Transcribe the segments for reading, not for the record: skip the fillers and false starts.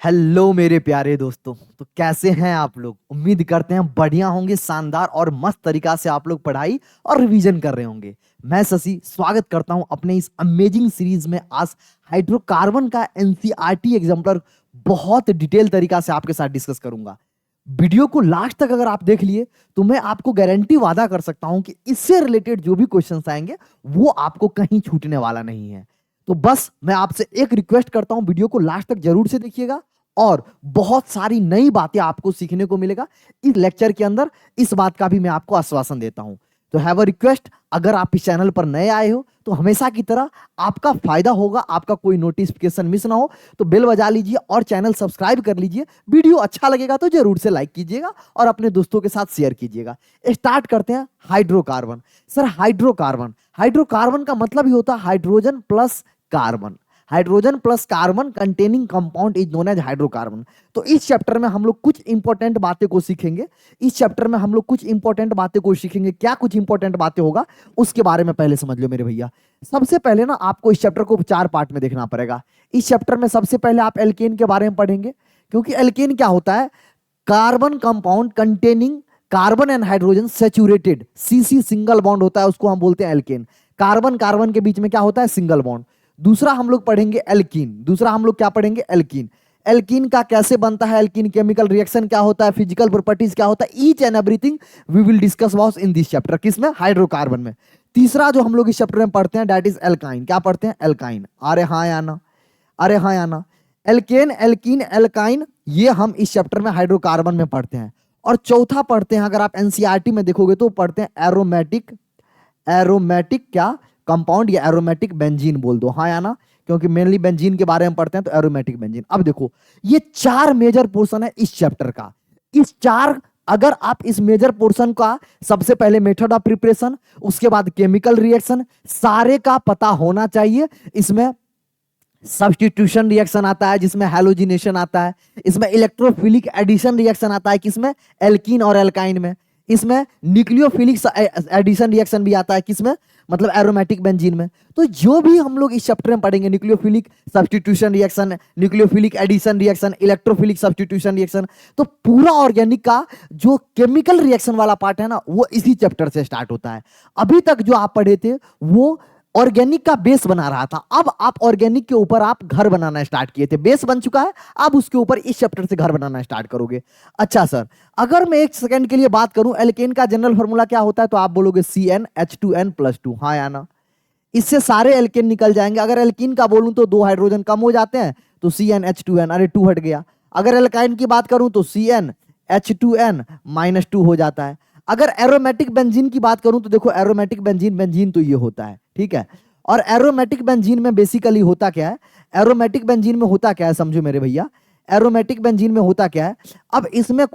Hello मेरे प्यारे दोस्तों। तो कैसे हैं आप लोग? उम्मीद करते हैं बढ़िया होंगे, शानदार और मस्त तरीका से आप लोग पढ़ाई और रिवीजन कर रहे होंगे। मैं शशि स्वागत करता हूं अपने इस अमेजिंग सीरीज में। आज हाइड्रोकार्बन का एनसीईआरटी एग्जाम्पलर बहुत डिटेल तरीका से आपके साथ डिस्कस करूंगा। वीडियो को लास्ट तक अगर आप देख लिए तो मैं आपको गारंटी वादा कर सकता हूं कि इससे रिलेटेड जो भी क्वेश्चंस आएंगे वो आपको कहीं छूटने वाला नहीं है। तो बस मैं आपसे एक रिक्वेस्ट करता हूं, वीडियो को लास्ट तक जरूर से देखिएगा और बहुत सारी नई बातें आपको सीखने को मिलेगा इस लेक्चर के अंदर। इस बात का भी मैं आपको आश्वासन देता हूं। तो हैव अ रिक्वेस्ट, अगर आप इस चैनल पर नए आए हो तो हमेशा की तरह आपका फायदा होगा, आपका कोई नोटिफिकेशन मिस ना हो तो बेल बजा लीजिए और चैनल सब्सक्राइब कर लीजिए। वीडियो अच्छा लगेगा तो जरूर से लाइक कीजिएगा और अपने दोस्तों के साथ शेयर कीजिएगा। स्टार्ट करते हैं। हाइड्रोकार्बन। सर हाइड्रोकार्बन, हाइड्रोकार्बन का मतलब ही होता है hydrogen plus carbon. Hydrogen plus carbon containing compound is known as hydrocarbon. तो इस चैप्टर में हम लोग कुछ इंपॉर्टेंट बातें को सीखेंगे। क्या कुछ इंपॉर्टेंट बातें होगा उसके बारे में पहले समझ लो मेरे भैया। सबसे पहले ना आपको इस चैप्टर को 4 पार्ट में देखना पड़ेगा। इस चैप्टर में सबसे पहले आप एल्केन के बारे में पढ़ेंगे, क्योंकि एल्केन क्या होता है? Carbon compound containing carbon and hydrogen saturated, CC single bond होता है, उसको हम बोलते हैं एल्केन। कार्बन कार्बन के बीच में क्या होता है? Single bond. दूसरा हम लोग पढ़ेंगे एल्कीन। एल्कीन का कैसे बनता है, एल्कीन केमिकल रिएक्शन क्या होता है, फिजिकल प्रॉपर्टीज क्या होता है, each and everything we will discuss about in this chapter. किसमें? हाइड्रोकार्बन में। तीसरा जो हम लोग इस चैप्टर में पढ़ते हैं दैट इज एल्काइन। क्या पढ़ते हैं? एल्काइन। अरे हाँ या ना? अरे हाँ या ना? एल्केन, एल्कीन, एल्काइन, ये हम इस चैप्टर में हाइड्रोकार्बन में पढ़ते हैं। और चौथा पढ़ते हैं, अगर आप एनसीईआरटी में देखोगे तो पढ़ते हैं एरोमेटिक। एरोमेटिक क्या कंपाउंड या एरोमेटिक बेंजीन बोल दो, हाँ या ना? क्योंकि मेनली बेंजीन के बारे में पढ़ते हैं तो एरोमेटिक बेंजीन। अब देखो ये 4 मेजर पोर्शन है इस चैप्टर का। अगर आप इस मेजर पोर्शन का सबसे पहले मेथड ऑफ प्रिपरेशन, उसके बाद केमिकल रिएक्शन सारे का पता होना चाहिए। इसमें सब्स्टिट्यूशन रिएक्शन आता है जिसमें हैलोजिनेशन आता है। इसमें इलेक्ट्रोफिलिक एडिशन रिएक्शन आता है, किसमें? एल्कीन और एल्काइन में। इसमें न्यूक्लियोफिलिक एडिशन रिएक्शन भी आता है, किसमें? मतलब एरोमेटिक बेंजीन में। तो जो भी हम लोग इस चैप्टर में पढ़ेंगे, nucleophilic substitution reaction, nucleophilic addition reaction, electrophilic substitution reaction, तो पूरा ऑर्गेनिक का जो केमिकल रिएक्शन वाला पार्ट है ना वो इसी चैप्टर से स्टार्ट होता है। अभी तक जो आप पढ़े थे वो ऑर्गेनिक का बेस बना रहा था। अब आप ऑर्गेनिक के ऊपर आप घर बनाना स्टार्ट किए थे, बेस बन चुका है, अब उसके ऊपर इस चैप्टर से घर बनाना स्टार्ट करोगे। अच्छा सर, अगर मैं एक सेकंड के लिए बात करूं एल्केन का जनरल फार्मूला क्या होता है तो आप बोलोगे CnH2n+2, हाँ या ना? इससे सारे एल्केन निकल जाएंगे। अगर एल्कीन का बोलूं तो 2 हाइड्रोजन कम हो जाते हैं तो CnH2n, अरे 2 हट गया। अगर एल्काइन की बात करूं तो CnH2n-2 हो जाता है। अगर एरोमेटिक बेंजीन की बात करूं तो देखो एरोमेटिक बेंजीन तो ये होता है, ठीक है। और एरोमेटिक बेंजीन में बेसिकली होता क्या है? एरोमेटिक बेंजीन में होता क्या है समझो मेरे भैया। एरोमेटिक बेंजीन में होता क्या है? अब इसमें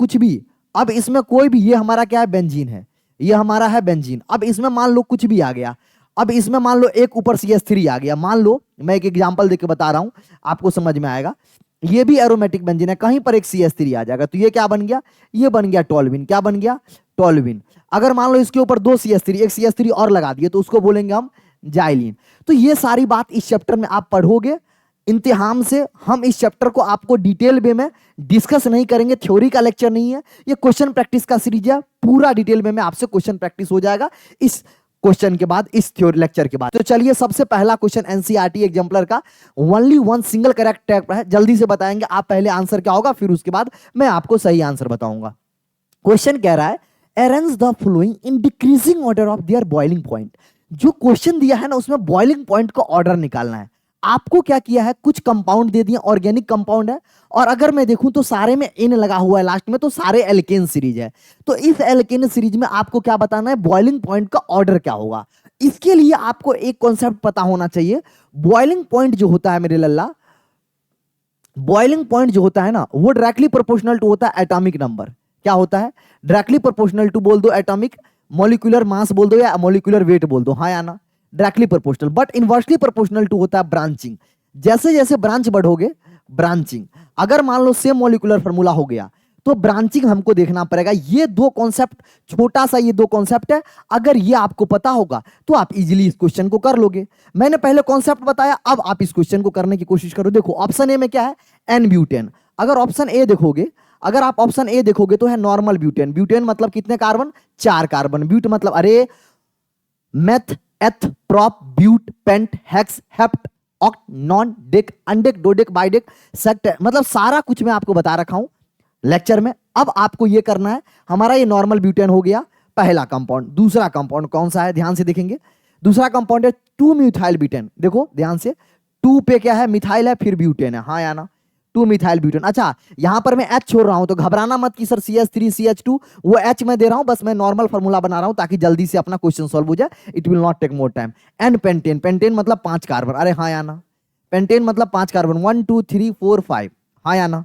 कोई भी, ये हमारा क्या है? बेंजीन है, ये हमारा है बेंजीन। अब इसमें मान लो कुछ भी आ गया, अब इसमें मान लो एक ऊपर CH3 आ गया, मान लो, मैं एक एग्जांपल देके बता रहा हूं आपको समझ में आएगा। ये भी एरोमेटिक बेंजीन है, कहीं पर एक CH3 आ जाएगा तो ये क्या बन गया? ये बन गया टोल्यूइन। क्या बन गया? टोल्यूइन। अगर मान लो इसके ऊपर 2 CH3, एक CH3 और लगा दिए तो उसको बोलेंगे हम जाइलिन। तो ये सारी बात इस चैप्टर में आप पढ़ोगे इंतहाम से। हम इस चैप्टर को आपको डिटेल वे में डिस्कस नहीं करेंगे, थ्योरी का लेक्चर नहीं है, ये क्वेश्चन प्रैक्टिस का सीरीज है। पूरा डिटेल में आपसे क्वेश्चन प्रैक्टिस हो जाएगा इस क्वेश्चन के बाद, इस थ्योरी लेक्चर के बाद। तो चलिए सबसे पहला क्वेश्चन एनसीईआरटी एग्जाम्पलर का ओनली 1 सिंगल करेक्ट टाइप है, जल्दी से बताएंगे आप। पहले आंसर क्या होगा फिर उसके बाद मैं आपको सही आंसर बताऊंगा। क्वेश्चन कह रहा है arrange the following in decreasing order of their boiling point. जो क्वेश्चन दिया है ना उसमें बॉइलिंग पॉइंट का ऑर्डर निकालना है। आपको क्या किया है, कुछ कंपाउंड दे दिए, ऑर्गेनिक कंपाउंड है, और अगर मैं देखूं तो सारे में इन लगा हुआ है लास्ट में, तो सारे एल्केन सीरीज है। तो इस एल्केन सीरीज में आपको क्या बताना है? बॉइलिंग पॉइंट का ऑर्डर क्या होगा। इसके लिए आपको एक कॉन्सेप्ट पता होना चाहिए। बॉइलिंग पॉइंट जो होता है मेरे लल्ला, बॉइलिंग पॉइंट जो होता है ना वो डायरेक्टली प्रोपोर्शनल टू होता है एटॉमिक नंबर। क्या होता है? डायरेक्टली प्रोपोर्शनल टू बोल दो एटॉमिक, मॉलिक्यूलर मास बोल दो या मॉलिक्यूलर वेट बोल दो, हाँ या ना? Directly proportional. But inversely proportional to होता है ब्रांचिंग। जैसे जैसे ब्रांच बढ़ोगे, ब्रांचिंग, अगर मान लो सेम मॉलिक्यूलर फार्मूला हो गया तो ब्रांचिंग हमको देखना पड़ेगा। ये 2 कॉन्सेप्ट, छोटा सा ये 2 कॉन्सेप्ट है, अगर ये आपको पता होगा तो आप इजीली इस क्वेश्चन को कर लोगे। मैंने पहले कॉन्सेप्ट बताया, अब आप इस क्वेश्चन को करने की कोशिश करो। देखो ऑप्शन ए में क्या है? N butane. अगर ऑप्शन ए देखोगे, अगर आप ऑप्शन ए देखोगे तो है नॉर्मल ब्यूटेन। ब्यूटेन मतलब कितने कार्बन? 4 कार्बन। ब्यूट मतलब अरे meth, eth, prop, but, pent, hex, hept, oct, non, dec, undec, dodec, bidec, sect, मतलब सारा कुछ मैं आपको बता रखा हूं लेक्चर में। अब आपको ये करना है, हमारा ये नॉर्मल ब्यूटेन हो गया पहला कंपाउंड। दूसरा कंपाउंड कौन सा है, ध्यान से देखेंगे। दूसरा कंपाउंड है 2 मिथाइल ब्यूटेन। देखो ध्यान से, 2 पे क्या है? मिथाइल है, फिर ब्यूटेन है, हाँ या ना? 2 मिथाइल ब्यूटेन। अच्छा, यहां पर मैं H छोड़ रहा हूं तो घबराना मत कि सर CH3 CH2, वो H मैं दे रहा हूं, बस मैं नॉर्मल फार्मूला बना रहा हूं ताकि जल्दी से अपना क्वेश्चन सॉल्व हो जाए। It will not take more time. And pentane, pentane मतलब 5 कार्बन, अरे हाँ या ना? पेंटेन मतलब 5 कार्बन, 1 2 3 4 5, हाँ या ना?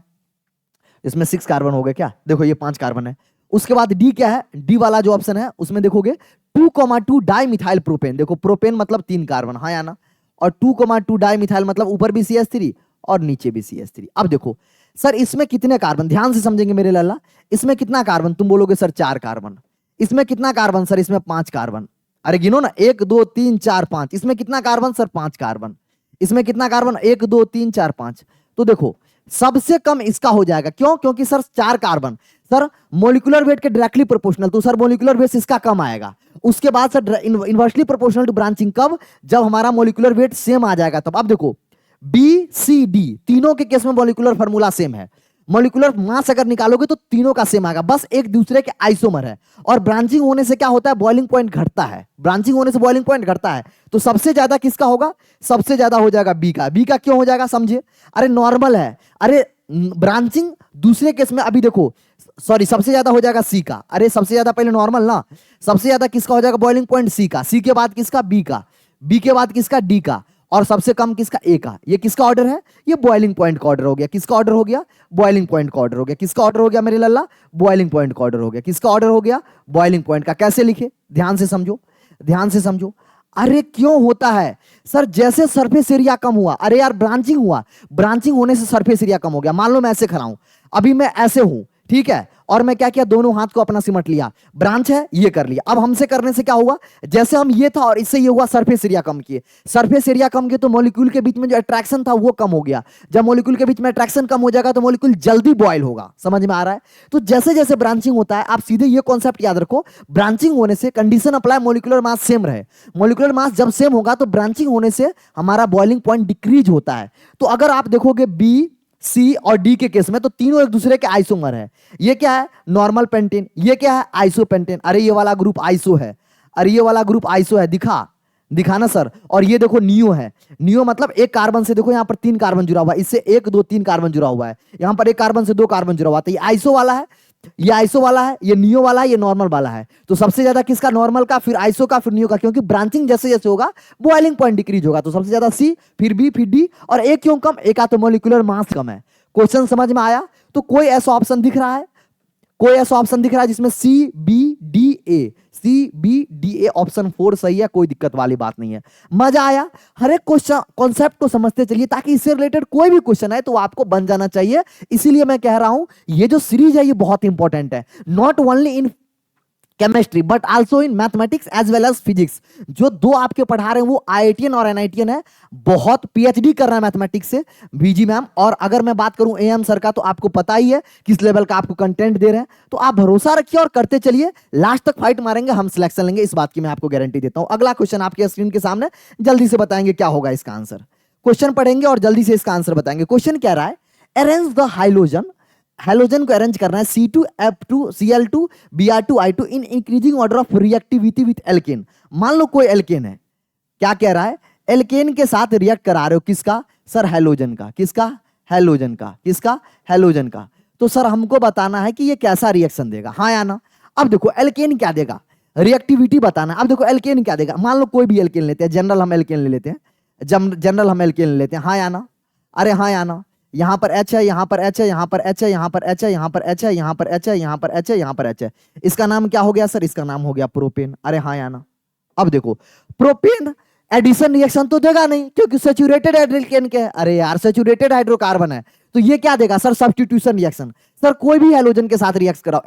इसमें 6 कार्बन हो गए क्या? देखो ये 5 कार्बन है। उसके बाद डी क्या है? डी वाला जो ऑप्शन है उसमें देखोगे 2,2 डाई मिथाइल प्रोपेन। देखो प्रोपेन मतलब 3 कार्बन, हाँ या ना? और 2,2 डाई मिथाइल मतलब ऊपर भी CH3 और नीचे भी CH3। अब देखो सर इसमें कितने कार्बन, ध्यान से समझेंगे मेरे लाला। इसमें कितना कार्बन? तुम बोलोगे सर 4 कार्बन। इसमें कितना कार्बन? सर इसमें 5 कार्बन। अरे गिनो ना, 1 2 3 4 5। इसमें कितना कार्बन? Sir 5 carbon. इसमें कितना कार्बन? 1 2 3 4 5। तो देखो सबसे कम इसका हो जाएगा, क्यों? क्योंकि सर 4 कार्बन, सर मोलिकुलर वेट के डायरेक्टली प्रोपोर्शनल, तो सर मोलिकुलर वेट इसका कम आएगा। उसके बाद sir inversely proportional to branching, कब? जब हमारा मोलिकुलर वेट सेम आ जाएगा तब। अब देखो बी सी डी तीनों के केस में मोलिकुलर फार्मूला सेम है। मोलिकुलर मास अगर निकालोगे तो तीनों का सेम आएगा, बस एक दूसरे के आइसोमर है। और ब्रांचिंग होने से क्या होता है? बॉइलिंग पॉइंट घटता है। ब्रांचिंग होने से बॉइलिंग पॉइंट घटता है। तो सबसे ज्यादा किसका होगा? सबसे ज्यादा हो जाएगा बी का। बी का क्यों हो जाएगा समझिए। अरे नॉर्मल है, अरे ब्रांचिंग दूसरे केस में, अभी देखो सॉरी सबसे ज्यादा हो जाएगा सी का। अरे सबसे ज्यादा पहले नॉर्मल ना, सबसे ज्यादा किसका हो जाएगा बॉइलिंग पॉइंट? सी का। सी के बाद किसका? बी का। बी के बाद किसका? डी का। और सबसे कम किसका? ए का। ये किसका ऑर्डर है? ये बॉइलिंग पॉइंट का ऑर्डर हो गया। किसका ऑर्डर हो गया? बॉइलिंग पॉइंट का ऑर्डर हो गया। किसका ऑर्डर हो गया मेरे लल्ला? बॉइलिंग पॉइंट का ऑर्डर हो गया। किसका ऑर्डर हो गया? बॉइलिंग पॉइंट का। कैसे लिखे? ध्यान से समझो, ध्यान से समझो। अरे क्यों होता है सर? जैसे सरफेस एरिया कम हुआ, अरे यार ब्रांचिंग हुआ, ब्रांचिंग होने से सरफेस एरिया कम हो गया। मान लो मैं ऐसे खड़ा हूं, अभी मैं ऐसे हूं, ठीक है, और मैं क्या किया? दोनों हाथ को अपना सिमट लिया, ब्रांच है ये कर लिया। अब हमसे करने से क्या हुआ? जैसे हम ये था और इससे ये हुआ, सरफेस एरिया कम किए। सरफेस एरिया कम किए तो मॉलिक्यूल के बीच में जो अट्रैक्शन था वो कम हो गया। जब मॉलिक्यूल के बीच में अट्रैक्शन कम हो जाएगा तो मॉलिक्यूल जल्दी बॉयल होगा। समझ में आ रहा है? तो जैसे जैसे ब्रांचिंग होता है, आप सीधे ये कॉन्सेप्ट याद रखो, ब्रांचिंग होने से condition apply, molecular mass same रहे। मॉलिक्यूलर मास जब सेम होगा तो ब्रांचिंग होने से हमारा बॉइलिंग पॉइंट डिक्रीज होता है। तो अगर आप देखोगे बी सी और डी के केस में तो तीनों एक दूसरे के आइसोमर है। ये क्या है? Normal pentane. ये क्या है? आइसोपेंटेन। अरे ये वाला ग्रुप आइसो है, अरे ये वाला ग्रुप आइसो है, दिखाना सर। और ये देखो नियो है। नियो मतलब एक कार्बन से, देखो यहां पर 3 कार्बन जुड़ा हुआ है, इससे 1 2 3 कार्बन जुड़ा हुआ है, यहां पर एक कार्बन से 2 कार्बन जुड़ा हुआ है। तो ये आइसो वाला है, ये आइसो वाला है, ये नियो वाला है, ये नॉर्मल वाला है। तो सबसे ज्यादा किसका? नॉर्मल का, फिर आइसो का, फिर नियो का। क्योंकि ब्रांचिंग जैसे जैसे होगा बॉइलिंग पॉइंट डिक्रीज होगा। तो सबसे ज्यादा सी, फिर बी, फिर डी। और एक क्यों कम? एक का तो मोलिकुलर मास कम है। क्वेश्चन समझ में आया? तो कोई ऐसा ऑप्शन दिख रहा है, कोई ऐसा ऑप्शन दिख रहा है जिसमें C B D A, C B D A, option 4 सही है, कोई दिक्कत वाली बात नहीं है। मजा आया? हर एक क्वेश्चन कॉन्सेप्ट को समझते चलिए ताकि इससे रिलेटेड कोई भी क्वेश्चन है तो आपको बन जाना चाहिए। इसीलिए मैं कह रहा हूं ये जो सीरीज है ये बहुत इंपॉर्टेंट है, not only in chemistry but also in mathematics as well as physics. जो दो आपके पढ़ा रहे हैं वो आईआईटीएन और एनआईटीएन है, बहुत पीएचडी कर रहा है मैथमेटिक्स से, बीजी मैम। और अगर मैं बात करूं एएम सर का तो आपको पता ही है किस लेवल का आपको कंटेंट दे रहे हैं। तो आप भरोसा रखिए और करते चलिए, लास्ट तक फाइट मारेंगे, हम सिलेक्शन लेंगे, इस बात की मैं आपको गारंटी देता हूं। अगला क्वेश्चन आपके स्क्रीन के सामने, जल्दी से बताएंगे क्या होगा इसका आंसर। क्वेश्चन पढ़ेंगे और जल्दी से इसका आंसर बताएंगे। क्वेश्चन कह रहा है अरेंज द हाइड्रोजन, हेलोजन को अरेंज करना है C2F2 Cl2 Br2 I2 in increasing order of reactivity with alkane. मान लो कोई एल्केन है, क्या कह रहा है? एल्केन के साथ रिएक्ट करा रहे हो, किसका? सर हेलोजन का। किसका? हेलोजन का। किसका? हेलोजन का। तो सर हमको बताना है कि ये कैसा रिएक्शन देगा, हाँ या ना? अब देखो एल्केन क्या देगा, रिएक्टिविटी बताना। अब देखो एल्केन क्या देगा, मान लो कोई भी एल्केन लेते हैं, जनरल हम एल्केन ले लेते हैं, जनरल हम एल्केन ले लेते हैं, हाँ या ना? अरे हाँ या ना? यहां पर H है, यहां पर H है, यहां पर H है, यहां पर H है, यहां पर H है, यहां पर H है, यहां पर H है, यहां पर H है। इसका नाम क्या हो गया सर? इसका नाम हो गया प्रोपेन। अरे हाँ या ना? अब देखो प्रोपेन एडिशन रिएक्शन तो देगा नहीं क्योंकि सैचुरेटेड हाइड्रोकेन के, अरे यार सैचुरेटेड हाइड्रोकार्बन है, तो ये क्या देगा सर? Substitution reaction. सर कोई भी हैलोजन के साथ रिएक्ट कराओ,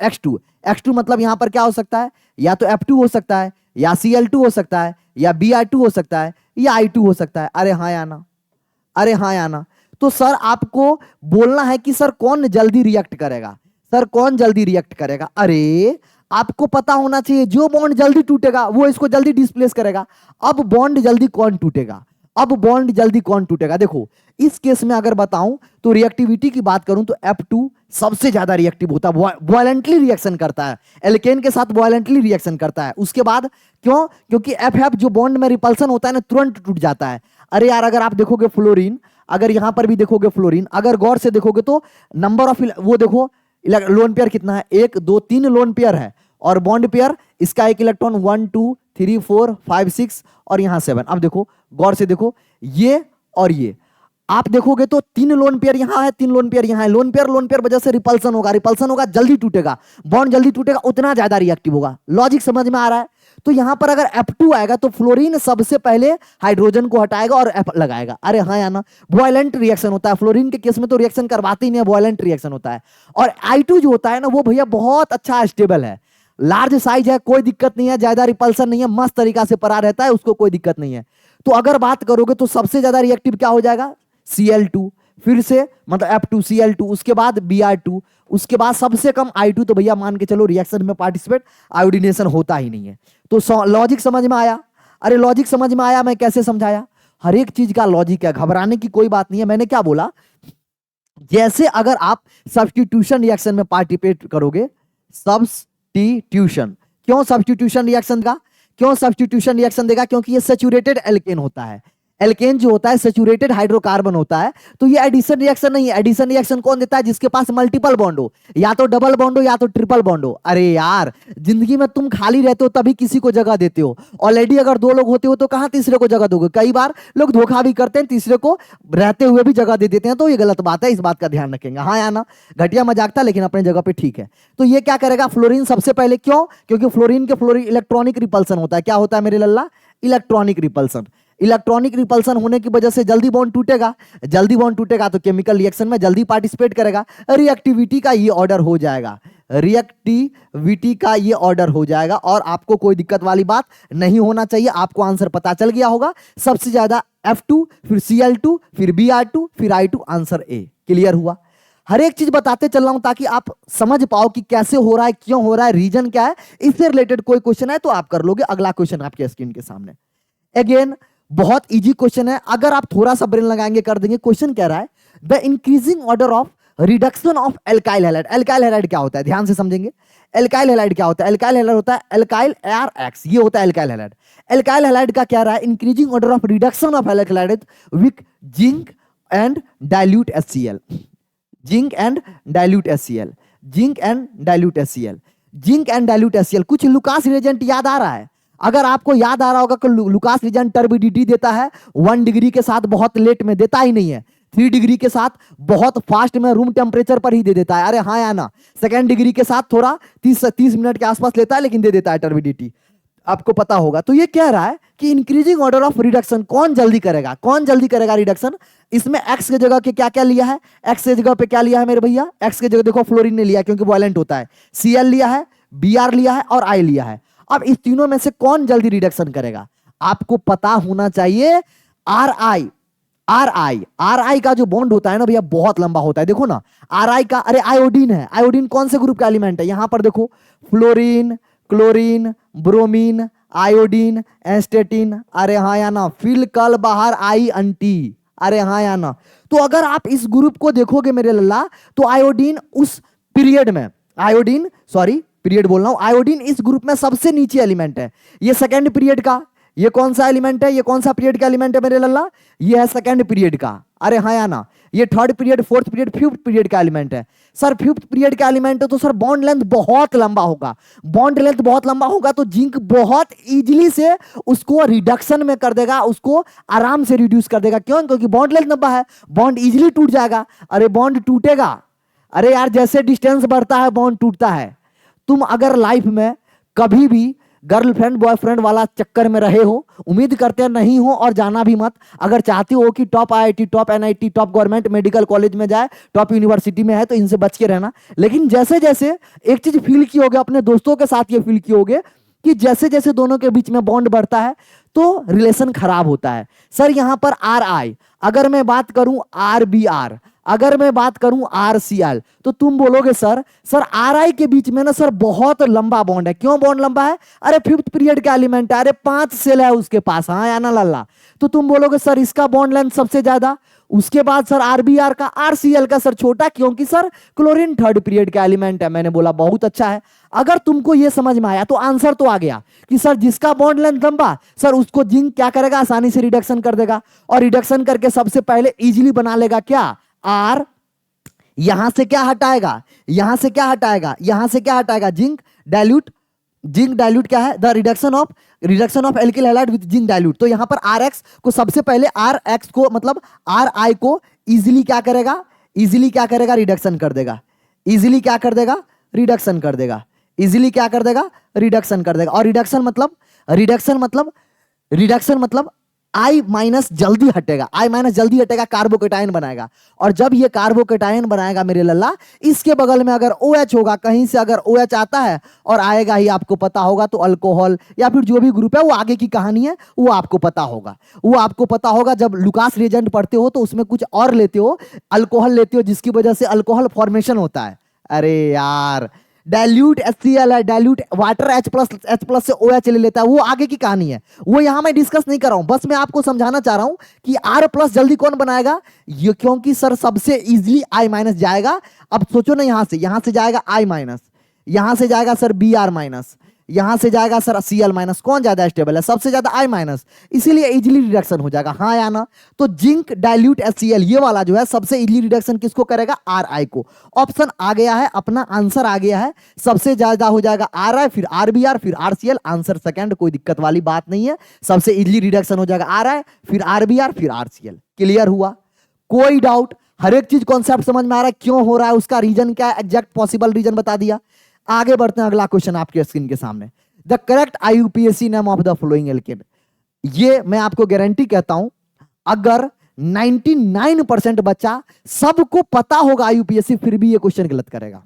X2 मतलब यहां पर क्या हो सकता है? या तो F2 हो सकता है, या Cl2 हो सकता है, या Br2 हो सकता है, या I2 हो सकता है। अरे हाँ या ना? अरे हाँ या ना? तो सर आपको बोलना है कि सर कौन जल्दी रिएक्ट करेगा, सर कौन जल्दी रिएक्ट करेगा। अरे आपको पता होना चाहिए जो बॉन्ड जल्दी टूटेगा वो इसको जल्दी डिस्प्लेस करेगा। अब बॉन्ड जल्दी कौन टूटेगा, अब बॉन्ड जल्दी कौन टूटेगा। देखो इस केस में अगर बताऊं तो रिएक्टिविटी की बात करूं तो F2 सबसे ज्यादा रिएक्टिव होता है, वायलेंटली रिएक्शन करता है, एल्केन के साथ वायलेंटली रिएक्शन करता है। उसके बाद क्यों, क्योंकि FF जो बॉन्ड में रिपल्सन होता है ना तुरंत टूट जाता है। अरे यार अगर आप देखोगे फ्लोरीन, अगर यहां पर भी देखोगे फ्लोरीन, अगर गौर से देखोगे तो नंबर ऑफ वो देखो लोन पेयर कितना है, 1 2 3 लोन पेयर है, और बॉन्ड पेयर इसका एक इलेक्ट्रॉन 1 2 3 4 5 6 और यहां 7। अब देखो गौर से देखो ये और ये आप देखोगे तो 3 लोन पेयर यहां है, 3 लोन पेयर यहां है। लोन पेयर वजह से रिपल्सन होगा, रिपल्सन होगा जल्दी टूटेगा, बॉन्ड जल्दी टूटेगा, उतना ज्यादा रिएक्टिव होगा। लॉजिक समझ में आ रहा है। तो यहां पर अगर F2 आएगा तो फ्लोरीन सबसे पहले हाइड्रोजन को हटाएगा और F लगाएगा। अरे हाँ या ना, वॉयलेंट रिएक्शन होता है फ्लोरीन के केस में, तो रिएक्शन करवाते ही नहीं, वॉयलेंट रिएक्शन होता है। और I2 जो होता है ना वो भैया बहुत अच्छा स्टेबल है, लार्ज साइज है, कोई दिक्कत नहीं है, ज्यादा रिपल्सन नहीं है, मस्त तरीका से परा रहता है, उसको कोई दिक्कत नहीं है। तो अगर बात करोगे तो सबसे ज्यादा रिएक्टिव क्या हो जाएगा, Cl2, फिर से मतलब F2 Cl2, उसके बाद Br2, उसके बाद सबसे कम I2। तो भैया मान के चलो रिएक्शन में पार्टिसिपेट आयोडीनेशन होता ही नहीं है। तो लॉजिक समझ में आया। अरे लॉजिक समझ में आया, मैं कैसे समझाया, हर एक चीज का लॉजिक है, घबराने की कोई बात नहीं है। मैंने क्या बोला, जैसे अगर आप सब्स्टिट्यूशन रिएक्शन में पार्टिसिपेट करोगे, सब्स्टिट्यूशन, क्यों सब्स्टिट्यूशन रिएक्शन का, क्यों सब्स्टिट्यूशन रिएक्शन देगा, क्योंकि ये सैचुरेटेड एल्केन होता है। एल्केन जो होता है सैचुरेटेड हाइड्रोकार्बन होता है, तो ये एडिशन रिएक्शन नहीं है। एडिशन रिएक्शन कौन देता है, जिसके पास मल्टीपल बॉन्ड हो, या तो डबल बॉन्ड हो या तो ट्रिपल बॉन्ड हो। अरे यार जिंदगी में तुम खाली रहते हो तभी किसी को जगह देते हो, ऑलरेडी अगर 2 लोग होते हो तो कहां तीसरे को जगह दोगे। कई बार लोग धोखा भी करते हैं, तीसरे को रहते हुए भी जगह दे देते हैं, तो ये गलत बात है, इस बात का ध्यान रखेंगे। हाँ या ना, घटिया मजाक था लेकिन अपने जगह पे ठीक है। तो ये क्या करेगा फ्लोरीन सबसे पहले, क्यों, क्योंकि फ्लोरीन के फ्लोरीन इलेक्ट्रॉनिक रिपल्सन होता है। क्या होता है मेरे लल्ला, इलेक्ट्रॉनिक रिपल्सन। इलेक्ट्रॉनिक रिपल्सन होने की वजह से जल्दी बॉन्ड टूटेगा, जल्दी बॉन्ड टूटेगा तो केमिकल रिएक्शन में जल्दी पार्टिसिपेट करेगा, रिएक्टिविटी का ये ऑर्डर हो जाएगा, रिएक्टिविटी का ये ऑर्डर हो जाएगा। और आपको कोई दिक्कत वाली बात नहीं होना चाहिए, आपको आंसर पता चल गया होगा। सबसे ज्यादा F2, फिर Cl2, फिर Br2, फिर I2, आंसर A। क्लियर हुआ। हर एक चीज बताते चल रहा हूं ताकि आप समझ पाओ कि कैसे हो रहा है, क्यों हो रहा है, रीजन क्या है। इससे रिलेटेड कोई क्वेश्चन है तो आप कर लोगे। अगला क्वेश्चन आपके स्क्रीन के सामने, अगेन बहुत इजी क्वेश्चन है, अगर आप थोड़ा सा ब्रेन लगाएंगे कर देंगे। क्वेश्चन कह रहा है the increasing order of reduction of alkyl halide. Alkyl halide क्या होता है, ध्यान से समझेंगे। एल्काइल हैलाइड क्या होता है, एल्काइल हैलाइड होता है एल्काइल ArX, ये होता है एल्काइल हैलाइड। एल्काइल हैलाइड का क्या रहा है, increasing order of reduction of alkyl halide with zinc and dilute HCl, zinc and dilute HCl, zinc and dilute HCl, zinc and dilute HCl। कुछ लुकास रिएजेंट याद आ रहा है, अगर आपको याद आ रहा होगा कि लुकास रिएजेंट टर्बिडिटी देता है 1 डिग्री के साथ, बहुत लेट में देता ही नहीं है, 3 डिग्री के साथ बहुत फास्ट में रूम टेम्परेचर पर ही दे देता है। अरे हाँ या ना, 2 डिग्री के साथ थोड़ा 30 मिनट के आसपास लेता है लेकिन दे देता है टर्बिडिटी, आपको पता होगा। तो ये कह रहा है कि इंक्रीजिंग ऑर्डर ऑफ रिडक्शन कौन जल्दी करेगा, कौन जल्दी करेगा रिडक्शन। इसमें एक्स की जगह के क्या क्या लिया है, एक्स की जगह पे क्या लिया है मेरे भैया, एक्स की जगह देखो फ्लोरीन ने लिया क्योंकि वॉयलेंट होता है, Cl लिया है, Br लिया है और I लिया है। अब इस तीनों में से कौन जल्दी रिडक्शन करेगा, आपको पता होना चाहिए। Ri का जो बॉन्ड होता है ना भैया बहुत लंबा होता है, देखो ना Ri का, अरे आयोडीन है, आयोडीन कौन से ग्रुप का एलिमेंट है, यहां पर देखो फ्लोरीन, क्लोरीन, ब्रोमीन, आयोडीन, एस्टेटिन। अरे हाँ या ना, फिल कल बाहर आई अंटी। अरे हाँ या ना। तो अगर आप इस ग्रुप को देखोगे मेरे लल्ला, तो आयोडीन उस पीरियड में, आयोडीन सॉरी पीरियड बोल रहा हूं, आयोडीन इस ग्रुप में सबसे नीचे एलिमेंट है। ये सेकंड पीरियड का, ये कौन सा एलिमेंट है, ये कौन सा पीरियड का एलिमेंट है मेरे लल्ला, ये है सेकंड पीरियड का। अरे हाँ या ना, ये third period, fourth period, fifth period का एलिमेंट है। सर फिफ्थ पीरियड का एलिमेंट है तो सर बॉन्ड लेंथ बहुत लंबा होगा, बॉन्ड लेंथ बहुत लंबा होगा तो जिंक बहुत इजीली से उसको रिडक्शन में कर देगा, उसको आराम से रिड्यूस कर देगा। क्यों, क्योंकि बॉन्ड लेंथ लंबा है, बॉन्ड इजीली टूट जाएगा। अरे बॉन्ड टूटेगा, अरे यार जैसे डिस्टेंस बढ़ता है बॉन्ड टूटता है। तुम अगर लाइफ में कभी भी गर्लफ्रेंड बॉयफ्रेंड वाला चक्कर में रहे हो, उम्मीद करते हैं नहीं हो और जाना भी मत। अगर चाहते हो कि top IIT, top NIT, top government medical college में जाए, टॉप यूनिवर्सिटी में है, तो इनसे बच के रहना। लेकिन जैसे जैसे एक चीज फील की होगे, अपने दोस्तों के साथ ये फील की होगे कि जैसे जैसे दोनों के बीच में बॉन्ड बढ़ता है तो रिलेशन खराब होता है। सर यहां पर आर आई, अगर मैं बात करूं आर बी आर, अगर मैं बात करूं आर सी एल, तो तुम बोलोगे सर आर आई के बीच में ना सर बहुत लंबा बॉन्ड है। क्यों बॉन्ड लंबा है? अरे फिफ्थ पीरियड का एलिमेंट है, अरे 5 सेल है उसके पास, हाँ या ना लल्ला। तो तुम बोलोगे सर इसका बॉन्ड लेंथ सबसे ज्यादा। उसके बाद सर आरबीआर का, आरसीएल का सर छोटा, क्योंकि सर क्लोरीन थर्ड पीरियड का एलिमेंट है। मैंने बोला बहुत अच्छा है। अगर तुमको यह समझ में आया तो आंसर तो आ गया कि सर जिसका बॉन्ड लेंथ लंबा, सर उसको जिंक क्या करेगा, आसानी से रिडक्शन कर देगा, और रिडक्शन करके सबसे पहले इजीली बना लेगा क्या, आर। यहां से क्या हटाएगा, यहां से क्या हटाएगा, यहां से क्या हटाएगा, जिंक डाइल्यूट। जिंक डाइल्यूट क्या है, the reduction of alkyl halide with zinc dilute. तो यहां पर आर एक्स को सबसे पहले, आर एक्स को मतलब आर आई को इजीली क्या करेगा, इजीली क्या करेगा, रिडक्शन कर देगा। इजीली क्या कर देगा, रिडक्शन कर देगा। इजीली क्या कर देगा, रिडक्शन कर देगा। और रिडक्शन मतलब आई माइनस जल्दी हटेगा, आई माइनस जल्दी हटेगा, कार्बोकेटाइन बनाएगा। और जब ये कार्बोकेटाइन बनाएगा मेरे लल्ला, इसके बगल में अगर OH होगा, कहीं से अगर OH आता है और आएगा ही, आपको पता होगा, तो अल्कोहल या फिर जो भी ग्रुप है, वो आगे की कहानी है, वो आपको पता होगा। वो आपको पता होगा, जब लुकास रिएजेंट पढ़ते हो तो उसमें कुछ और लेते हो, अल्कोहल लेते हो, जिसकी वजह से अल्कोहल फॉर्मेशन होता है। अरे यार, डाइल्यूट HCl है, डाइल्यूट वाटर H प्लस से OH ले लेता है, वो आगे की कहानी है, वो यहां मैं डिस्कस नहीं कर रहा हूं। बस मैं आपको समझाना चाह रहा हूं कि R+ जल्दी कौन बनाएगा, ये, क्योंकि सर सबसे इजीली I- जाएगा। अब सोचो ना, यहां से जाएगा I-, यहां से जाएगा सर Br-, यहां से जाएगा सर Cl-, कौन ज्यादा स्टेबल है, सबसे ज्यादा I-, इसीलिए इजीली रिडक्शन हो जाएगा, हाँ या ना। तो जिंक डाइल्यूट HCl ये वाला जो है सबसे इजीली रिडक्शन किसको करेगा, Ri को। ऑप्शन आ गया है, अपना आंसर आ गया है, सबसे ज्यादा हो जाएगा Ri, फिर RBr, फिर RCl, आंसर सेकंड, कोई दिक्कत वाली बात नहीं है। सबसे इजीली रिडक्शन हो जाएगा Ri, फिर RBr, फिर RCl। क्लियर हुआ? कोई डाउट? हर एक चीज कॉन्सेप्ट समझ में आ रहा है, क्यों हो रहा है, उसका रीजन क्या है, एग्जैक्ट पॉसिबल रीजन बता दिया। आगे बढ़ते हैं, अगला क्वेश्चन आपके स्क्रीन के सामने। The correct IUPAC name of the following alkane. ये मैं आपको गारंटी कहता हूं, अगर 99% बच्चा सबको पता होगा IUPAC, फिर भी ये क्वेश्चन गलत करेगा।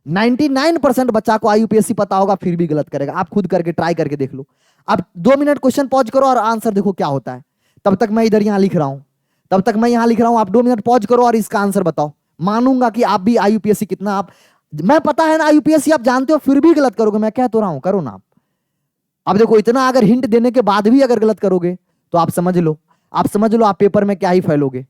99% बच्चा को IUPAC पता होगा, फिर भी गलत करेगा। आप खुद करके ट्राई करके देख लो। अब 2 मिनट क्वेश्चन पॉज करो और आंसर देखो क्या होता है। तब तक मैं इधर यहां लिख रहा हूं, आप 2 मिनट पॉज करो और इसका आंसर बताओ। मानूंगा कि आप भी IUPAC कितना, आप, मैं पता है ना IUPAC आप जानते हो, फिर भी गलत करोगे। मैं कह तो रहा हूं, करो ना आप। अब देखो, इतना अगर हिंट देने के बाद भी अगर गलत करोगे तो आप समझ लो, आप पेपर में क्या ही फैलोगे।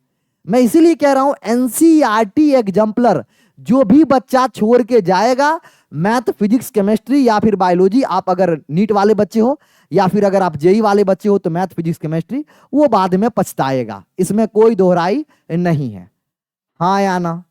मैं इसीलिए कह रहा हूं, NCERT एग्जाम्पलर जो भी बच्चा छोड़ के जाएगा, मैथ, फिजिक्स, केमिस्ट्री या फिर बायोलॉजी, आप अगर नीट वाले बच्चे हो या फिर अगर आप जेई वाले बच्चे हो, तो मैथ, फिजिक्स, केमिस्ट्री, वो बाद में पछताएगा, इसमें कोई दोहराई नहीं है। हाँ या ना,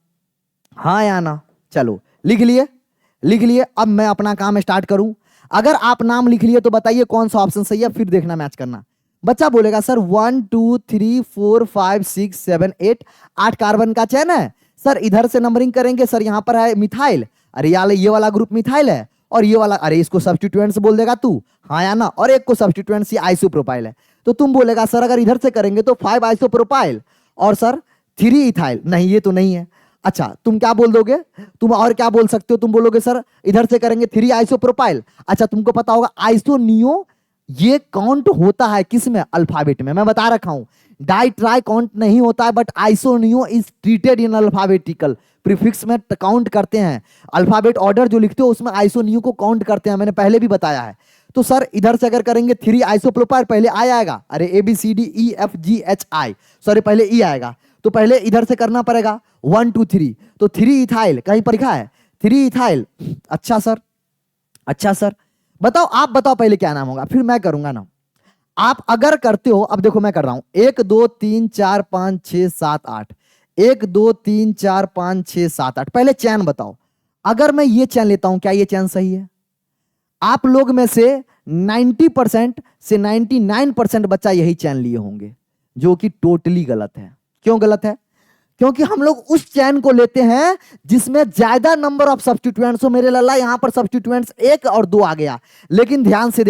हाँ या ना। चलो लिख लिए। अब मैं अपना काम स्टार्ट करूं। अगर आप नाम लिख लिए तो बताइए कौन सा ऑप्शन सही है, फिर देखना मैच करना। बच्चा बोलेगा सर 1 2 3 4 5 6 7 8, 8 कार्बन का चेन है सर। इधर से नंबरिंग करेंगे सर, यहां पर है मिथाइल, अरे यार ये वाला ग्रुप मिथाइल है, और ये वाला, अरे इसको सब्स्टिट्यूएंट्स बोल देगा तू, हाँ या ना। और एक को सब्स्टिट्यूएंट्स, ये आइसोप्रोपाइल है। तो तुम बोलेगा सर अगर इधर से करेंगे तो 5 आइसोप्रोपाइल और सर 3 इथाइल, नहीं ये तो नहीं है। अच्छा तुम क्या बोल दोगे, तुम और क्या बोल सकते हो, तुम बोलोगे सर इधर से करेंगे 3 आइसोप्रोपाइल। अच्छा तुमको पता होगा आइसोनियो ये काउंट होता है किसमें, अल्फाबेट में। मैं बता रखा हूं, डाई ट्राई काउंट नहीं होता है, बट आइसोनियो is treated in alphabetical prefix में काउंट करते हैं। अल्फाबेट ऑर्डर जो लिखते हो उसमें आइसोनियो को काउंट करते हैं, मैंने पहले भी बताया है। तो सर इधर से अगर करेंगे 3 आइसोप्रोपाइल, पहले आई आएगा, अरे ABCDEFGHI, सॉरी पहले ई आएगा, तो पहले इधर से करना पड़ेगा 1 2 3, तो 3 इथाइल कहीं पर लिखा है 3 इथाइल। अच्छा सर बताओ, आप बताओ पहले क्या नाम होगा, फिर मैं करूंगा ना। आप अगर करते हो, अब देखो मैं कर रहा हूं, 1 2 3 4 5 6 7 8, 1 2 3 4 5 6 7 8, पहले चैन बताओ। अगर मैं ये चैन लेता हूं, क्या ये चैन सही है? आप लोग में से 90% से 99% बच्चा यही चैन लिए होंगे, जो कि टोटली गलत है। क्यों गलत है? क्योंकि हम लोग उस चैन को लेते हैं जिसमें ज्यादा नंबर ऑफ सब्स्टिट्यूएंट्स हो। मेरे लल्ला यहां पर सब्स्टिट्यूएंट्स 1 और 2 आ गया, लेकिन ध्यान से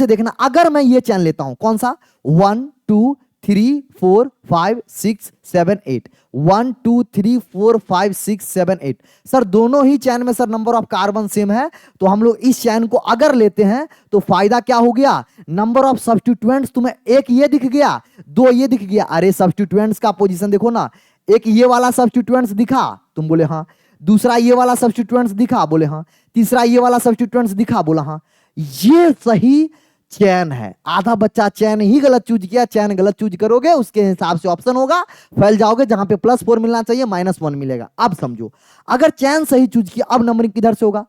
देखना, अगर मैं ये चैन लेता हूं, कौन सा 1 2 3 4 5 6 7 8 1 2 3 4 5 6 7 8। सर दोनों ही चैन में sir number of carbon same है, तो हम लोग इस चैन को अगर लेते हैं तो फायदा क्या हो गया, नंबर ऑफ सब्स्टिट्यूएंट्स तुम्हें एक ये दिख गया, दो ये दिख गया। अरे सब्स्टिट्यूएंट्स का पोजीशन देखो ना, एक ये वाला सब्स्टिट्यूएंट्स दिखा, तुम बोले हाँ, दूसरा ये वाला सब्स्टिट्यूएंट्स दिखा, बोले हाँ, तीसरा ये वाला सब्स्टिट्यूएंट्स दिखा, बोला हाँ। ये सही चैन है। आधा बच्चा चैन ही गलत चूज किया, चैन गलत चूज करोगे उसके हिसाब से ऑप्शन होगा, फैल जाओगे, जहां पे +4 मिलना चाहिए -1 मिलेगा। अब समझो, अगर चैन सही चूज किया, अब नंबरिंग किधर से होगा,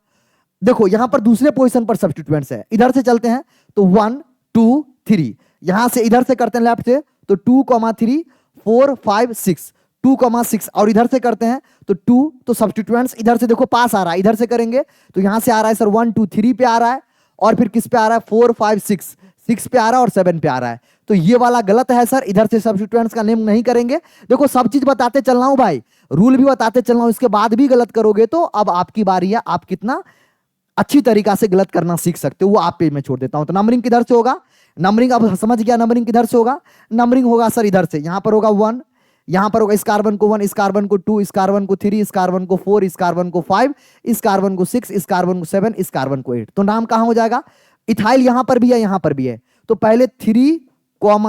देखो यहां पर दूसरे पोजीशन पर सब्स्टिट्यूएंट्स है, इधर से चलते हैं तो 1 2 3, यहां से इधर से करते हैं लेफ्ट से तो 2 3 4 5 6 2 6, और इधर से करते हैं तो 2, तो सब्स्टिट्यूएंट्स इधर से देखो पास आ रहा है, इधर से करेंगे तो यहां से आ रहा है सर 1 2 3 पे आ रहा है, और फिर किस पे आ रहा है 4 5 6 6 पे आ रहा है और 7 पे आ रहा है, तो ये वाला गलत है सर, इधर से सब्स्टिट्यूएंट्स का नेम नहीं करेंगे। देखो सब चीज बताते चल रहा हूं भाई, रूल भी बताते चल रहा हूं, इसके बाद भी गलत करोगे तो अब आपकी बारी है, आप कितना अच्छी तरीका से गलत करना सीख सकते हो वो आप पे मैं छोड़ देता हूं। तो नंबरिंग किधर से होगा, नंबरिंग अब समझ गया, नंबरिंग किधर से होगा, नंबरिंग होगा सर इधर से, यहां पर होगा 1, यहां पर होगा इस कार्बन को 1, इस कार्बन को 2, इस कार्बन को 3, इस कार्बन को 4, इस कार्बन को 5, इस कार्बन को 6, इस कार्बन को 7, इस कार्बन को 8। तो नाम कहां हो जाएगा, इथाइल यहां पर भी है, यहां पर भी है, तो पहले 3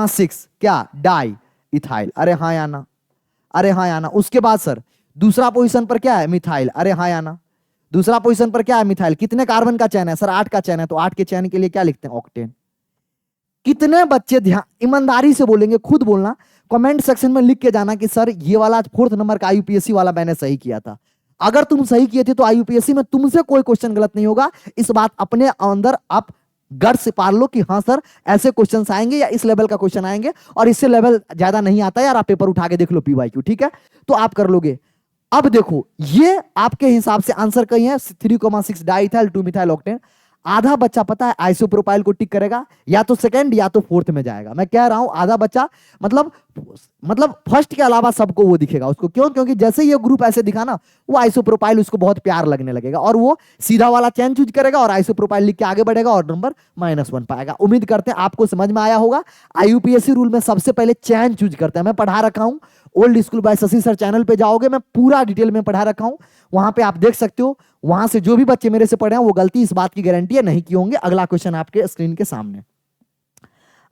6 क्या डाई इथाइल, अरे हाँ या ना, अरे हाँ या ना। उसके बाद सर दूसरा पोजीशन पर क्या है, मिथाइल, अरे हाँ या ना। दूसरा पोजीशन पर क्या है, मिथाइल। कितने कार्बन का चैन है सर, 8 का चैन है, तो 8 के चैन के लिए क्या लिखते हैं, ऑक्टेन। कितने बच्चे ध्यान ईमानदारी से बोलेंगे, खुद बोलना, कमेंट सेक्शन में लिख के जाना कि सर ये वाला 4th नंबर का आईयूपीएससी वाला मैंने सही किया था। अगर तुम सही किए थे तो आईयूपीएससी में तुमसे कोई क्वेश्चन गलत नहीं होगा, इस बात अपने अंदर आप गट से पार लो कि हाँ सर ऐसे क्वेश्चन आएंगे या इस लेवल का क्वेश्चन आएंगे, और इससे लेवल ज्यादा नहीं आता यार, आप पेपर उठा के देख लो पीवाईक्यू, ठीक है, तो आप कर लोगे। अब देखो ये आपके हिसाब से आंसर कही है 3 6 डाइथाइल 2 मिथाइल ऑक्टेन। आधा बच्चा पता है आइसोप्रोपाइल को टिक करेगा, या तो सेकंड या तो 4th में जाएगा। मैं कह रहा हूं आधा बच्चा मतलब फर्स्ट के अलावा सबको वो दिखेगा उसको, क्यों, क्योंकि जैसे ये ग्रुप ऐसे दिखा ना, वो आइसोप्रोपाइल उसको बहुत प्यार लगने लगेगा, और वो सीधा वाला चैन चूज करेगा और आइसोप्रोपाइल लिख के आगे बढ़ेगा और नंबर -1 पाएगा। उम्मीद करते हैं आपको समझ में आया होगा। आईयूपीएससी रूल में सबसे पहले चैन चूज करते हैं, मैं पढ़ा रखा हूं old school by Shashi sir channel पे जाओगे, मैं पूरा डिटेल में पढ़ा रखा हूं, वहां पे आप देख सकते हो। वहां से जो भी बच्चे मेरे से पढ़े हैं वो गलती इस बात की गारंटी है नहीं किए होंगे। अगला क्वेश्चन आपके स्क्रीन के सामने,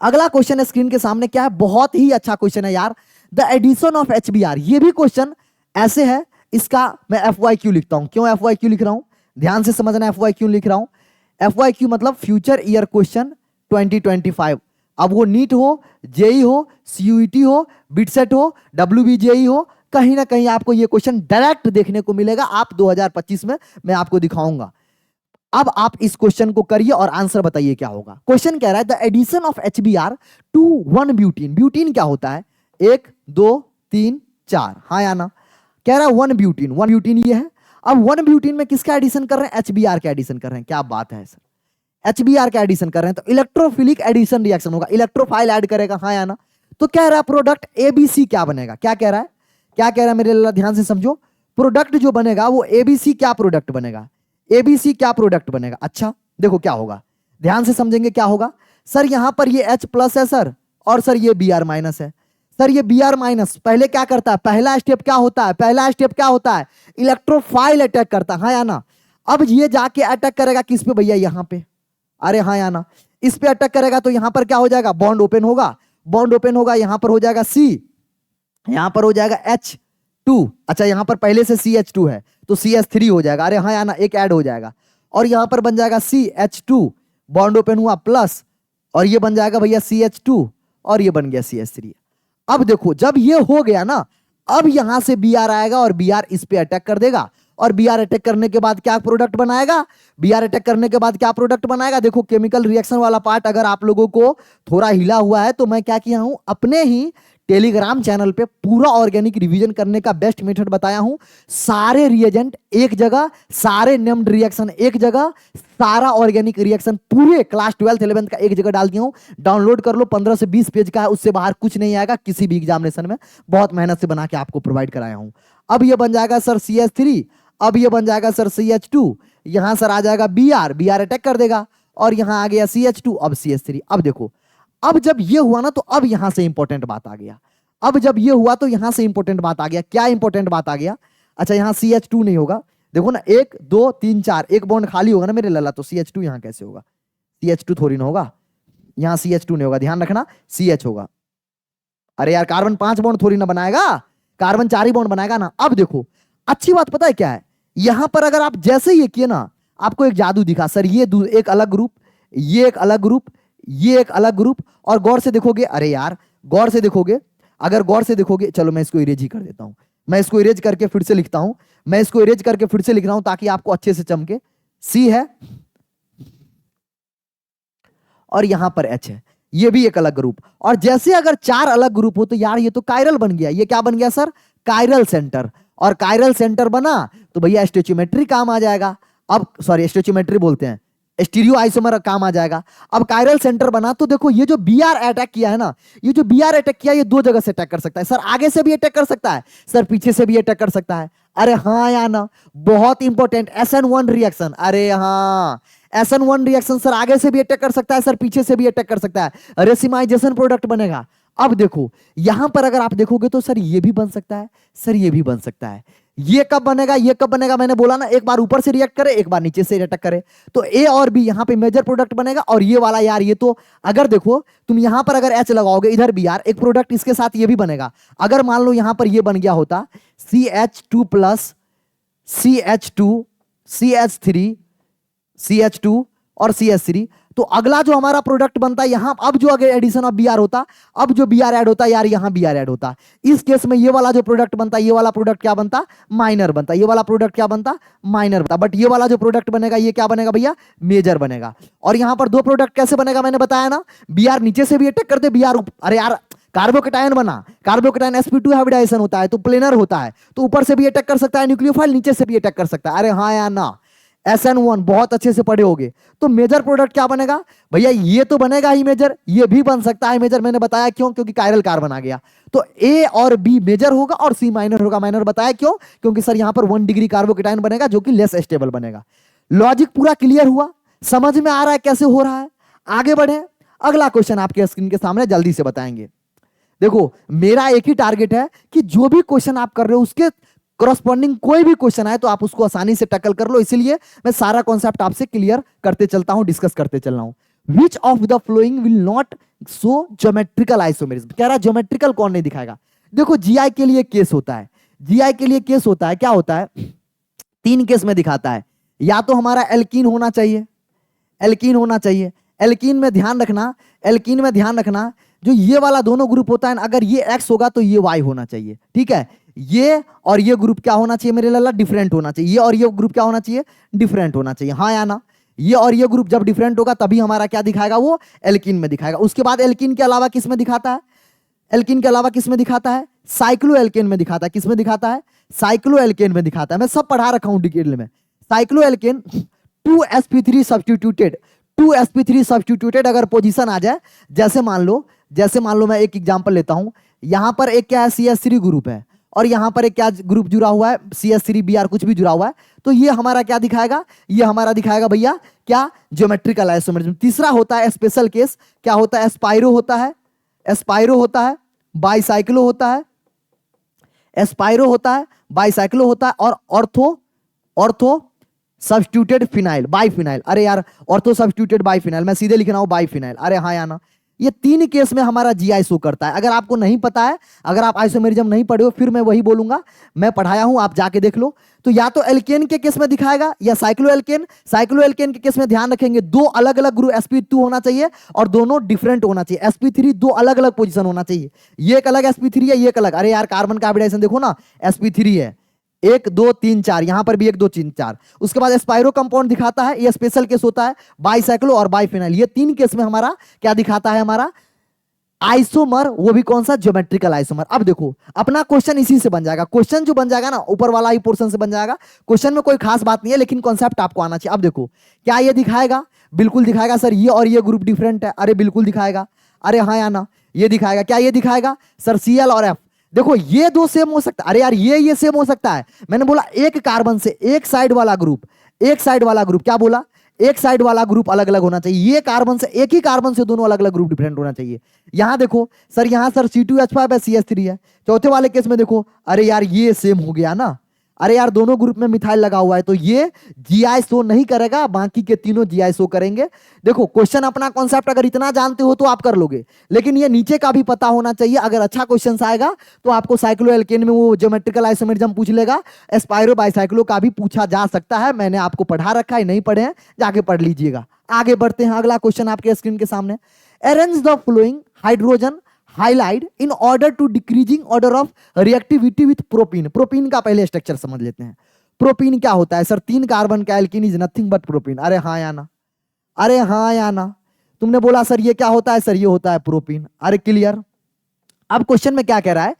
अगला क्वेश्चन है स्क्रीन के सामने, क्या है, बहुत ही अच्छा क्वेश्चन है यार, द एडिशन ऑफ HBr। ये भी क्वेश्चन ऐसे है, इसका मैं FYQ लिखता हूं। क्यों FYQ लिख रहा हूं, ध्यान से समझना, FYQ लिख रहा हूं। FYQ मतलब फ्यूचर ईयर क्वेश्चन 2025। अब वो नीट हो, जेई हो, CUET हो, बिटसेट हो, WBJE हो, कहीं ना कहीं आपको ये क्वेश्चन डायरेक्ट देखने को मिलेगा। आप 2025 में मैं आपको दिखाऊंगा। अब आप इस क्वेश्चन को करिए और आंसर बताइए क्या होगा। क्वेश्चन कह रहा है the addition of HBr to 1 butene. Butene क्या होता है, 1 2 3 4, हाँ या ना। कह रहा है 1 ब्यूटीन, 1 ब्यूटीन ये है। अब 1 ब्यूटीन में किसका एडिशन कर रहे हैं, HBr का एडिशन कर रहे हैं। क्या बात है सर, HBr का एडिशन कर रहे हैं, तो इलेक्ट्रोफिलिक एडिशन रिएक्शन होगा, इलेक्ट्रोफाइल ऐड करेगा, हाँ या ना। तो कह रहा है प्रोडक्ट ABC क्या बनेगा, क्या कह रहा है, क्या कह रहा है मेरे लाला, ध्यान से समझो। प्रोडक्ट जो बनेगा वो ABC क्या प्रोडक्ट बनेगा, ABC क्या प्रोडक्ट बनेगा। अच्छा देखो क्या होगा, ध्यान से समझेंगे क्या होगा। सर यहां पर ये H+ है सर, और सर ये Br- है। सर ये Br- पहले क्या करता है, पहला स्टेप क्या होता है, पहला स्टेप क्या होता है, इलेक्ट्रोफाइल अटैक करता है, हाँ या ना। अब ये जाके अटैक करेगा किस पे भैया, यहां पे, अरे हाँ या ना। इस पे अटैक करेगा तो यहां पर क्या हो जाएगा, बॉन्ड ओपन होगा, बॉन्ड ओपन होगा, यहां पर हो जाएगा C, यहां पर हो जाएगा H2। अच्छा यहां पर पहले से CH2 है तो CH3 हो जाएगा, अरे हाँ या ना, एक ऐड हो जाएगा, और यहां पर बन जाएगा CH2, बॉन्ड ओपन हुआ प्लस, और ये बन जाएगा भैया CH2, और ये बन गया CH3। अब देखो जब ये हो गया ना, अब यहां से Br आएगा और Br इस पे अटैक कर देगा, और Br अटैक करने के बाद क्या प्रोडक्ट बनाएगा, Br अटैक करने के बाद क्या प्रोडक्ट बनाएगा। देखो केमिकल रिएक्शन वाला पार्ट अगर आप लोगों को थोड़ा हिला हुआ है तो मैं क्या किया हूं, अपने ही टेलीग्राम चैनल पे पूरा ऑर्गेनिक रिवीजन करने का बेस्ट मेथड बताया हूं। सारे रिएजेंट एक जगह, सारे नेम्ड रिएक्शन एक जगह, सारा ऑर्गेनिक रिएक्शन पूरे क्लास 12th 11th का एक जगह डाल दिया हूं। डाउनलोड कर लो, 15 से 20 पेज का है, उससे बाहर कुछ नहीं आएगा किसी भी एग्जामिनेशन में, बहुत मेहनत से बना के आपको प्रोवाइड कराया हूं। अब ये बन जाएगा सर CH3, अब ये बन जाएगा सर CH2, यहां सर आ जाएगा Br अटैक कर देगा, और यहां आ गया CH2, अब CH3। अब देखो अब जब ये हुआ ना, तो अब यहां से इंपॉर्टेंट बात आ गया। अब जब ये हुआ तो यहां से इंपॉर्टेंट बात आ गया। क्या इंपॉर्टेंट बात आ गया? अच्छा, यहां CH2 नहीं होगा। देखो ना, 1 2 3 4, एक बॉन्ड खाली होगा ना मेरे लल्ला, तो CH2 यहां कैसे होगा? CH2 थोड़ी ना होगा, यहां CH2 नहीं होगा, ध्यान रखना, CH होगा। अरे यार, कार्बन 5 बॉन्ड थोड़ी ना बनाएगा, कार्बन 4 ही बॉन्ड बनाएगा ना। अब देखो, अच्छी बात पता है क्या है, यहां पर अगर आप जैसे ही ये किए ना, आपको एक जादू दिखा, सर ये एक अलग ग्रुप, ये एक अलग ग्रुप, ये एक अलग ग्रुप। और गौर से देखोगे, अरे यार गौर से देखोगे, अगर गौर से देखोगे, चलो मैं इसको इरेज ही कर देता हूं, मैं इसको इरेज करके फिर से लिखता हूं, मैं इसको इरेज करके फिर से लिख रहा हूं ताकि आपको अच्छे से चमके। C है और यहां पर H है, ये भी एक अलग ग्रुप। और जैसे अगर 4 अलग ग्रुप हो तो यार ये तो कायरल बन गया। ये क्या बन गया सर? Chiral centre. और कायरल सेंटर बना तो भैया स्टोचियोमेट्री काम आ जाएगा। अब सॉरी, स्टोचियोमेट्री बोलते हैं, स्टीरियो आइसोमर काम आ जाएगा। अब कायरल सेंटर बना तो देखो, ये जो Br अटैक किया है ना, ये जो Br अटैक किया, ये 2 जगह से अटैक कर सकता है। सर आगे से भी अटैक कर सकता है, सर पीछे से भी अटैक कर सकता है। अरे हाँ या ना, बहुत इंपॉर्टेंट, SN1 रिएक्शन। अरे हाँ, SN1 रिएक्शन सर आगे से भी अटैक कर सकता है, सर पीछे से भी अटैक कर सकता है, रेसिमाइजेशन प्रोडक्ट बनेगा। अब देखो यहां पर अगर आप देखोगे तो सर ये भी बन सकता है, सर ये भी बन सकता है। ये कब बनेगा? ये कब बनेगा? मैंने बोला ना, एक बार ऊपर से रिएक्ट करे, एक बार नीचे से अटैक करे, तो A और B यहां पे मेजर प्रोडक्ट बनेगा। और ये वाला यार, ये तो अगर देखो तुम यहां पर अगर H लगाओगे, इधर Br, एक प्रोडक्ट इसके साथ ये भी बनेगा। अगर मान लो यहां पर ये बन गया होता CH2 plus CH2 CH3 CH2 और CH3, तो अगला जो हमारा प्रोडक्ट बनता है यहां, अब जो अगर एडिशन ऑफ Br होता, अब जो Br ऐड होता यार, यहां Br ऐड होता, इस केस में ये वाला जो प्रोडक्ट बनता, ये वाला प्रोडक्ट क्या बनता? माइनर बनता। ये वाला प्रोडक्ट क्या बनता? माइनर बनता। बट ये वाला जो प्रोडक्ट बनेगा, ये क्या बनेगा भैया? मेजर बनेगा। और यहां पर 2 प्रोडक्ट कैसे बनेगा मैंने बताया ना, Br नीचे से भी अटैक करते, Br अरे यार कार्बोकेटायन बना, कार्बोकेटायन sp2 हाइब्रिडाइजेशन होता है तो प्लेनर होता है, तो ऊपर से भी अटैक कर सकता है न्यूक्लियोफाइल, नीचे से भी अटैक कर सकता है। अरे हाँ या ना, SN1 बहुत अच्छे से पढ़े होगे। तो मेजर प्रोडक्ट क्या बनेगा भैया? ये तो बनेगा ही मेजर, ये भी बन सकता है मेजर। मैंने बताया क्यों? क्योंकि कायरल कार्बन आ गया, तो A और B मेजर होगा और C माइनर होगा। माइनर बताया क्यों? क्योंकि सर यहां पर 1 डिग्री कार्बोकेटायन बनेगा जो कि लेस स्टेबल बनेगा। लॉजिक पूरा क्लियर हुआ? समझ में आ रहा है कैसे हो रहा है? आगे बढ़े, अगला क्वेश्चन आपके स्क्रीन के सामने जल्दी से बताएंगे। देखो मेरा एक ही टारगेट है कि जो भी क्वेश्चन आप कर रहे हो उसके करस्पॉन्डिंग कोई भी क्वेश्चन आए तो आप उसको आसानी से टैकल कर लो, इसलिए मैं सारा कॉन्सेप्ट आपसे क्लियर करते चलता हूं, डिस्कस करते चल रहा हूं। विच of the flowing will not show geometrical isomerism? कह रहा ज्योमेट्रिकल कौन नहीं दिखाएगा? देखो GI के लिए केस होता है, GI के लिए केस होता है, क्या होता है? 3 केस में दिखाता है। या तो हमारा एल्कीन होना चाहिए, एल्कीन होना चाहिए। एल्कीन में ध्यान रखना, एल्कीन में ध्यान रखना, जो ये वाला दोनों ग्रुप होता है, अगर ये X होगा तो ये Y होना चाहिए, ठीक है? ये और ये ग्रुप क्या होना चाहिए मेरे लाला? डिफरेंट होना चाहिए। ये और ये ग्रुप क्या होना चाहिए? डिफरेंट होना चाहिए। हाँ या ना? ये और ये ग्रुप जब डिफरेंट होगा तभी हमारा क्या दिखाएगा? वो एल्कीन में दिखाएगा। उसके बाद एल्कीन के अलावा किस में दिखाता है? एल्कीन के अलावा किस में दिखाता है? साइक्लो एल्केन में दिखाता है। किस में दिखाता है? साइक्लो एल्केन में दिखाता है। मैं सब पढ़ा रखा हूं डिटेल में। Cycloalkane 2sp3 substituted, 2sp3 substituted अगर पोजीशन आ जाए, जैसे मान लो मैं एक एग्जांपल लेता हूं, यहां पर एक क्या है? CH3 ग्रुप है और यहां पर एक क्या ग्रुप जुड़ा हुआ है? CH3Br कुछ भी जुड़ा हुआ है, तो ये हमारा क्या दिखाएगा? ये हमारा दिखाएगा भैया क्या? Geometrical isomerism. तीसरा होता है स्पेशल केस, क्या होता है? एस्पाइरो होता है, एस्पाइरो होता है, बाइसाइक्लो होता है, एस्पाइरो होता है, बाइसाइक्लो होता है, और ऑर्थो सब्स्टिट्यूटेड फिनाइल, बाइफिनाइल। अरे यार ऑर्थो सब्स्टिट्यूटेड बाइफिनाइल, मैं सीधे लिख रहा हूं बाइफिनाइल। अरे हाँ या ना? ये 3 केस में हमारा GI शो करता है। अगर आपको नहीं पता है, अगर आप आइसोमेरिज्म नहीं पढ़े हो, फिर मैं वही बोलूंगा, मैं पढ़ाया हूं, आप जाके देख लो। तो या तो एल्केन के केस में दिखाएगा या साइक्लो एल्केन। साइक्लो एल्केन के केस में ध्यान रखेंगे 2 अलग अलग ग्रुप sp2 होना चाहिए और दोनों डिफरेंट होना चाहिए। sp3 2 अलग अलग पोजीशन होना चाहिए, ये एक अलग sp3 है, ये एक अलग। अरे यार कार्बन का हाइब्रिडाइजेशन देखो ना, sp3 है, 1 2 3 4, यहां पर भी 1 2 3 4। उसके बाद स्पाइरो कंपाउंड दिखाता है, ये स्पेशल केस होता है, बाइसाइक्लो और बाइफिनाइल। ये 3 केस में हमारा क्या दिखाता है? हमारा आइसोमर, वो भी कौन सा? Geometrical isomer. अब देखो अपना क्वेश्चन इसी से बन जाएगा। क्वेश्चन जो बन जाएगा ना, ऊपर वाला ही पोर्शन से बन जाएगा। क्वेश्चन में कोई खास बात नहीं है, लेकिन कॉन्सेप्ट आपको आना चाहिए। अब देखो क्या ये दिखाएगा? बिल्कुल दिखाएगा। सर ये और ये ग्रुप डिफरेंट है, अरे बिल्कुल दिखाएगा। अरे हाँ या ना? ये दिखाएगा। क्या ये दिखाएगा? सर Cl और F, देखो ये 2 सेम हो सकता है। अरे यार ये सेम हो सकता है। मैंने बोला एक कार्बन से एक साइड वाला ग्रुप, एक साइड वाला ग्रुप, क्या बोला? एक साइड वाला ग्रुप अलग अलग होना चाहिए, ये कार्बन से, एक ही कार्बन से दोनों अलग अलग ग्रुप डिफरेंट होना चाहिए। यहां देखो सर, यहां सर C2H5 है, CH3 है। चौथे वाले केस में देखो, अरे यार ये सेम हो गया ना, अरे यार दोनों ग्रुप में मिथाइल लगा हुआ है, तो ये जीआई शो नहीं करेगा, बाकी के तीनों जीआई शो करेंगे। देखो क्वेश्चन अपना कॉन्सेप्ट अगर इतना जानते हो तो आप कर लोगे, लेकिन ये नीचे का भी पता होना चाहिए। अगर अच्छा क्वेश्चन आएगा तो आपको साइक्लोएल्केन में वो ज्योमेट्रिकल आइसोमेरिज्म पूछ लेगा, एस्पाइरो बाइसाइक्लो का भी पूछा जा सकता है। मैंने आपको पढ़ा रखा है, नहीं पढ़े हैं जाके पढ़ लीजिएगा। आगे बढ़ते हैं, अगला क्वेश्चन आपके स्क्रीन के सामने। Arrange the following hydrogen highlight in order to decreasing order of reactivity with propene. Propene का पहले स्ट्रक्चर समझ लेते हैं। प्रोपीन क्या होता है सर? 3 कार्बन का alkene is nothing but propene. अरे हाँ या ना, अरे हाँ या ना? तुमने बोला सर ये क्या होता है? सर ये होता है प्रोपीन। अरे क्लियर? अब क्वेश्चन में क्या कह रहा है?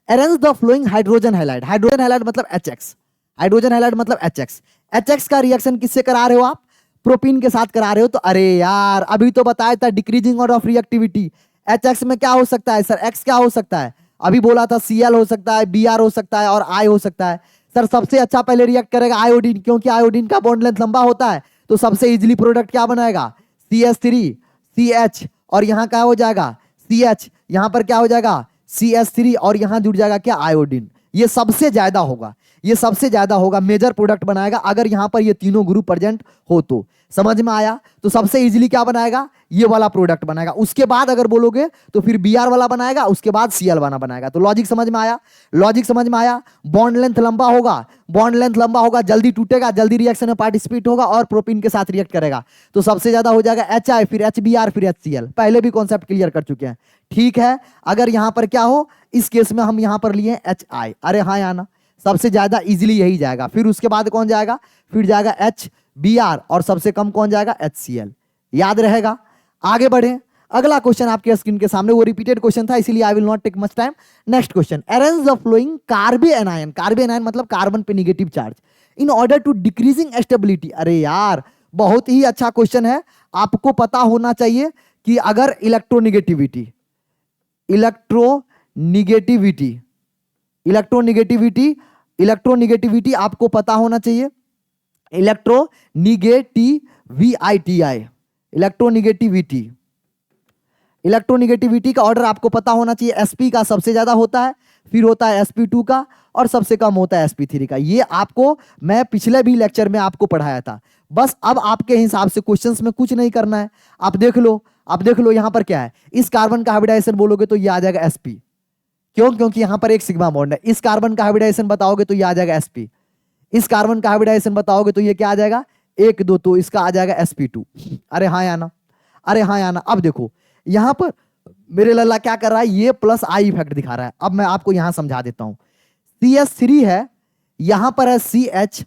Arrange the following hydrogen highlight. Hydrogen highlight मतलब HX, हाइड्रोजन हाइलाइट मतलब HX। HX का रिएक्शन किससे करा रहे हो आप? प्रोपीन के साथ करा रहे हो। तो अरे यार अभी तो बताया था decreasing order of reactivity. HX में क्या हो सकता है सर? X क्या हो सकता है? अभी बोला था Cl हो सकता है, Br हो सकता है और I हो सकता है। सर सबसे अच्छा पहले रिएक्ट करेगा आयोडीन, क्योंकि आयोडीन का बॉन्ड लेंथ लंबा होता है, तो सबसे इजीली प्रोडक्ट क्या बनाएगा? CH3 CH, और यहां क्या हो जाएगा? CH, यहां पर क्या हो जाएगा? CH3, और यहां जुड़ जाएगा क्या? आयोडीन। ये सबसे ज्यादा होगा, ये सबसे ज्यादा होगा, मेजर प्रोडक्ट बनाएगा अगर यहां पर ये तीनों ग्रुप प्रेजेंट हो तो। समझ में आया? तो सबसे इजीली क्या बनाएगा? ये वाला प्रोडक्ट बनाएगा। उसके बाद अगर बोलोगे तो फिर Br वाला बनाएगा, उसके बाद Cl वाला बनाएगा। तो लॉजिक समझ में आया? लॉजिक समझ में आया? बॉन्ड लेंथ लंबा होगा, बॉन्ड लेंथ लंबा होगा, जल्दी टूटेगा, जल्दी रिएक्शन में पार्टिसिपेट होगा और प्रोपीन के साथ रिएक्ट करेगा। तो सबसे ज्यादा हो जाएगा HI, फिर HBr, फिर HCl। पहले भी कॉन्सेप्ट क्लियर कर चुके हैं, ठीक है? अगर यहां पर क्या हो, इस केस में हम यहां पर लिए HI। अरे हाँ या ना? सबसे ज्यादा इजीली यही जाएगा। फिर उसके बाद कौन जाएगा? फिर जाएगा HBr, और सबसे कम कौन जाएगा? HCl। याद रहेगा? आगे बढ़े, अगला क्वेश्चन आपके स्क्रीन के सामने, वो रिपीटेड क्वेश्चन था इसलिए I will not take much time. Next question, arrange the following carbon anion. Carbon anion मतलब कार्बन पे negative charge, in order to decreasing stability. अरे यार बहुत ही अच्छा क्वेश्चन है, आपको पता होना चाहिए कि अगर इलेक्ट्रोनिगेटिविटी इलेक्ट्रोनिगेटिविटी आपको पता होना चाहिए। इलेक्ट्रोनिगेटिविटी का ऑर्डर आपको पता होना चाहिए। sp का सबसे ज्यादा होता है, फिर होता है sp2 का, और सबसे कम होता है sp3 का। ये आपको मैं पिछले भी लेक्चर में आपको पढ़ाया था। बस अब आपके हिसाब से क्वेश्चंस में कुछ नहीं करना है। आप देख लो, आप देख लो यहां पर क्या है। इस कार्बन का हाइब्रिडाइजेशन बोलोगे तो ये आ जाएगा sp, क्यों? क्योंकि यहां पर एक सिग्मा बॉन्ड है। इस कार्बन का हाइब्रिडाइजेशन बताओगे तो ये आ जाएगा sp। इस कार्बन का हाइब्रिडाइजेशन बताओगे तो ये क्या आ जाएगा? 1 2, तो इसका आ जाएगा sp2। अरे हाँ या ना? अरे हाँ या ना? अब देखो यहां पर मेरे लल्ला क्या कर रहा है, ये प्लस आई इफेक्ट दिखा रहा है। अब मैं आपको यहां समझा देता हूं। CH3 है, यहां पर है CH,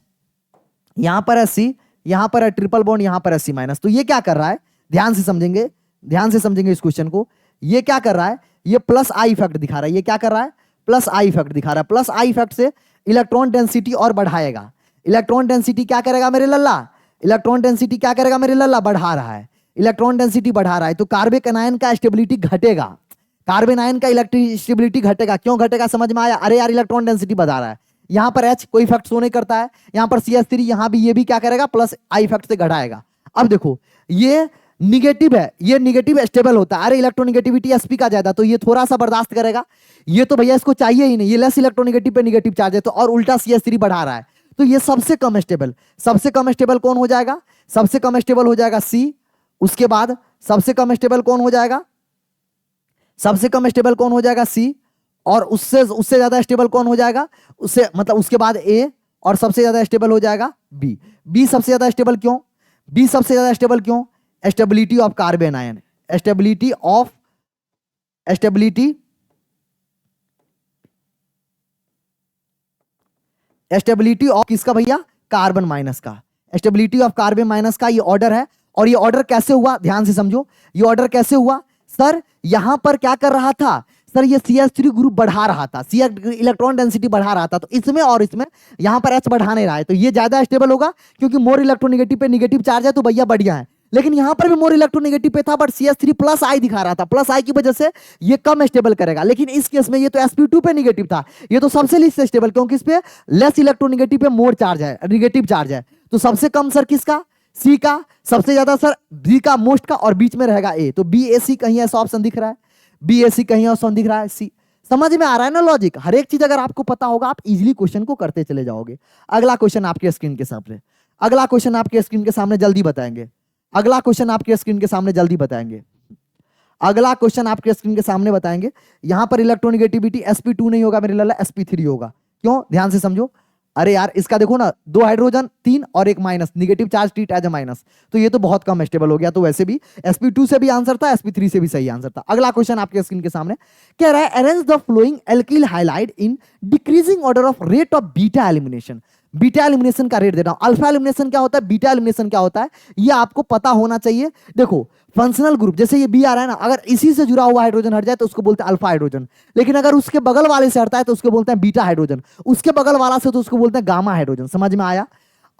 यहां पर है C, यहां पर है ट्रिपल बॉन्ड, यहां पर है C माइनस। तो ये क्या कर रहा है? ध्यान से समझेंगे, ध्यान से समझेंगे इस क्वेश्चन को। ये क्या कर रहा है? ये प्लस आई इफेक्ट दिखा रहा है। ये क्या कर रहा है? प्लस आई इफेक्ट दिखा रहा है। प्लस आई इफेक्ट से इलेक्ट्रॉन डेंसिटी और बढ़ाएगा। इलेक्ट्रॉन डेंसिटी क्या करेगा मेरे लल्ला? इलेक्ट्रॉन डेंसिटी क्या करेगा मेरे लल्ला? बढ़ा रहा है। इलेक्ट्रॉन डेंसिटी बढ़ा रहा है तो कार्बन आयन का स्टेबिलिटी घटेगा। कार्बन आयन का इलेक्ट्रिक स्टेबिलिटी घटेगा। क्यों घटेगा? समझ में आया? अरे यार इलेक्ट्रॉन डेंसिटी बढ़ा रहा है, यहां पर H कोई इफेक्ट शो नहीं करता है, यहां पर CH3, यहां भी ये भी क्या करेगा? प्लस आई इफेक्ट से घटाएगा। अब देखो ये निगेटिव है, ये निगेटिव स्टेबल होता है। अरे इलेक्ट्रोनिगेटिविटी sp का ज्यादा, तो ये थोड़ा सा बर्दाश्त करेगा। ये तो भैया इसको चाहिए ही नहीं, ये लेस इलेक्ट्रोनिगेटिव पे निगेटिव चार्ज है, तो और उल्टा CH3 बढ़ा रहा है, तो ये सबसे कम स्टेबल। सबसे कम स्टेबल कौन हो जाएगा? सबसे कम स्टेबल हो जाएगा C। उसके बाद सबसे कम स्टेबल कौन हो जाएगा? सबसे कम स्टेबल कौन हो जाएगा? C। और उससे ज्यादा स्टेबल कौन हो जाएगा? उससे मतलब उसके बाद A, और सबसे ज्यादा स्टेबल हो जाएगा B। B सबसे ज्यादा स्टेबल क्यों? B सबसे ज्यादा स्टेबल क्यों? Stability of carbon ion, stability of किसका भैया? कार्बन माइनस का। स्टेबिलिटी ऑफ कार्बन माइनस का ये ऑर्डर है। और ये ऑर्डर कैसे हुआ? ध्यान से समझो, ये ऑर्डर कैसे हुआ? सर यहां पर क्या कर रहा था? सर ये CH3 ग्रुप बढ़ा रहा था, इलेक्ट्रॉन डेंसिटी बढ़ा रहा था, तो इसमें और इसमें यहां पर H बढ़ा नहीं रहा है, तो ये ज्यादा स्टेबल होगा, क्योंकि मोर इलेक्ट्रोनिगेटिव पे निगेटिव चार्ज है, तो भैया बढ़िया है। लेकिन यहां पर भी मोर इलेक्ट्रोनिगेटिव पे था, बट CH3 प्लस आई दिखा रहा था, प्लस आई की वजह से ये कम स्टेबल करेगा। लेकिन इस केस में ये तो sp2 पे निगेटिव था, ये तो सबसे लीस्ट स्टेबल, क्योंकि इस पे लेस इलेक्ट्रोनिगेटिव पे मोर चार्ज है, निगेटिव चार्ज है। तो सबसे कम सर किसका? सी का सबसे ज्यादा सर, बी का मोस्ट का, और बीच में रहेगा ए, तो बी ए सी कहीं ऐसा ऑप्शन दिख रहा है, बी ए सी कहीं ऑप्शन दिख रहा है, सी। समझ में आ रहा है ना लॉजिक? हर एक चीज अगर आपको पता होगा, आप इजीली क्वेश्चन को करते चले जाओगे। अगला क्वेश्चन आपके स्क्रीन के सामने, अगला क्वेश्चन आपके स्क्रीन के सामने जल्दी बताएंगे, अगला क्वेश्चन आपके स्क्रीन के सामने जल्दी बताएंगे, अगला क्वेश्चन आपके स्क्रीन के सामने बताएंगे। यहां पर इलेक्ट्रोनेगेटिविटी sp2 नहीं होगा मेरे लाला, sp3 होगा। क्यों? ध्यान से समझो। अरे यार इसका देखो ना, 2 हाइड्रोजन 3 और एक minus, negative charge treat as a minus, तो ये तो बहुत कम स्टेबल हो गया। तो वैसे भी sp2 से भी आंसर था, sp3 से भी सही आंसर था। अगला क्वेश्चन आपके स्क्रीन के सामने कह रहा है, arrange the flowing alkyl halide in decreasing order of rate of beta elimination. Beta elimination का रेट दे रहा हूं। अल्फा एलिमिनेशन क्या होता है, बीटा एलिमिनेशन क्या होता है, ये आपको पता होना चाहिए। देखो फंक्शनल ग्रुप, जैसे ये बी आ रहा है ना, अगर इसी से जुड़ा हुआ हाइड्रोजन हट जाए तो उसको बोलते हैं अल्फा हाइड्रोजन, लेकिन अगर उसके बगल वाले से हटता है तो उसको बोलते हैं बीटा हाइड्रोजन, उसके बगल वाला से तो उसको बोलते हैं गामा हाइड्रोजन। समझ में आया?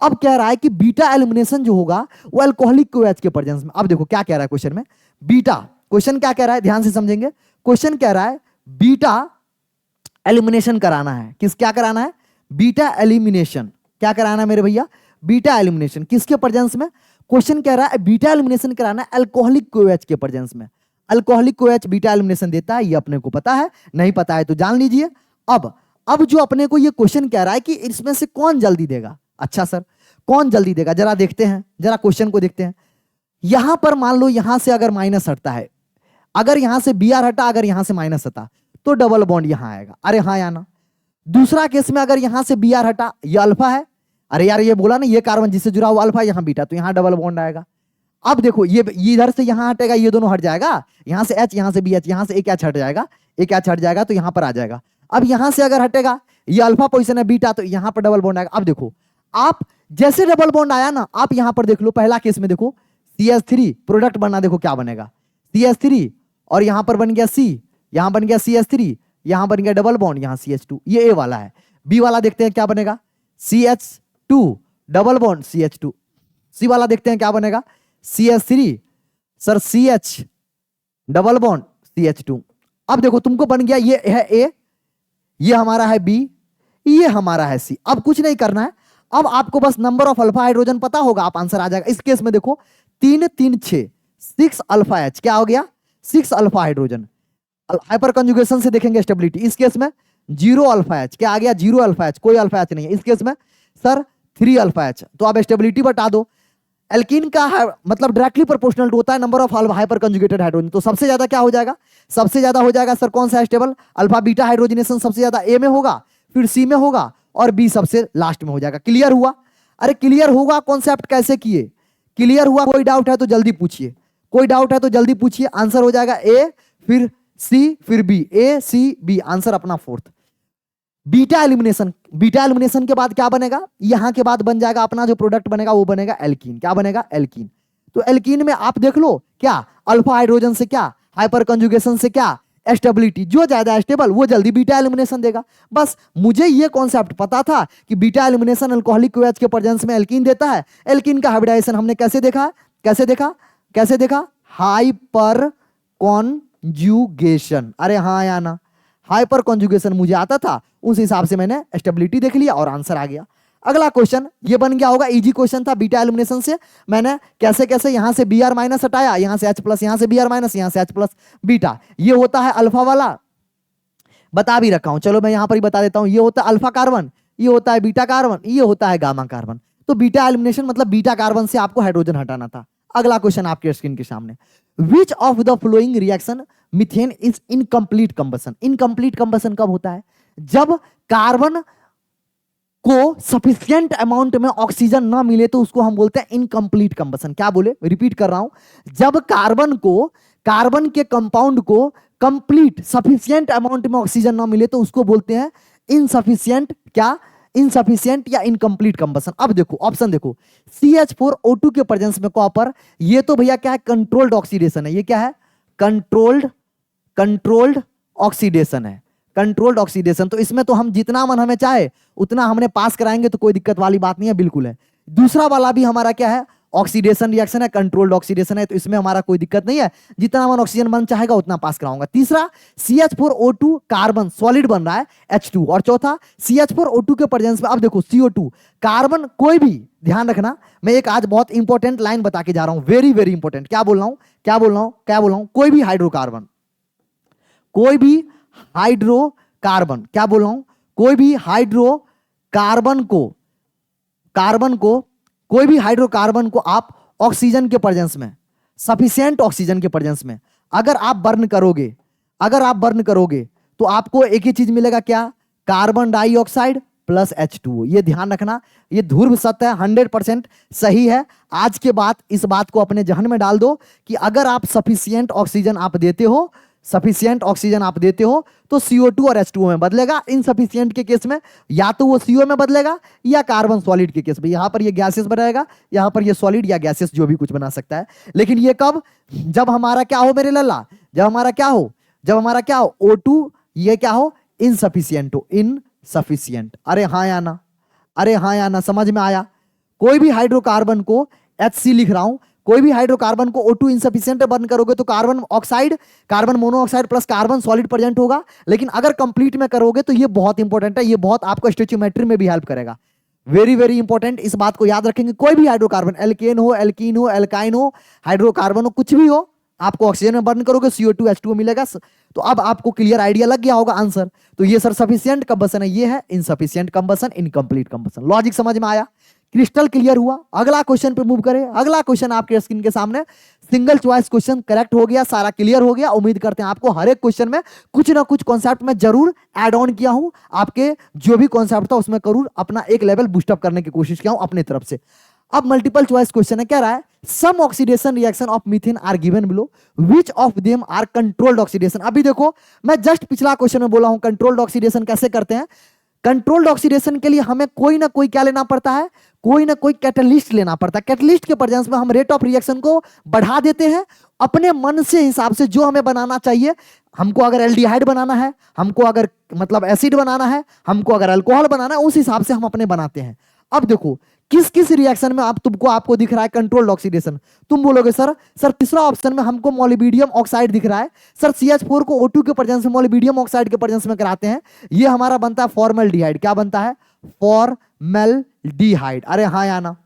अब कह रहा है कि बीटा एलिमिनेशन जो होगा वो अल्कोहलिक कोएच के प्रेजेंस में। अब देखो क्या कह रहा है क्वेश्चन में, बीटा, क्वेश्चन क्या कह रहा है, ध्यान से समझेंगे। क्वेश्चन कह रहा है बीटा एलिमिनेशन कराना है। किस, क्या कराना है? Beta elimination. क्या कराना है मेरे भैया? Beta elimination. किसके प्रेजेंस में? क्वेश्चन कह रहा है बीटा एलिमिनेशन कराना है अल्कोहलिक कोएच के प्रेजेंस में। अल्कोहलिक कोएच बीटा एलिमिनेशन देता है, ये अपने को पता है, नहीं पता है तो जान लीजिए। अब जो अपने को ये क्वेश्चन कह रहा है कि इसमें से कौन जल्दी देगा। अच्छा सर, कौन जल्दी देगा, जरा देखते हैं, जरा क्वेश्चन को देखते हैं। यहां पर मान लो यहां से अगर माइनस हटता है, अगर यहां से बी आर हटा, अगर यहां से माइनस हटा तो डबल बॉन्ड यहां आएगा। अरे हाँ या ना? दूसरा केस में अगर यहां से बी आर हटा, ये अल्फा है, अरे यार ये बोला ना, ये कार्बन जिससे जुड़ा हुआ अल्फा, यहां बीटा, तो यहां डबल बॉन्ड आएगा। अब देखो ये इधर से यहां हटेगा, ये दोनों हट जाएगा, यहां से एच, यहां से बी एच, यहां से एक एच हट जाएगा, एक एच हट जाएगा तो यहां पर आ जाएगा। अब यहां से अगर हटेगा, ये अल्फा पोजीशन है बीटा, तो यहां पर डबल बॉन्ड आएगा। अब देखो आप जैसे डबल बॉन्ड आया ना, आप यहां पर देख लो, पहला केस में देखो CH3 प्रोडक्ट बनना, देखो क्या बनेगा, CH3 और यहां पर बन गया C, यहां बन गया CH3, यहां बन गया डबल बॉन्ड, यहां CH2, ये ए वाला है। बी वाला देखते हैं क्या बनेगा, CH2 डबल बॉन्ड CH2। सी वाला देखते हैं क्या बनेगा, CH3 sir CH double bond CH2। अब देखो तुमको बन गया, ये है ए, ये हमारा है बी, ये हमारा है सी। अब कुछ नहीं करना है, अब आपको बस नंबर ऑफ अल्फा हाइड्रोजन पता होगा, आप आंसर आ जाएगा। इस केस में देखो 3 3 6 6 अल्फा एच, क्या हो गया, 6 अल्फा हाइड्रोजन। हाइपर कंजुगेशन से देखेंगे स्टेबिलिटी, इस केस में 0 अल्फा एच, क्या आ गया, 0 अल्फा एच, कोई अल्फा एच नहीं है। इस केस में सर 3 अल्फा एच, तो अब स्टेबिलिटी बता दो। एल्कीन का मतलब डायरेक्टली प्रोपोर्शनल होता है number of hyper conjugated hydrogen, तो सबसे ज्यादा क्या हो जाएगा, सबसे ज्यादा हो जाएगा सर कौन सा स्टेबल, अल्फा बीटा हाइड्रोजनेशन सबसे ज्यादा ए में होगा, फिर सी में होगा और बी सबसे लास्ट में हो जाएगा। क्लियर हुआ? अरे क्लियर होगा, कॉन्सेप्ट कैसे किए, क्लियर हुआ? कोई डाउट है तो जल्दी पूछिए, कोई डाउट है तो जल्दी पूछिए। आंसर हो जाएगा ए, फिर सी, फिर बी, ए सी बी, आंसर अपना fourth. Beta elimination, beta elimination के बाद क्या बनेगा, यहां के बाद बन जाएगा अपना जो प्रोडक्ट बनेगा वो बनेगा एल्कीन। क्या बनेगा, एल्कीन। तो एल्कीन में आप देख लो क्या, अल्फा हाइड्रोजन से क्या, हाइपर कंजुगेशन से क्या, स्टेबिलिटी, जो ज्यादा स्टेबल वो जल्दी बीटा एलिमिनेशन देगा। बस मुझे ये कॉन्सेप्ट पता था कि बीटा एलिमिनेशन अल्कोहलिक कोएच के प्रेजेंस में एल्कीन देता है। एल्कीन का हाइब्रिडाइजेशन हमने कैसे देखा, कैसे देखा, कैसे देखा, हाइपर कॉन्जुगेशन। अरे हाँ या ना, हाइपर कॉन्जुगेशन मुझे आता था, उस हिसाब से मैंने स्टेबिलिटी देख लिया और आंसर आ गया। अगला क्वेश्चन ये बन गया होगा, इजी क्वेश्चन था। बीटा एलिमिनेशन से मैंने कैसे कैसे यहां से Br माइनस हटाया, यहां से H प्लस, यहां से Br माइनस, यहां से H प्लस बीटा, ये होता है अल्फा वाला, बता भी रखा हूं, चलो मैं यहां पर ही बता देता हूं। ये होता है अल्फा कार्बन, ये होता है बीटा कार्बन, ये होता है गामा कार्बन। तो बीटा एलिमिनेशन मतलब बीटा कार्बन से आपको हाइड्रोजन हटाना था। अगला क्वेश्चन आपके स्क्रीन के सामने, विच of the flowing reaction methane is incomplete combustion. Incomplete combustion कब होता है, जब कार्बन को सफिशिएंट अमाउंट में ऑक्सीजन ना मिले तो उसको हम बोलते हैं इनकम्प्लीट कंबसन। क्या बोले, रिपीट कर रहा हूं, जब कार्बन को, कार्बन के कंपाउंड को कंप्लीट सफिशिएंट अमाउंट में ऑक्सीजन ना मिले तो उसको बोलते हैं इनसफिशिएंट, क्या, इनसफिशिएंट या इनकम्प्लीट कंबसन। अब देखो ऑप्शन देखो, CH4O2 के प्रेजेंस में कॉपर, ये तो भैया क्या है, कंट्रोल्ड ऑक्सीडेशन है। ये क्या है, कंट्रोल्ड ऑक्सीडेशन है, कंट्रोल्ड ऑक्सीडेशन। तो इसमें तो हम जितना मन हमें चाहे उतना हमने पास कराएंगे, तो कोई दिक्कत वाली बात नहीं है, बिल्कुल है। दूसरा वाला भी हमारा क्या है, ऑक्सीडेशन रिएक्शन है, कंट्रोल्ड ऑक्सीडेशन है, तो इसमें हमारा कोई दिक्कत नहीं है, जितना मन ऑक्सीजन बन चाहेगा उतना पास कराऊंगा। तीसरा, CH4O2 कार्बन सॉलिड बन रहा है H2, और चौथा CH4O2 के प्रेजेंस में, अब देखो CO2 कार्बन कोई भी, ध्यान रखना मैं एक आज बहुत इंपॉर्टेंट लाइन बता के जा रहा हूं, वेरी वेरी इंपॉर्टेंट। क्या बोल रहा हूं, क्या बोल रहा हूं, क्या बोल रहा हूं, कोई भी हाइड्रोकार्बन, कोई भी हाइड्रोकार्बन, क्या बोल रहा हूं, कोई भी हाइड्रोकार्बन को, कार्बन को, कोई भी हाइड्रोकार्बन को आप ऑक्सीजन के प्रेजेंस में, सफिशिएंट ऑक्सीजन के प्रेजेंस में अगर आप बर्न करोगे, अगर आप बर्न करोगे तो आपको एक ही चीज मिलेगा, क्या, कार्बन डाइऑक्साइड प्लस H2O। ये ध्यान रखना, ये ध्रुव सत्य है, 100% सही है। आज के बाद इस बात को अपने जहन में डाल दो कि अगर आप सफिशिएंट ऑक्सीजन आप देते हो, सफिशिएंट ऑक्सीजन आप देते हो तो CO2 और H2O में बदलेगा। इनसफिशिएंट के केस में या तो वो CO में बदलेगा या कार्बन सॉलिड के केस में, यहां पर ये गैसेस बनाएगा, यहां पर ये सॉलिड या गैसेस जो भी कुछ बना सकता है। लेकिन ये कब, जब हमारा क्या हो मेरे लल्ला, जब हमारा क्या हो, जब हमारा क्या हो, O2 ये क्या हो, इनसफिशिएंट हो, इनसफिशिएंट। अरे हाँ या ना, अरे हाँ या ना, समझ में आया। कोई भी हाइड्रोकार्बन को HC लिख रहा हूं, कोई भी हाइड्रोकार्बन को O2 इनसफिशिएंट बर्न करोगे तो carbon oxide, carbon monoxide plus carbon solid present होगा। लेकिन अगर कंप्लीट में करोगे तो ये बहुत इंपॉर्टेंट है, ये बहुत आपको स्टोइचियोमेट्री में भी हेल्प करेगा, वेरी वेरी इंपॉर्टेंट। इस बात को याद रखेंगे, कोई भी हाइड्रोकार्बन, एल्केन हो, एल्कीन हो, एल्काइन हो, हाइड्रोकार्बन हो, कुछ भी हो, आपको ऑक्सीजन में बर्न करोगे CO2 H2O मिलेगा। तो अब आपको क्लियर आइडिया लग गया होगा आंसर। तो ये सर सफिशिएंट कंबसन है, ये है insufficient combustion, incomplete combustion. Logic समझ में आया, क्रिस्टल क्लियर हुआ। अगला क्वेश्चन पे मूव करें। अगला क्वेश्चन आपके स्क्रीन के सामने, सिंगल चॉइस क्वेश्चन, करेक्ट हो गया, सारा क्लियर हो गया। उम्मीद करते हैं आपको हर एक क्वेश्चन में कुछ ना कुछ कॉन्सेप्ट में जरूर ऐड ऑन किया हूं, आपके जो भी कॉन्सेप्ट था उसमें जरूर अपना एक लेवल बूस्टअप करने की कोशिश किया हूं अपनी तरफ से। अब मल्टीपल चॉइस क्वेश्चन है, कह रहा है some oxidation reaction of methane are given below, which of them are controlled oxidation. अभी देखो मैं जस्ट पिछला क्वेश्चन में बोला हूं कंट्रोल्ड ऑक्सीडेशन कैसे करते हैं। कंट्रोल्ड ऑक्सीडेशन के लिए हमें कोई ना कोई क्या लेना पड़ता है, कोई ना कोई कैटलिस्ट लेना पड़ता है। कैटलिस्ट के प्रेजेंस में हम रेट ऑफ रिएक्शन को बढ़ा देते हैं अपने मन से हिसाब से, जो हमें बनाना चाहिए। हमको अगर एल्डिहाइड बनाना है, हमको अगर मतलब एसिड बनाना है, हमको अगर अल्कोहल बनाना है, उस हिसाब से हम अपने बनाते हैं। अब देखो किस किस रिएक्शन में आप तुमको आपको दिख रहा है कंट्रोल्ड ऑक्सीडेशन। तुम बोलोगे सर तीसरा ऑप्शन में हमको मोलिब्डेनम ऑक्साइड दिख रहा है। सर CH4 को O2 के प्रेजेंस में मोलिब्डेनम ऑक्साइड के प्रेजेंस में कराते हैं, ये हमारा बनता है फॉर्मल्डिहाइड। क्या बनता है, फॉर्मल्डिहाइड। अरे हाँ या ना।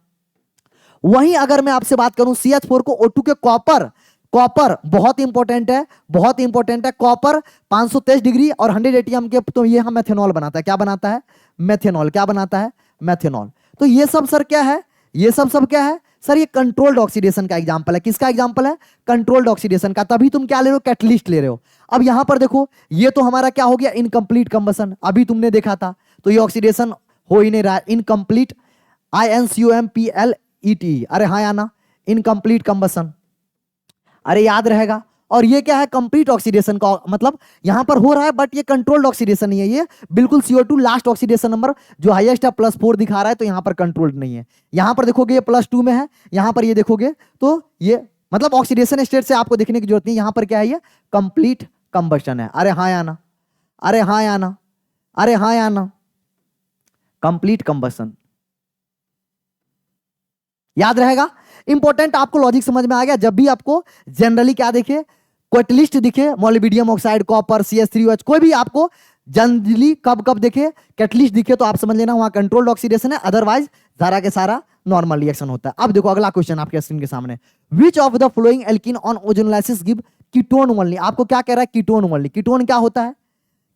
वहीं अगर मैं आपसे बात करूं CH4 को O2 के कॉपर, कॉपर बहुत इंपॉर्टेंट है, बहुत इंपॉर्टेंट है। कॉपर 523 डिग्री और 100 ATM के, तो ये हम मेथेनॉल बनाता है। क्या बनाता है, मेथेनॉल। क्या बनाता है, मेथेनॉल। तो ये सब सर क्या है, ये सब क्या है सर, ये कंट्रोल्ड ऑक्सीडेशन का एग्जांपल है। किसका एग्जांपल है, कंट्रोल्ड ऑक्सीडेशन का। तभी तुम क्या ले रहे हो, कैटलिस्ट ले रहे हो। अब यहां पर देखो ये तो हमारा क्या हो गया, इनकम्प्लीट कंबसन। अभी तुमने देखा था तो ये ऑक्सीडेशन हो ही नहीं रहा है, इनकम्प्लीट, INCOMPLET। अरे हाँ या ना, इनकम्प्लीट कंबसन। अरे याद रहेगा। और ये क्या है, कंप्लीट ऑक्सीडेशन का मतलब यहां पर हो रहा है, बट ये कंट्रोल्ड ऑक्सीडेशन नहीं है, ये बिल्कुल CO2 लास्ट ऑक्सीडेशन नंबर जो हाईएस्ट है +4 दिखा रहा है, तो यहां पर कंट्रोल्ड नहीं है। यहां पर देखोगे ये +2 में है, यहां पर ये देखोगे तो ये मतलब ऑक्सीडेशन स्टेट से आपको देखने की जरूरत नहीं। यहां पर क्या है, ये कंप्लीट कंबशन है। अरे हाँ या ना, अरे हाँ या ना, अरे हाँ या ना, कंप्लीट कंबशन। याद रहेगा, इंपॉर्टेंट। आपको लॉजिक समझ में आ गया। जब भी आपको जनरली क्या देखे, कैटलिस्ट दिखे, मोलिब्डेनम ऑक्साइड, कॉपर, CH3OH, कोई भी आपको जनरली कब कब दिखे, कैटलिस्ट दिखे, तो आप समझ लेना वहां कंट्रोल्ड ऑक्सीडेशन है, अदरवाइज सारा के सारा नॉर्मल रिएक्शन होता है। अब देखो अगला क्वेश्चन आपके स्क्रीन के सामने, विच of the following alkene on ozonolysis give ketone only. आपको क्या कह रहा है, कीटोन ओनली। कीटोन क्या होता है,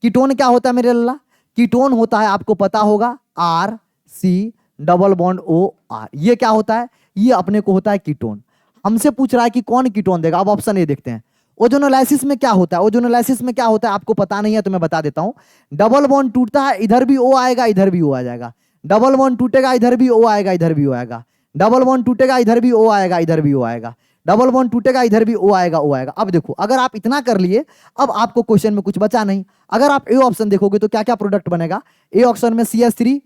कीटोन क्या होता है मेरे अल्लाह, कीटोन होता है, आपको पता होगा, RC⸻O_R। ये क्या होता है, ये अपने को होता है कीटोन। हमसे पूछ रहा है कि कौन कीटोन देगा। अब ऑप्शन ए देखते हैं। ओजोनोलाइसिस में क्या होता है, ओजोनोलाइसिस में क्या होता है आपको पता नहीं है तो मैं बता देता हूं। डबल बॉन्ड टूटता है, इधर भी O आएगा, इधर भी O आ जाएगा। डबल बॉन्ड टूटेगा, इधर भी O आएगा, इधर भी O आएगा। डबल बॉन्ड टूटेगा, इधर भी O आएगा, इधर भी O आएगा। डबल बॉन्ड टूटेगा, इधर भी O आएगा, O आएगा। अब देखो अगर आप इतना कर लिए, अब आपको क्वेश्चन में कुछ बचा नहीं। अगर आप ए ऑप्शन देखोगे तो क्या क्या प्रोडक्ट बनेगा। ए ऑप्शन में CH3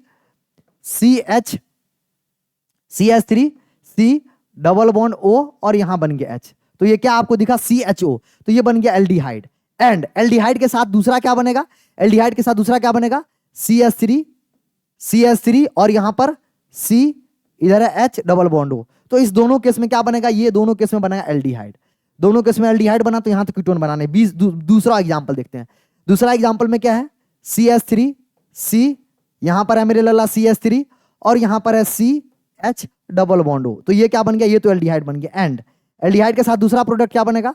C double bond O और यहां बन गया H, तो ये क्या आपको दिखा, CHO, तो ये बन गया एल्डिहाइड। एंड एल्डिहाइड के साथ दूसरा क्या बनेगा, एल्डिहाइड के साथ दूसरा क्या बनेगा, CH3 और यहां पर C, इधर है H डबल बॉन्ड O, तो इस दोनों केस में क्या बनेगा, ये दोनों केस में बनेगा एल्डिहाइड। दोनों केस में एल्डिहाइड बना तो यहां तो कीटोन बनाने। दूसरा एग्जांपल देखते हैं। दूसरा एग्जांपल में क्या है, CH3 C, यहां पर है मेरे लल्ला CH3 और यहां पर है CH डबल बॉन्ड O। तो ये क्या बन गया, ये तो एल्डिहाइड बन गया। एंड एल्डिहाइड के साथ दूसरा प्रोडक्ट क्या बनेगा,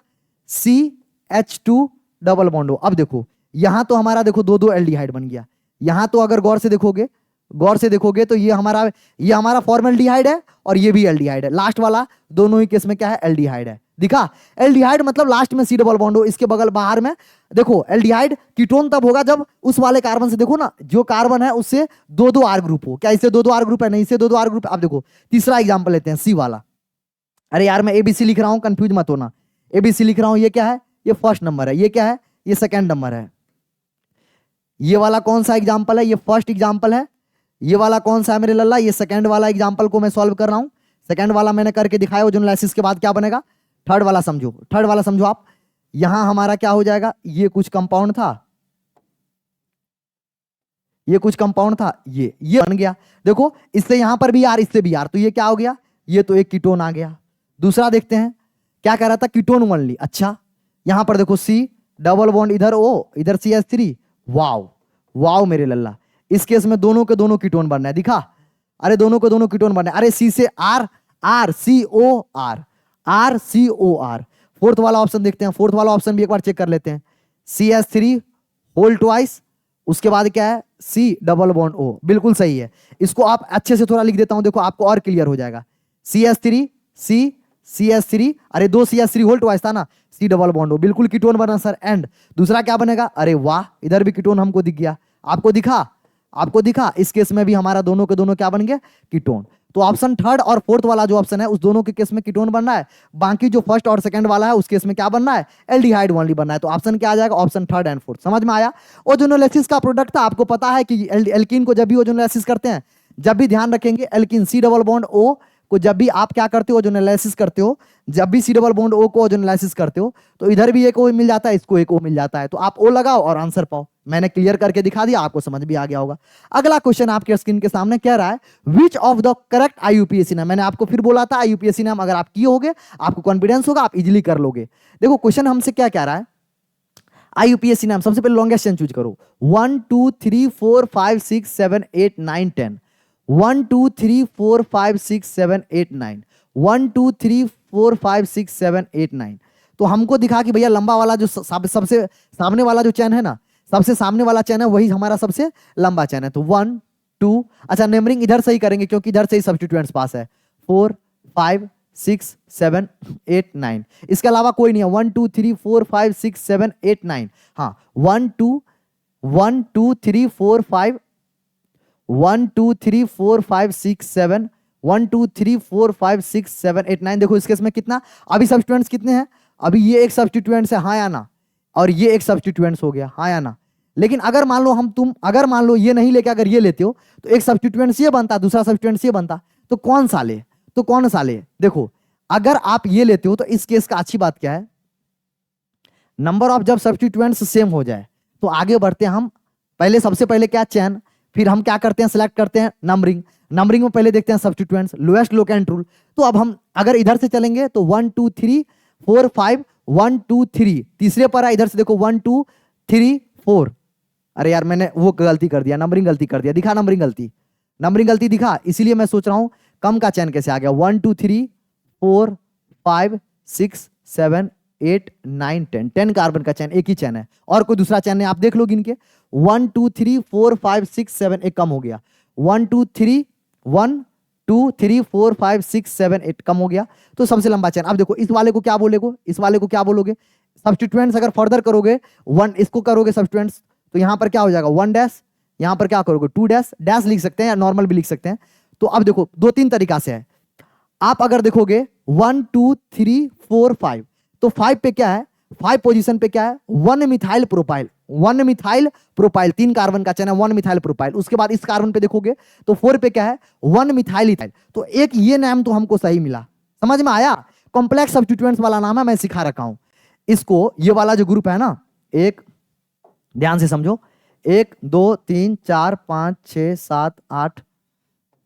CH2 डबल बॉन्ड O। अब देखो यहां तो हमारा देखो दो दो एल्डिहाइड बन गया। यहां तो अगर गौर से देखोगे तो ये हमारा फॉर्मल्डिहाइड है और ये भी एल्डिहाइड है। लास्ट वाला दोनों ही केस में क्या है, एल्डिहाइड है। दिखा, एल्डिहाइड मतलब लास्ट में C डबल बॉन्ड हो, इसके बगल बाहर में देखो एल्डिहाइड कीटोन तब होगा जब उस वाले कार्बन से देखो ना, जो कार्बन है उससे दो दो R ग्रुप हो। क्या इससे दो दो R ग्रुप है, नहीं, इससे दो दो R ग्रुप। अब देखो तीसरा एग्जांपल लेते हैं, C वाला। अरे यार मैं ABC लिख रहा हूं, कंफ्यूज मत होना। ABC लिख रहा हूं, ये क्या है, ये फर्स्ट नंबर है, ये क्या है, ये सेकंड नंबर है। ये वाला कौन सा एग्जांपल है, ये फर्स्ट एग्जांपल है। ये वाला कौन सा है मेरे लल्ला, ये सेकंड वाला एग्जांपल को मैं सॉल्व कर रहा हूं। सेकंड वाला मैंने करके दिखाया, ओजोनोलाइसिस के बाद क्या बनेगा, थर्ड वाला समझो। थर्ड वाला समझो आप, यहां हमारा क्या हो जाएगा, ये कुछ कंपाउंड था, ये कुछ कंपाउंड था, ये बन गया। देखो इससे यहां पर भी यार, इससे भी यार, तो ये क्या हो गया, ये तो एक कीटोन आ गया। दूसरा देखते हैं क्या कह रहा था, कीटोन ओनली। अच्छा यहां पर देखो C डबल बॉन्ड, इधर O, इधर CH3। वाओ वाओ मेरे लल्ला, इस केस में दोनों के दोनों कीटोन बनना है। दिखा, अरे दोनों के दोनों कीटोन बनना है। अरे C से R, RCOR, RCOR। फोर्थ वाला ऑप्शन देखते हैं, फोर्थ वाला ऑप्शन भी एक बार चेक कर लेते हैं। CH3 होल ट्वाइस, उसके बाद क्या है, C डबल बॉन्ड O। बिल्कुल सही है। इसको आप अच्छे से थोड़ा लिख देता हूं, देखो आपको और क्लियर हो जाएगा। CH3 C CH3, अरे दो CH3 होल ट्वाइस था ना, C डबल बॉन्ड O, बिल्कुल कीटोन बना सर। एंड दूसरा क्या बनेगा, अरे वाह, इधर भी कीटोन हमको दिख गया। आपको दिखा, इस केस में भी हमारा दोनों के दोनों क्या बन गया, कीटोन। तो ऑप्शन थर्ड और फोर्थ वाला जो ऑप्शन है, उस दोनों के केस में कीटोन बनना है। बाकी जो फर्स्ट और सेकंड वाला है उस केस में क्या बनना है, एल्डिहाइड ओनली बनना है। तो ऑप्शन क्या आ जाएगा, ऑप्शन थर्ड एंड फोर्थ। समझ में आया। ओजोनोलाइसिस का प्रोडक्ट था, आपको पता है कि एल्कीन को जब भी ओजोनोलाइसिस करते हैं, जब भी ध्यान रखेंगे alkene C double bond O को जब भी आप क्या करते हो, ओजोनोलाइसिस करते हो, जब भी C डबल बॉन्ड O को ओजोनोलाइसिस करते हो, तो इधर भी एक O मिल जाता है, इसको एक O मिल जाता है। तो आप O लगाओ और आंसर पाओ। मैंने क्लियर करके दिखा दिया, आपको समझ भी आ गया होगा। अगला क्वेश्चन आपके स्क्रीन के सामने कह रहा है, which of the correct IUPAC नाम। मैंने आपको फिर बोला था IUPAC नाम अगर आप किए होगे, आपको कॉन्फिडेंस होगा, आप इजिली कर लोगे। देखो क्वेश्चन हमसे क्या कह रहा है, IUPAC नाम। सबसे पहले लॉन्गेस्ट चेन चूज करो। 1 2 3 4 5 6 7 8 9 10। 1 2 3 4 5 6 7 8 9। 1 2 3 4 5 6 7 8 9। तो हमको दिखा कि भैया लंबा वाला जो सबसे सामने वाला जो चैन है ना, सबसे सामने वाला चैन है, वही हमारा सबसे लंबा चैन है। तो 1 2, अच्छा नेमरिंग इधर से ही करेंगे क्योंकि इधर से ही सब्स्टिट्यूएंट्स पास है। 4 5 6 7 8 9, इसके अलावा कोई नहीं है। 1 2 3 4 5 6 7 8 9। हाँ 1 2 3 4 5 1 2 3 4 5 6 7 1 2 3 4 5 6 7 8 9। देखो इस केस में कितना, अभी सब्स्टिट्यूएंट्स कितने हैं, अभी ये एक सब्स्टिट्यूएंट्स है, हाँ या ना, और ये एक सब्स्टिट्यूएंट्स हो गया, हाँ या ना। लेकिन अगर मान लो अगर मान लो ये नहीं लेके अगर ये लेते हो, तो एक सब्स्टिट्यूएंट्स ये बनता, दूसरा सब्स्टिट्यूएंट्स ये बनता। तो कौन सा ले, देखो अगर आप ये लेते हो तो इस केस का अच्छी बात क्या है, नंबर ऑफ जब सब्स्टिट्यूएंट्स सेम हो जाए तो आगे बढ़ते हैं हम। पहले सबसे पहले क्या, चैन, फिर हम क्या करते हैं, सिलेक्ट करते हैं नंबरिंग। नंबरिंग में पहले देखते हैं सब्स्टिट्यूएंट्स, लोएस्ट लोकेंट रूल। तो अब हम अगर इधर से चलेंगे तो 1 2 3 4 5 1 2 3, तीसरे पर है, इधर से देखो 1 2 3 4। अरे यार मैंने वो गलती कर दिया, नंबरिंग गलती कर दिया, दिखा नंबरिंग गलती दिखा, इसीलिए मैं सोच रहा हूं कम का चैन कैसे आ गया। 1 2 3 4 5 6 7 8 9 10, 10 कार्बन का चैन, एक ही चैन है, और कोई दूसरा चैन है, आप देख लो गिन के। 1 2 3 4 5 6 7, एक कम हो गया। 1 2 3 1 2 3 4 5 6 7 8 कम हो गया, तो सबसे लंबा चैन। अब देखो इस वाले को क्या बोलोगे, सब्स्टिट्यूएंट्स अगर फर्दर करोगे, वन इसको करोगे सब्स्टिट्यूएंट्स, तो यहां पर क्या हो जाएगा 1 डैश, यहां पर क्या करोगे 2 डैश, डैश लिख सकते हैं या नॉर्मल भी लिख सकते हैं। तो अब देखो 2-3 तरीका से है। आप अगर देखोगे 1 2 3 4 5, तो 5 पे क्या है, 5 पोजीशन पे क्या है, 1 मिथाइल प्रोपाइल, 3 कार्बन का चैन है, 1 मिथाइल प्रोपाइल। उसके बाद इस कार्बन पे देखोगे तो 4 पे क्या है, 1 मिथाइल इथाइल। तो एक ये नाम तो हमको सही मिला, समझ में आया। कॉम्प्लेक्स सब्स्टिट्यूएंट्स वाला नाम है, मैं सिखा रखा हूं इसको। ये वाला जो ग्रुप है ना, एक ध्यान से समझो, 1 2 3 4 5 6 7 8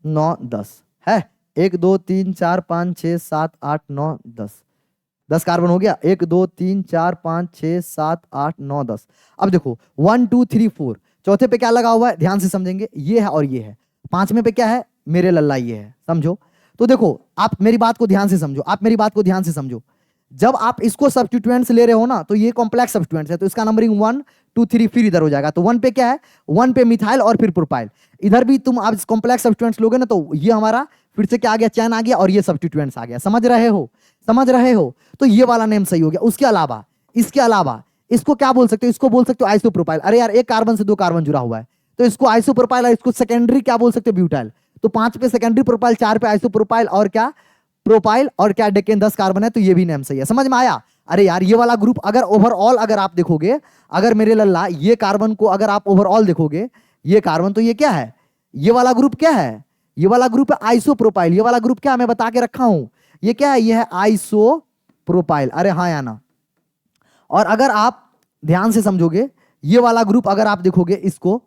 9 10 है, 1 2 3 4 5 6 7 8 9 10। 10 कार्बन हो गया। 1 2 3 4 5 6 7 8 9 10। अब देखो 1 2 3 4, चौथे पे क्या लगा हुआ है, ध्यान से समझेंगे, ये है और ये है। पांचवें पे क्या है, मेरे लल्ला ये है, समझो। तो देखो आप मेरी बात को ध्यान से समझो, आप मेरी बात को ध्यान से समझो। जब आप इसको सब्स्टिट्यूएंट्स ले रहे हो ना, तो ये कॉम्प्लेक्स सब्स्टिट्यूएंट्स है, तो इसका नंबरिंग 1 2 3 फिर इधर हो जाएगा। तो 1 पे क्या है, 1 पे मिथाइल और फिर प्रोपाइल। इधर भी तुम आप कॉम्प्लेक्स सब्स्टिट्यूएंट्स लोगे ना, तो ये हमारा फिर से क्या आ गया, चैन आ गया, और ये सब्स्टिट्यूएंट्स आ गया। समझ रहे हो, समझ रहे हो? तो ये वाला नेम सही हो गया। उसके अलावा, इसके अलावा इसको क्या बोल सकते हो, इसको बोल सकते हो आइसोप्रोपाइल। अरे यार, एक कार्बन से 2 कार्बन जुड़ा हुआ है, तो इसको आइसोप्रोपाइल, इसको सेकेंडरी क्या बोल सकते हो, ब्यूटाइल। तो 5 पे सेकेंडरी प्रोपाइल, 4 पे आइसोप्रोपाइल, और क्या प्रोपाइल, और क्या डेकेन 10 कार्बन है, तो ये भी नेम सही है। समझ में आया? अरे यार, ये वाला ग्रुप अगर ओवरऑल अगर आप देखोगे, अगर मेरे लल्ला ये कार्बन को अगर आप ओवरऑल देखोगे, ये कार्बन, तो ये क्या है, ये वाला ग्रुप क्या है, ये वाला ग्रुप है आइसोप्रोपाइल। ये वाला ग्रुप क्या है, मैं बता के रखा हूं, ये क्या है, ये है आइसोप्रोपाइल। अरे हाँ या ना? और अगर आप ध्यान से समझोगे, ये वाला ग्रुप अगर आप देखोगे इसको,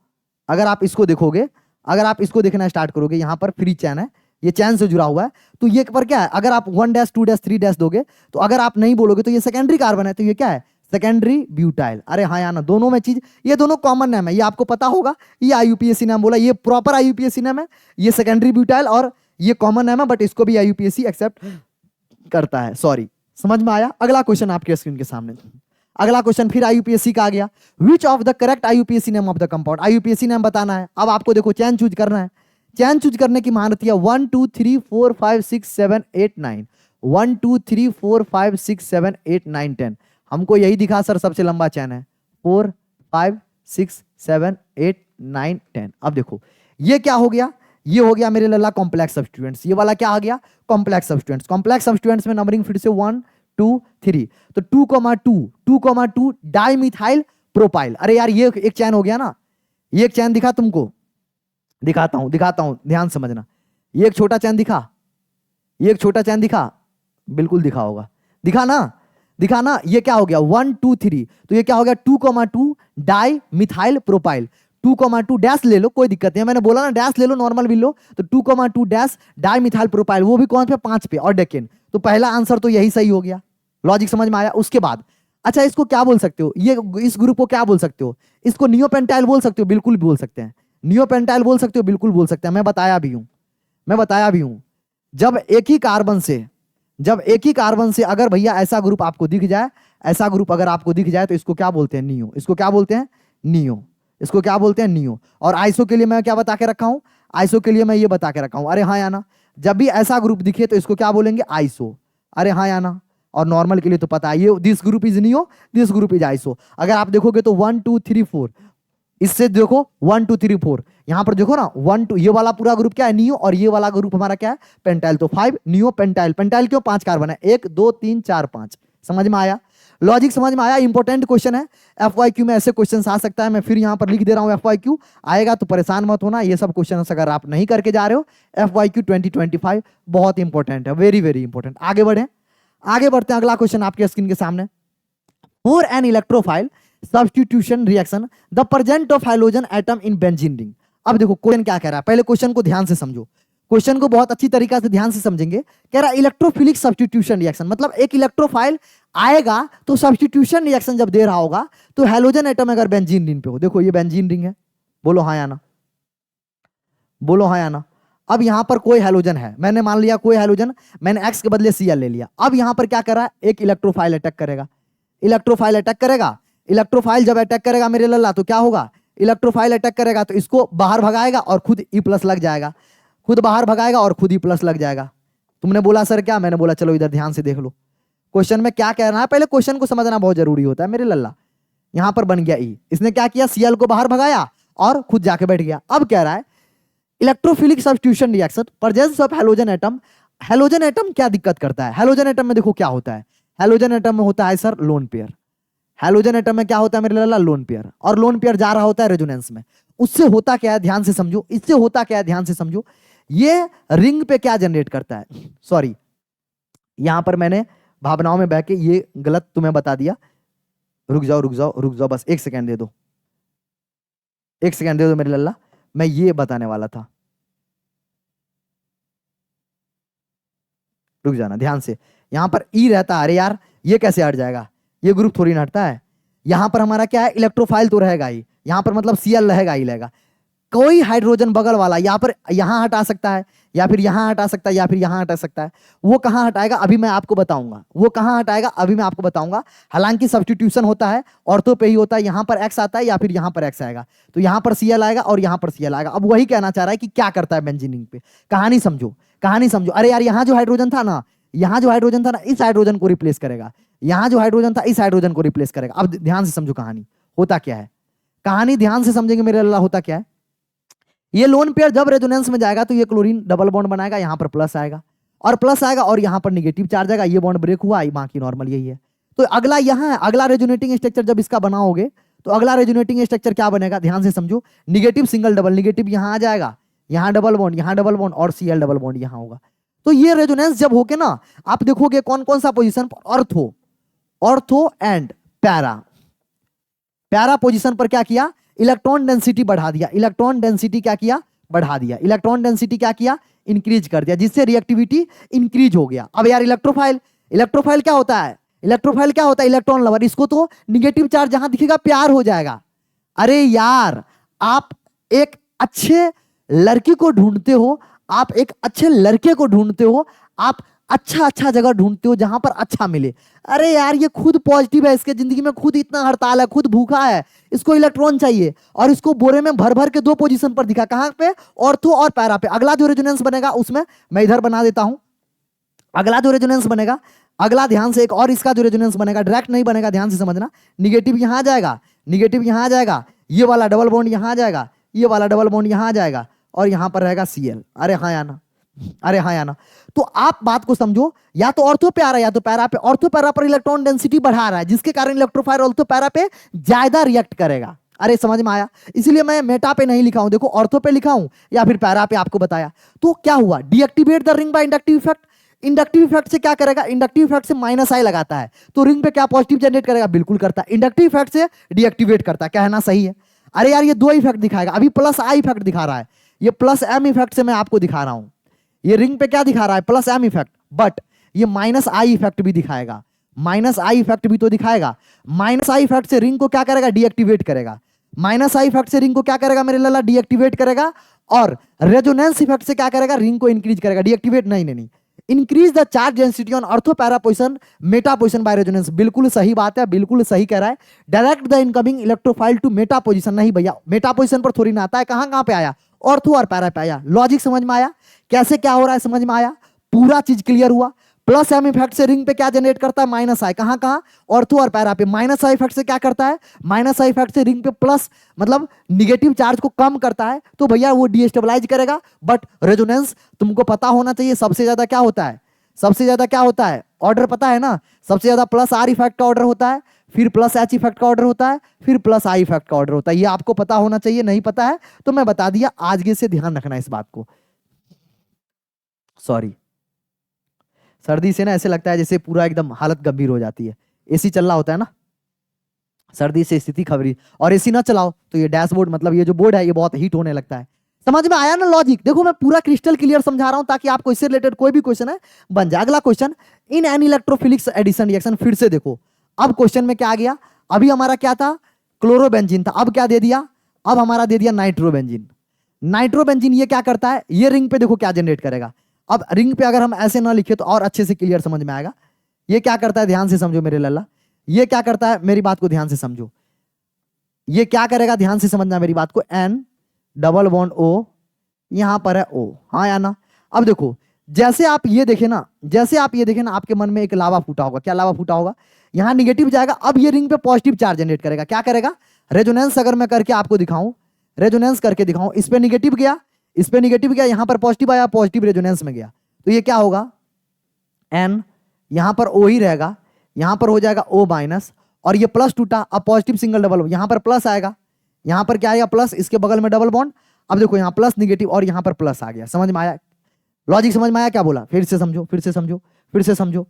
अगर आप इसको देखोगे, अगर आप इसको देखना स्टार्ट करोगे, यहां पर फ्री चैन है, ये चैन से जुड़ा हुआ है, तो ये पर क्या है, अगर आप 1 डैश 2 डैश 3 डैश दोगे, तो अगर आप नहीं बोलोगे तो ये सेकेंडरी कार्बन है, तो ये क्या है, सेकेंडरी ब्यूटाइल। अरे हाँ या ना? दोनों में चीज, ये दोनों कॉमन नेम है, ये आपको पता होगा। ये आईयूपीएसी नाम बोला, ये प्रॉपर आईयूपीएसी नाम है, ये सेकेंडरी ब्यूटाइल, और ये कॉमन नेम है, बट इसको भी आईयूपीएसी एक्सेप्ट करता है। सॉरी, समझ में आया? अगला क्वेश्चन आपके स्क्रीन के सामने, अगला क्वेश्चन फिर आईयूपीएसी का आ गया। विच of the correct IUPAC name of the compound, IUPAC name बताना है। अब आपको देखो चैन चूज करना है। चैन चूज करने की महारत है 1 2 3 4 5 6 7 8 9, 1 2 3 4 5 6 7 8 9 10। हमको यही दिखा सर, सबसे लंबा चैन है 4 5 6 7 8 9 10। अब देखो ये क्या हो गया, ये हो गया मेरे लल्ला कॉम्प्लेक्स सब्स्टिट्यूएंट्स। ये वाला क्या आ गया, कॉम्प्लेक्स सब्स्टिट्यूएंट्स। कॉम्प्लेक्स सब्स्टिट्यूएंट्स में नंबरिंग फिर से 1 2 3, तो 2,2 डाइमिथाइल प्रोपाइल। अरे यार, ये एक चैन हो गया ना, ये एक चैन दिखा तुमको, दिखाता हूं, ध्यान समझना। ये एक छोटा चैन दिखा, ये एक छोटा चैन दिखा, बिल्कुल दिखा होगा, दिखा ना, दिखा ना। ये क्या हो गया 1 2 3, तो ये क्या हो गया 2,2 डाई मिथाइल प्रोपाइल। 2,2 डैश ले लो, कोई दिक्कत नहीं है, मैंने बोला ना डैश ले लो, नॉर्मल भी लो। तो 2,2 डैश डाई मिथाइल प्रोपाइल, वो भी कौन पे, 5 पे, और डेकेन। तो पहला आंसर तो यही सही हो गया। लॉजिक समझ में आया? उसके बाद अच्छा, इसको क्या बोल सकते हो, ये इस ग्रुप को क्या बोल सकते हो, इसको नियोपेंटाइल बोल सकते हो, बिल्कुल बोल सकते हैं। नियोपेंटाइल बोल सकते हो, बिल्कुल बोल सकते हैं। मैं बताया भी हूं, मैं बताया भी हूं। जब एक ही कार्बन से, जब एक ही कार्बन से अगर भैया ऐसा ग्रुप आपको दिख जाए, ऐसा ग्रुप अगर आपको दिख जाए, तो इसको क्या बोलते हैं, नियो। इसको क्या बोलते हैं, नियो। इसको क्या बोलते हैं, नियो। और आइसो के लिए मैं क्या बता के रखा हूं, आइसो के लिए मैं ये बता के रखा हूं। अरे हाँ या ना? जब भी ऐसा ग्रुप दिखे तो इसको क्या बोलेंगे, आइसो। अरे हाँ या ना? और नॉर्मल के लिए तो पता है, ये this group is neo, this group is iso. अगर आप देखोगे तो 1 2 3 4, इससे देखो 1 2 3 4, यहां पर देखो ना 1 2, ये वाला पूरा ग्रुप क्या है, नियो, और ये वाला ग्रुप हमारा क्या है, पेंटाइल। तो 5 नियो पेंटाइल। पेंटाइल क्यों, 5 कार्बन है, 1 2 3 4 5। समझ में आया? लॉजिक समझ में आया? इंपॉर्टेंट क्वेश्चन है, एफवाईक्यू में ऐसे क्वेश्चन आ सकता है। मैं फिर यहां पर लिख दे रहा हूं, एफवाईक्यू आएगा तो परेशान मत होना। ये सब क्वेश्चन अगर आप नहीं करके जा रहे हो, एफवाईक्यू 2025 बहुत इंपॉर्टेंट है, वेरी वेरी इंपॉर्टेंट। आगे बढ़े, आगे बढ़ते हैं। अगला क्वेश्चन आपके स्क्रीन के सामने, for an electrophile substitution reaction the present of hydrogen atom in benzene ring. अब देखो क्वेश्चन क्या कह रहा है, पहले क्वेश्चन को ध्यान से समझो, क्वेश्चन को बहुत अच्छी तरीका से ध्यान से समझेंगे। कह रहा है इलेक्ट्रोफिलिक सब्स्टिट्यूशन रिएक्शन, मतलब एक इलेक्ट्रोफाइल आएगा तो सब्स्टिट्यूशन रिएक्शन जब दे रहा होगा, तो हाइड्रोजन एटम अगर बेंजीन रिंग पे हो, देखो ये बेंजीन रिंग है, बोलो हाँ या ना, बोलो हाँ या ना। अब यहां पर कोई हाइड्रोजन है, मैंने मान लिया कोई हाइड्रोजन, मैंने एक्स के बदले Cl ले लिया। अब यहां पर क्या कर रहा है, एक इलेक्ट्रोफाइल अटैक करेगा, इलेक्ट्रोफाइल अटैक करेगा। इलेक्ट्रोफाइल जब अटैक करेगा मेरे लल्ला, तो क्या होगा, इलेक्ट्रोफाइल अटैक करेगा तो इसको बाहर भगाएगा और खुद E+ लग जाएगा, खुद बाहर भगाएगा और खुद E+ लग जाएगा। तुमने बोला सर क्या, मैंने बोला चलो इधर ध्यान से देख लो क्वेश्चन में क्या कहना है, पहले क्वेश्चन को समझना बहुत जरूरी होता है मेरे लल्ला। यहां पर बन गया E, इसने क्या किया, Cl को बाहर भगाया और खुद जाके बैठ गया। अब कह रहा है electrophilic substitution reaction presence of halogen atom. Halogen atom क्या दिक्कत करता है, हैलोजन एटम में देखो क्या होता है, हैलोजन एटम में होता है sir lone pair. Halogen atom में क्या होता है मेरे लल्ला, लोन पेयर, और लोन पेयर जा रहा होता है रेजोनेंस में। उससे होता क्या है, ध्यान से समझो, इससे होता क्या है, ध्यान से समझो। ये रिंग पे क्या जनरेट करता है, सॉरी यहां पर मैंने भावनाओं में बह के ये गलत तुम्हें बता दिया। रुक जाओ रुक जाओ रुक जाओ, बस 1 सेकेंड दे दो, 1 सेकेंड दे दो मेरे लल्ला, मैं ये बताने वाला था। रुक जाना ध्यान से, यहाँ पर ई रहता है, अरे यार ये कैसे हट जाएगा, ये ग्रुप थोड़ी ना हटता है। यहाँ पर हमारा क्या है, इलेक्ट्रोफाइल तो रहेगा ही, यहाँ पर मतलब Cl रहेगा ही रहेगा। कोई हाइड्रोजन बगल वाला यहाँ पर यहाँ हटा सकता है, या फिर यहाँ हटा सकता है, या फिर यहाँ हटा सकता है। वो कहाँ हटाएगा अभी मैं आपको बताऊंगा, वो कहाँ हटाएगा अभी मैं आपको बताऊंगा। हालांकि सब्स्टिट्यूशन होता है, ऑर्थो पे ही होता है, यहाँ पर एक्स आता है या फिर यहाँ पर एक्स आएगा, तो यहाँ पर Cl आएगा और यहाँ पर Cl आएगा। अब वही कहना चाह रहा है कि क्या करता है बेंजीनिंग पे, कहानी समझो, कहानी समझो। अरे यार यहाँ जो हाइड्रोजन था ना, यहाँ जो हाइड्रोजन था ना, इस हाइड्रोजन को रिप्लेस करेगा, यहाँ जो हाइड्रोजन था इस हाइड्रोजन को रिप्लेस करेगा। अब ध्यान से समझो कहानी, होता क्या है, कहानी ध्यान से समझेंगे मेरे अल्लाह, होता क्या है। ये लोन पेयर जब रेजोनेंस में जाएगा तो ये क्लोरीन डबल बॉन्ड बनाएगा, यहाँ पर प्लस आएगा और प्लस आएगा, और यहाँ पर निगेटिव चार्ज आएगा, ये बॉन्ड ब्रेक हुआ, बाकी नॉर्मल यही है। तो अगला यहाँ है, अगला रेजोनेटिंग स्ट्रक्चर जब इसका बनाओगे तो अगला रेजोनेटिंग स्ट्रक्चर क्या बनेगा, ध्यान से समझो। निगेटिव सिंगल डबल, निगेटिव यहाँ आ जाएगा, यहाँ डबल बॉन्ड, यहाँ डबल बॉन्ड और Cl डबल बॉन्ड यहाँ होगा। तो ये रेजोनेंस जब होके ना, आप देखोगे कौन कौन सा position, ortho, ortho and para. Para position पर क्या किया, इलेक्ट्रॉन डेंसिटी बढ़ा दिया, इलेक्ट्रॉन डेंसिटी क्या किया, बढ़ा दिया, इलेक्ट्रॉन डेंसिटी क्या किया, इंक्रीज कर दिया, जिससे रिएक्टिविटी इंक्रीज हो गया। अब यार इलेक्ट्रोफाइल, इलेक्ट्रोफाइल क्या होता है, इलेक्ट्रोफाइल क्या होता है, इलेक्ट्रॉन लवर, इसको तो निगेटिव चार्ज जहां दिखेगा प्यार हो जाएगा। अरे यार आप एक अच्छे लड़की को ढूंढते हो, आप एक अच्छे लड़के को ढूंढते हो, आप अच्छा अच्छा जगह ढूंढते हो जहां पर अच्छा मिले। अरे यार ये खुद पॉजिटिव है, इसके जिंदगी में खुद इतना हड़ताल है, खुद भूखा है, इसको इलेक्ट्रॉन चाहिए, और इसको बोरे में भर भर के दो पोजीशन पर दिखा, कहां पे, ऑर्थो और पैरा पे। अगला जो रेजोनेंस बनेगा उसमें मैं इधर बना देता हूं, अगला जो रेजोनेंस बनेगा, अगला ध्यान से, एक और इसका जो रेजोनेंस बनेगा, डायरेक्ट नहीं बनेगा, ध्यान से समझना। निगेटिव यहां आ जाएगा, निगेटिव यहां आ जाएगा, ये वाला डबल बॉन्ड यहां आ जाएगा, ये वाला डबल बॉन्ड यहां आ जाएगा, और यहां पर रहेगा Cl। अरे हाँ या ना, अरे हाँ या ना। तो आप बात को समझो, या तो ऑर्थो पे आ रहा है या तो पैरा पे। ऑर्थो पैरा पर इलेक्ट्रॉन डेंसिटी बढ़ा रहा है, जिसके कारण इलेक्ट्रोफाइल ऑर्थो पैरा पे ज्यादा रिएक्ट करेगा। अरे समझ में आया, इसलिए मैं मेटा पे नहीं लिखा हूं, देखो ऑर्थो पे लिखा हूं या फिर पैरा पे आपको बताया। तो क्या हुआ, deactivate the ring by inductive effect. Inductive effect से क्या करेगा, इंडक्टिव इफेक्ट से माइनस आई लगाता है, तो रिंग पे क्या पॉजिटिव जनरेट करेगा, बिल्कुल करता है। इंडक्टिव इफेक्ट से डीएक्टिवेट करता है, कहना सही है। अरे यार ये दो इफेक्ट दिखाएगा, अभी प्लस आई इफेक्ट दिखा रहा है, ये प्लस एम इफेक्ट से मैं आपको दिखा रहा हूं। ये रिंग पे क्या दिखा रहा है, प्लस एम इफेक्ट, बट ये माइनस आई इफेक्ट भी दिखाएगा, माइनस आई इफेक्ट भी तो दिखाएगा। माइनस आई इफेक्ट से रिंग को क्या करेगा, डीएक्टिवेट करेगा। माइनस आई इफेक्ट से रिंग को क्या करेगा मेरे लाला, डीएक्टिवेट करेगा। और रेजोनेंस इफेक्ट से क्या करेगा, रिंग को इंक्रीज करेगा, डीएक्टिवेट नहीं नहीं नहीं, increase the charge density on ortho para position meta position by resonance. बिल्कुल सही बात है, बिल्कुल सही कह रहा है। Direct the incoming electrophile to meta position, नहीं भैया मेटा पोजिशन पर थोड़ी ना आता है, कहां कहां पे आया, ऑर्थो और पैरा पे आया। लॉजिक समझ में आया, कैसे क्या हो रहा है समझ में आया, पूरा चीज क्लियर हुआ। प्लस एम इफेक्ट से रिंग पे क्या जनरेट करता है, माइनस आई, कहां कहां, ऑर्थो और पैरा पे। माइनस आई इफेक्ट से क्या करता है, माइनस आई इफेक्ट से रिंग पे प्लस मतलब निगेटिव चार्ज को कम करता है, तो भैया वो डीस्टेबलाइज करेगा। बट रेजोनेंस तुमको पता होना चाहिए, सबसे ज्यादा क्या होता है, सबसे ज्यादा क्या होता है, ऑर्डर पता है ना, सबसे ज्यादा प्लस आर इफेक्ट का ऑर्डर होता है, फिर प्लस एच इफेक्ट का ऑर्डर होता है, फिर प्लस आई इफेक्ट का ऑर्डर होता है। ये आपको पता होना चाहिए, नहीं पता है तो मैं बता दिया, आज से ध्यान रखना इस बात को। सॉरी, सर्दी से ना ऐसे लगता है जैसे पूरा एकदम हालत गंभीर हो जाती है। एसी चल रहा होता है ना, सर्दी से स्थिति खबरी, और एसी ना चलाओ तो ये डैशबोर्ड मतलब ये जो बोर्ड है ये बहुत हीट होने लगता है। समझ में आया ना लॉजिक, देखो मैं पूरा क्रिस्टल क्लियर समझा रहा हूं ताकि आपको इससे रिलेटेड कोई भी क्वेश्चन है बन जाए। अगला question, in an electrophilics addition reaction, फिर से देखो अब क्वेश्चन में क्या आ गया। अभी हमारा क्या था, क्लोरोबेंजीन था, अब क्या दे दिया, अब हमारा दे दिया नाइट्रोबेंजीन। नाइट्रोबेंजीन ये क्या करता है, ये रिंग पे देखो क्या जनरेट करेगा। अब रिंग पे अगर हम ऐसे ना लिखे तो और अच्छे से क्लियर समझ में आएगा। ये क्या करता है, ध्यान से समझो मेरे लल्ला, ये क्या करता है, मेरी बात को ध्यान से समझो। ये क्या करेगा, ध्यान से समझना मेरी बात को, एन डबल बॉन्ड ओ, यहां पर है ओ, हाँ या ना। अब देखो जैसे आप ये देखे ना, जैसे आप ये देखे ना, आपके मन में एक लावा फूटा होगा, क्या लावा फूटा होगा, यहां निगेटिव जाएगा, अब ये रिंग पे पॉजिटिव चार्ज जनरेट करेगा। क्या करेगा, रेजोनेंस अगर मैं करके आपको दिखाऊं, रेजोनेंस करके दिखाऊं, इस पे निगेटिव गया, इस पे निगेटिव गया, यहां पर पॉजिटिव आया, पॉजिटिव रेजोनेंस में गया, तो ये क्या होगा, एन, यहां पर ओ ही रहेगा, यहां पर हो जाएगा ओ माइनस, और ये प्लस टूटा, अब पॉजिटिव सिंगल डबल, यहां पर प्लस आएगा, यहां पर क्या आएगा प्लस, इसके बगल में डबल बॉन्ड। अब देखो यहां प्लस निगेटिव और यहां पर प्लस आ गया, समझ में आया, लॉजिक समझ में आया क्या बोला, फिर से समझो, फिर से समझो, फिर से समझो।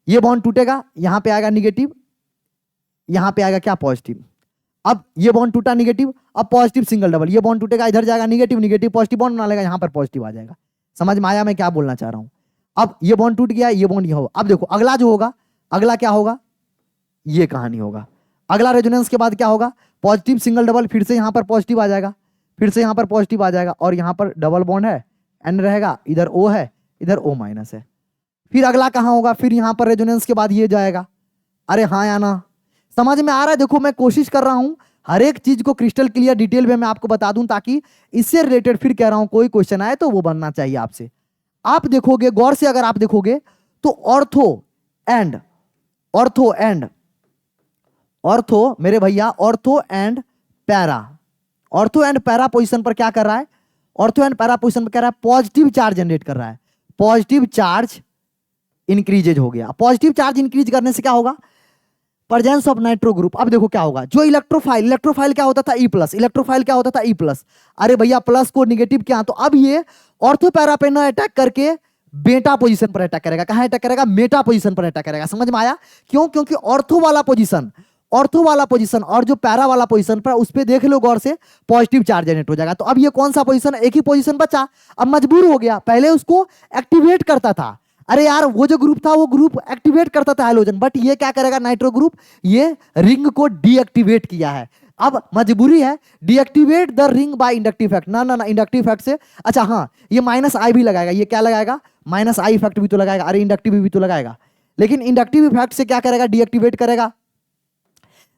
ये बॉन्ड टूटेगा, यहां पे आएगा निगेटिव, यहां पे आएगा क्या पॉजिटिव। अब ये बॉन्ड टूटा निगेटिव, अब पॉजिटिव सिंगल डबल, ये बॉन्ड टूटेगा, इधर जाएगा निगेटिव, निगेटिव पॉजिटिव बॉन्ड बना लेगा, यहां पर पॉजिटिव आ जाएगा। समझ में आया मैं क्या बोलना चाह रहा हूं। अब ये बॉन्ड टूट गया, ये बॉन्ड यहाँ होगा। अब देखो अगला जो होगा, अगला क्या होगा, ये कहानी होगा। अगला रेजोनेंस के बाद क्या होगा, पॉजिटिव सिंगल डबल, फिर से यहां पर पॉजिटिव आ जाएगा, फिर से यहां पर पॉजिटिव आ जाएगा, और यहां पर डबल बॉन्ड है, एन रहेगा, इधर ओ है, इधर ओ माइनस है। फिर अगला कहां होगा, फिर यहां पर रेजोनेंस के बाद ये जाएगा। अरे हाँ या ना, समझ में आ रहा है? देखो मैं कोशिश कर रहा हूं हर एक चीज को क्रिस्टल क्लियर डिटेल में मैं आपको बता दूं, ताकि इससे रिलेटेड फिर कह रहा हूं कोई क्वेश्चन आए तो वो बनना चाहिए आपसे। आप देखोगे गौर से, अगर आप देखोगे तो ortho and ortho and ortho मेरे भैया, ortho and para, ortho and para position पर क्या कर रहा है, ऑर्थो एंड पैरा पोजीशन पर कह रहा है पॉजिटिव चार्ज जनरेट कर रहा है। पॉजिटिव चार्ज इंक्रीजेज हो गया। पॉजिटिव चार्ज इंक्रीज करने से क्या होगा, प्रेजेंस ऑफ नाइट्रो ग्रुप। अब देखो क्या होगा, जो इलेक्ट्रोफाइल, इलेक्ट्रोफाइल क्या होता था ई प्लस, इलेक्ट्रोफाइल क्या होता था ई प्लस। अरे भैया प्लस को निगेटिव क्या, तो अब ये ऑर्थो पैरा पे ना अटैक करके बेटा पोजीशन पर अटैक करेगा। कहां अटैक करेगा, मेटा पोजीशन पर अटैक करेगा। समझ में आया? क्यों? क्योंकि ऑर्थो वाला पोजीशन, ऑर्थो वाला पोजीशन और जो पैरा वाला पोजीशन पर, उस पे देख लो गौर से, पॉजिटिव चार्ज जनरेट हो जाएगा। तो अब ये कौन सा पोजीशन, एक ही पोजीशन बचा, अब मजबूर हो गया, पहले उसको एक्टिवेट करता था। अरे यार वो जो ग्रुप था वो ग्रुप एक्टिवेट करता था हैलोजन, बट ये क्या करेगा नाइट्रो ग्रुप, ये रिंग को डीएक्टिवेट किया है। अब मजबूरी है, deactivate the ring by inductive effect. ना ना ना, इंडक्टिव इफेक्ट से, अच्छा हाँ, ये माइनस आई भी लगाएगा। ये क्या लगाएगा, माइनस आई इफेक्ट भी तो लगाएगा। अरे इंडक्टिव भी तो लगाएगा, लेकिन इंडक्टिव इफेक्ट से क्या करेगा, डीएक्टिवेट करेगा,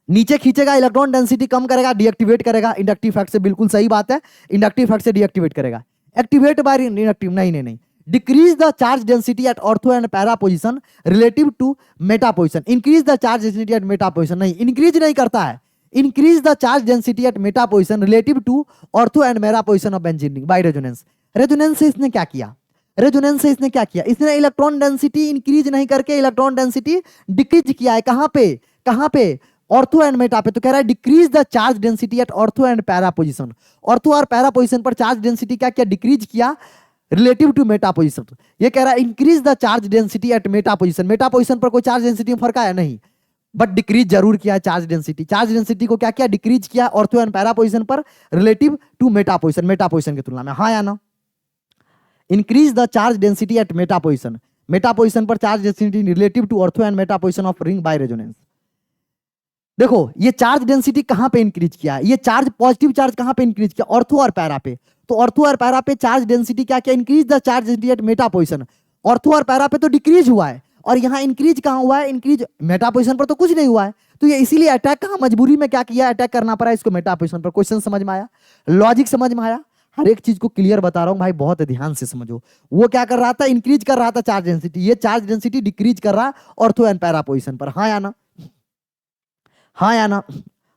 नीचे खींचेगा, इलेक्ट्रॉन डेंसिटी कम करेगा, डीएक्टिवेट करेगा। इंडक्टिव इफेक्ट से, बिल्कुल सही बात है, इंडक्टिव इफेक्ट से डीएक्टिवेट करेगा। एक्टिवेट बाय इंडक्टिव, नहीं नहीं नहीं, decrease the charge density at ortho and para position relative to meta position. Increase the charge density at meta position, नहीं, इंक्रीज नहीं करता है, increase the charge density at meta position relative to ortho and meta position of benzene ring by resonance. Resonance से इसने क्या किया, resonance से इसने क्या किया, इसने इलेक्ट्रॉन डेंसिटी इंक्रीज नहीं करके इलेक्ट्रॉन डेंसिटी डिक्रीज किया है। कहां पे, कहां पे, ऑर्थो एंड मेटा पे। तो कह रहा है decrease the charge density at ortho and para position. Ortho और पैरा पोजीशन पर चार्ज डेंसिटी क्या किया, डिक्रीज किया रिलेटिव टू मेटा पोजीशन। ये कह रहा है increase the charge density at meta position. Meta position पर कोई चार्ज डेंसिटी में फर्क आया नहीं, बट डिक्रीज जरूर किया है चार्ज डेंसिटी। चार्ज डेंसिटी को क्या किया, डिक्रीज किया ऑर्थो एंड पैरा पोजीशन पर relative to meta position, meta position की तुलना में। हाँ या ना, increase the charge density at meta position, meta position पर charge density relative to ortho and meta position of ring by resonance. देखो ये चार्ज डेंसिटी कहां पे इंक्रीज किया है, ये चार्ज पॉजिटिव चार्ज कहां पे इंक्रीज किया, ऑर्थो और पैरा पे। तो ऑर्थो और पैरा पे चार्ज डेंसिटी क्या किया, increase the charge density at meta position. Ortho और पैरा पे तो डिक्रीज हुआ है, और यहां इंक्रीज कहां हुआ है, इंक्रीज मेटा पोजीशन पर तो कुछ नहीं हुआ है। तो ये इसीलिए अटैक कहां, मजबूरी में क्या किया, अटैक करना पड़ा इसको मेटा पोजीशन पर। क्वेश्चन समझ में आया, लॉजिक समझ में आया? हर एक चीज को क्लियर बता रहा हूं भाई, बहुत ध्यान से समझो। वो क्या कर रहा था, इंक्रीज कर रहा था चार्ज डेंसिटी, ये चार्ज डेंसिटी डिक्रीज कर रहा है ऑर्थो एंड पैरा पोजीशन पर। हाँ या ना, हाँ या ना,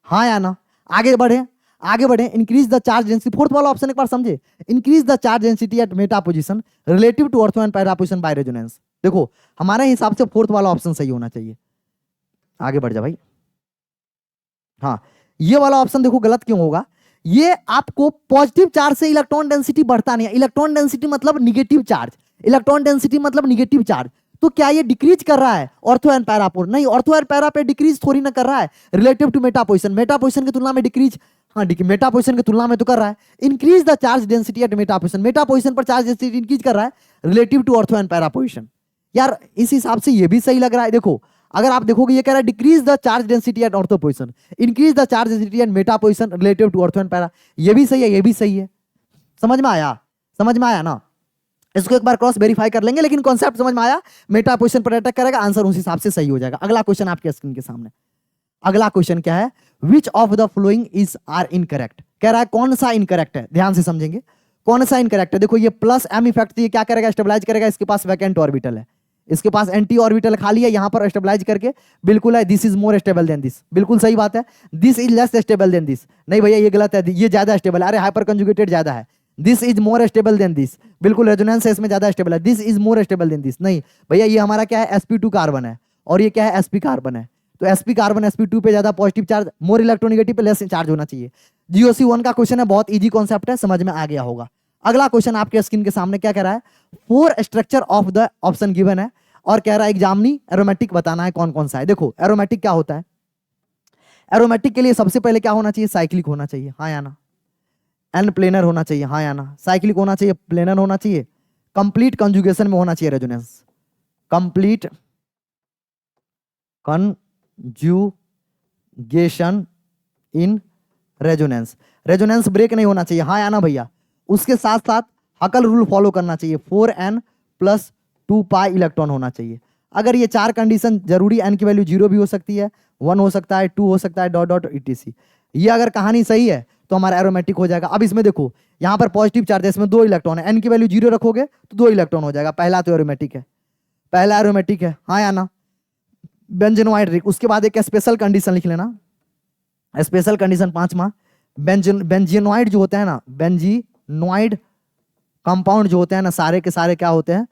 हाँ या ना। आगे बढ़े, आगे बढ़े। Increase the charge density, fourth वाला ऑप्शन एक बार समझे, increase the charge density at meta position relative to ortho and para position by resonance. देखो हमारे हिसाब से फोर्थ वाला ऑप्शन सही होना चाहिए। आगे बढ़ जा भाई। हाँ, ये वाला ऑप्शन देखो गलत क्यों होगा, ये आपको पॉजिटिव चार्ज से इलेक्ट्रॉन डेंसिटी बढ़ता नहीं है। इलेक्ट्रॉन डेंसिटी मतलब निगेटिव चार्ज, इलेक्ट्रॉन डेंसिटी मतलब निगेटिव चार्ज। तो क्या ये डिक्रीज कर रहा है ऑर्थो एंड पैरा पर? नहीं, ऑर्थो एंड पैरा पे डिक्रीज थोड़ी ना कर रहा है, relative to meta position, meta position की तुलना में डिक्रीज, हाँ मेटा पोजीशन की तुलना में तो कर रहा है। Increase the charge density at meta position, meta position पर चार्ज डेंसिटी इंक्रीज कर रहा है relative to ortho and para position. यार इस हिसाब से ये भी सही लग रहा है। देखो अगर आप देखोगे, ये कह रहा है decrease the charge density at ortho position, increase the charge density at meta position relative to ortho and para. ये भी सही है, ये भी सही है। समझ में आया, समझ में आया ना? इसको एक बार क्रॉस वेरीफाई कर लेंगे, लेकिन कॉन्सेप्ट समझ में आया। मेटा पोजीशन पर अटैक करेगा, आंसर उस हिसाब से सही हो जाएगा। अगला क्वेश्चन आपके स्क्रीन के सामने, अगला क्वेश्चन क्या है, which of the following is are incorrect. कह रहा है कौन सा इनकरेक्ट है, ध्यान से समझेंगे कौन सा इनकरेक्ट है। देखो ये प्लस एम इफेक्ट, ये क्या करेगा, स्टेबलाइज करेगा। इसके पास वैकेंट ऑर्बिटल है, इसके पास एंटी ऑर्बिटल खाली है, यहां पर स्टेबलाइज करके बिल्कुल है। This is more stable then this, बिल्कुल सही बात है। This is less stable then this, नहीं भैया ये गलत है, ये ज्यादा स्टेबल है। अरे हाइपर कंजुगेटेड ज्यादा है। This is more stable then this, बिल्कुल रेजोनेंस है इसमें ज्यादा स्टेबल है। This is more stable then this, नहीं भैया ये हमारा क्या है, sp2 कार्बन है, और ये क्या है, sp कार्बन है। तो sp कार्बन sp2 पे ज्यादा पॉजिटिव चार्ज, मोर इलेक्ट्रोनेगेटिव पे लेस चार्ज होना चाहिए। GOC1 का क्वेश्चन है, बहुत इजी कॉन्सेप्ट है, समझ में आ गया होगा। अगला क्वेश्चन आपके स्क्रीन के सामने क्या कह रहा है, 4 structure of the option given है, और कह रहा है एग्जामिनी एरोमेटिक बताना है कौन कौन सा है। देखो एरोमेटिक क्या होता है, एरोमेटिक के लिए सबसे पहले क्या होना चाहिए, साइक्लिक होना चाहिए, हाँ या ना। एन प्लेनर होना चाहिए, हाँ या ना। साइक्लिक होना चाहिए, प्लेनर होना चाहिए, कंप्लीट कंजुगेशन में होना चाहिए resonance, complete conjugation in resonance, resonance break नहीं होना चाहिए, हाँ या ना भैया। उसके साथ साथ हकल रूल फॉलो करना चाहिए, 4n + 2 पाई इलेक्ट्रॉन होना चाहिए। अगर ये चार कंडीशन जरूरी, n की वैल्यू 0 भी हो सकती है, 1 हो सकता है, 2 हो सकता है, डॉट डॉट etc, ये अगर कहानी सही है तो हमारा एरोमेटिक हो जाएगा। अब इसमें देखो यहाँ पर पॉजिटिव चार्ज है, इसमें 2 इलेक्ट्रॉन है, n की वैल्यू 0 रखोगे तो 2 इलेक्ट्रॉन हो जाएगा, पहला तो एरोमेटिक है, पहला एरोमेटिक है, हाँ या ना। बेंजेनोइड रिंग, उसके बाद एक स्पेशल कंडीशन लिख लेना, स्पेशल कंडीशन 5वां, बेंजीनोइड जो होते हैं ना, बेंजीनोइड कंपाउंड जो होते हैं ना, सारे के सारे क्या होते हैं,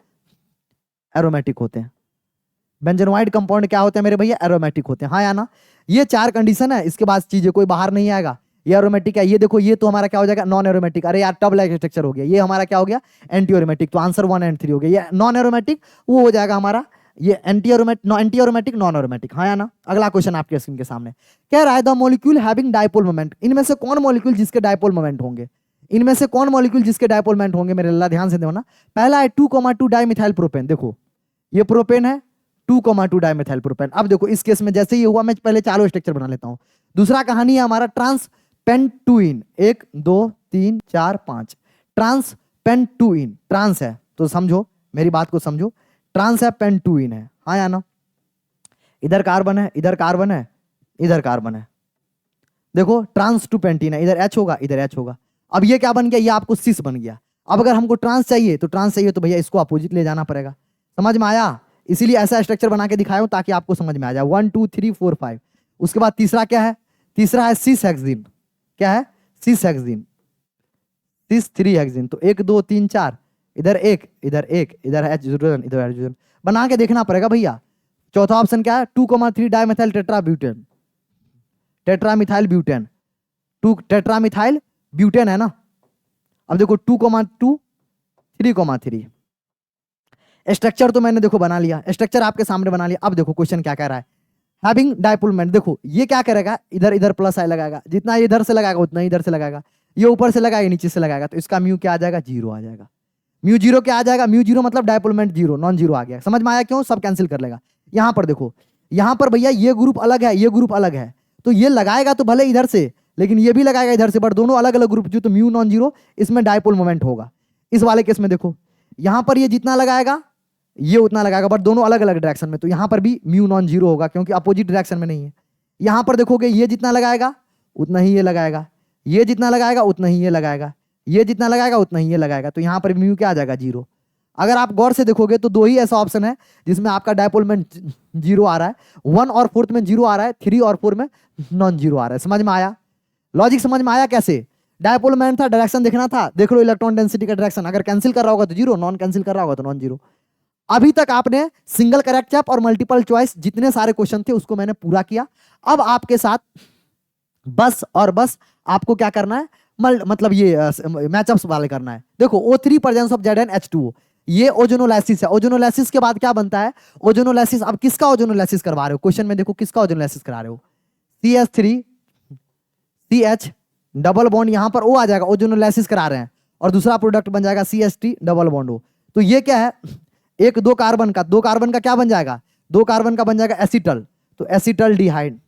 एरोमेटिक होते हैं। बेंजेनोइड कंपाउंड क्या होते हैं मेरे भैया, एरोमेटिक होते हैं, हाँ या ना। ये चार कंडीशन है, इसके बाद चीजें कोई बाहर नहीं आएगा, ये एरोमेटिक है। ये देखो ये तो हमारा क्या हो जाएगा, नॉन एरोमेटिक, अरे यार टब लाइक स्ट्रक्चर हो गया, ये हमारा क्या हो गया, एंटी एरोमेटिक, तो आंसर 1 एंड 3 हो गया। ये नॉन एरोमेटिक वो हो जाएगा हमारा, ये एंटी एरोमेटिक नॉन एरोमेटिक, हाँ या ना। अगला क्वेश्चन आपके स्क्रीन के सामने कह रहा है, the molecule having dipole moment, इनमें से कौन मॉलिक्यूल जिसके डायपोल मोमेंट होंगे, इनमें से कौन मॉलिक्यूल जिसके डायपोल मोमेंट होंगे मेरे अल्लाह, ध्यान से देखना। पहला है 2,2 डाइमिथाइल प्रोपेन, देखो ये प्रोपेन है, 2,2 डाइमिथाइल प्रोपेन। अब देखो इस केस में जैसे ये हुआ, मैं पहले चारों स्ट्रक्चर बना लेता हूं। दूसरा कहानी है हमारा ट्रांसपेंटुइन, 1 2 3 4 5, ट्रांसपेंटुइन, ट्रांस है तो समझो, मेरी बात को समझो, ट्रांस है, पेंटुइन है, हाँ या ना। इधर कार्बन है, इधर कार्बन है, इधर कार्बन है, देखो ट्रांस टू पेंटीन है, इधर H होगा, इधर H होगा। अब ये क्या बन गया, ये आपको सिस बन गया। अब अगर हमको ट्रांस चाहिए तो भैया इसको अपोजिट ले जाना पड़ेगा, समझ में आया। इसीलिए ऐसा स्ट्रक्चर बना के दिखाया हूं ताकि आपको समझ में आ जाए। 1 2 3 4 5। उसके बाद तीसरा क्या है, तीसरा है सिस हेक्सिन, क्या है, सिस हेक्सिन, सिस 3 हेक्सिन। तो 1 2 3 4, इधर एक, इधर एक, इधर हाइड्रोजन, इधर हाइड्रोजन, बना के देखना पड़ेगा भैया। चौथा ऑप्शन क्या है, 2,3 dimethyl tetrabutane, tetramethyl butane, 2 tetramethyl butane है ना। अब देखो 2,2 3,3, स्ट्रक्चर तो मैंने देखो बना लिया, स्ट्रक्चर आपके सामने बना लिया। अब देखो क्वेश्चन क्या कह रहा है, हैविंग डायपोल मोमेंट, देखो ये क्या करेगा, इधर इधर प्लस आई लगाएगा, जितना इधर से लगाएगा उतना इधर से लगाएगा, ये ऊपर से लगाएगा नीचे से लगाएगा, तो इसका म्यू क्या आ जाएगा, 0 आ जाएगा। म्यू 0 क्या आ जाएगा, म्यू 0 मतलब डायपोल मोमेंट 0, नॉन 0 आ गया, समझ में आया क्यों, सब कैंसिल कर लेगा। यहां पर देखो, यहां पर भैया ये ग्रुप अलग है, ये ग्रुप अलग है, तो ये लगाएगा तो भले इधर से, लेकिन ये भी लगाएगा इधर से, बट दोनों अलग अलग ग्रुप जो, तो म्यू नॉन 0, इसमें डायपोल मोमेंट होगा। इस वाले केस में देखो यहां पर ये जितना लगाएगा ये उतना लगाएगा, बट दोनों अलग अलग डायरेक्शन में, तो यहां पर भी म्यू नॉन 0 होगा क्योंकि अपोजिट डायरेक्शन में नहीं है। यहां पर देखोगे ये जितना लगाएगा उतना ही ये लगाएगा, ये जितना लगाएगा उतना ही ये लगाएगा, ये जितना लगाएगा उतना ही ये लगाएगा, तो यहां पर म्यू क्या आ जाएगा, 0। अगर आप गौर से देखोगे तो 2 ही ऐसा ऑप्शन है जिसमें आपका डायपोल मोमेंट 0 आ रहा है, 1 और 4 में 0 आ रहा है, 3 और 4 में नॉन 0 आ रहा है। समझ में आया, लॉजिक समझ में आया कैसे। डायपोल मोमेंट था, डायरेक्शन देखना था, देख लो इलेक्ट्रॉन डेंसिटी का डायरेक्शन, अगर कैंसिल कर रहा होगा तो 0, नॉन कैंसिल कर रहा होगा तो नॉन 0। अभी तक आपने सिंगल करेक्ट चैप और मल्टीपल चॉइस जितने सारे क्वेश्चन थे उसको मैंने पूरा किया। अब आपके साथ बस और बस आपको क्या करना है, मतलब ये मैचअप्स वाले करना है। देखो O3 प्रेजेंस ऑफ ZnH2O, ये ओजोनोलाइसिस है। ओजोनोलाइसिस के बाद क्या बनता है, ओजोनोलाइसिस। अब किसका ओजोनोलाइसिस करवा रहे हो, क्वेश्चन में देखो किसका ओजोनोलाइसिस करा रहे हो, CH3 CH डबल बॉन्ड, यहां पर O आ जाएगा, ओजोनोलाइसिस करा रहे हैं, और दूसरा प्रोडक्ट बन जाएगा CH3 डबल बॉन्ड O। तो ये क्या है, एक 2 कार्बन का, 2 कार्बन का क्या बन जाएगा, 2 कार्बन का बन जाएगा एसिटल, तो एसिटल डिहाइड,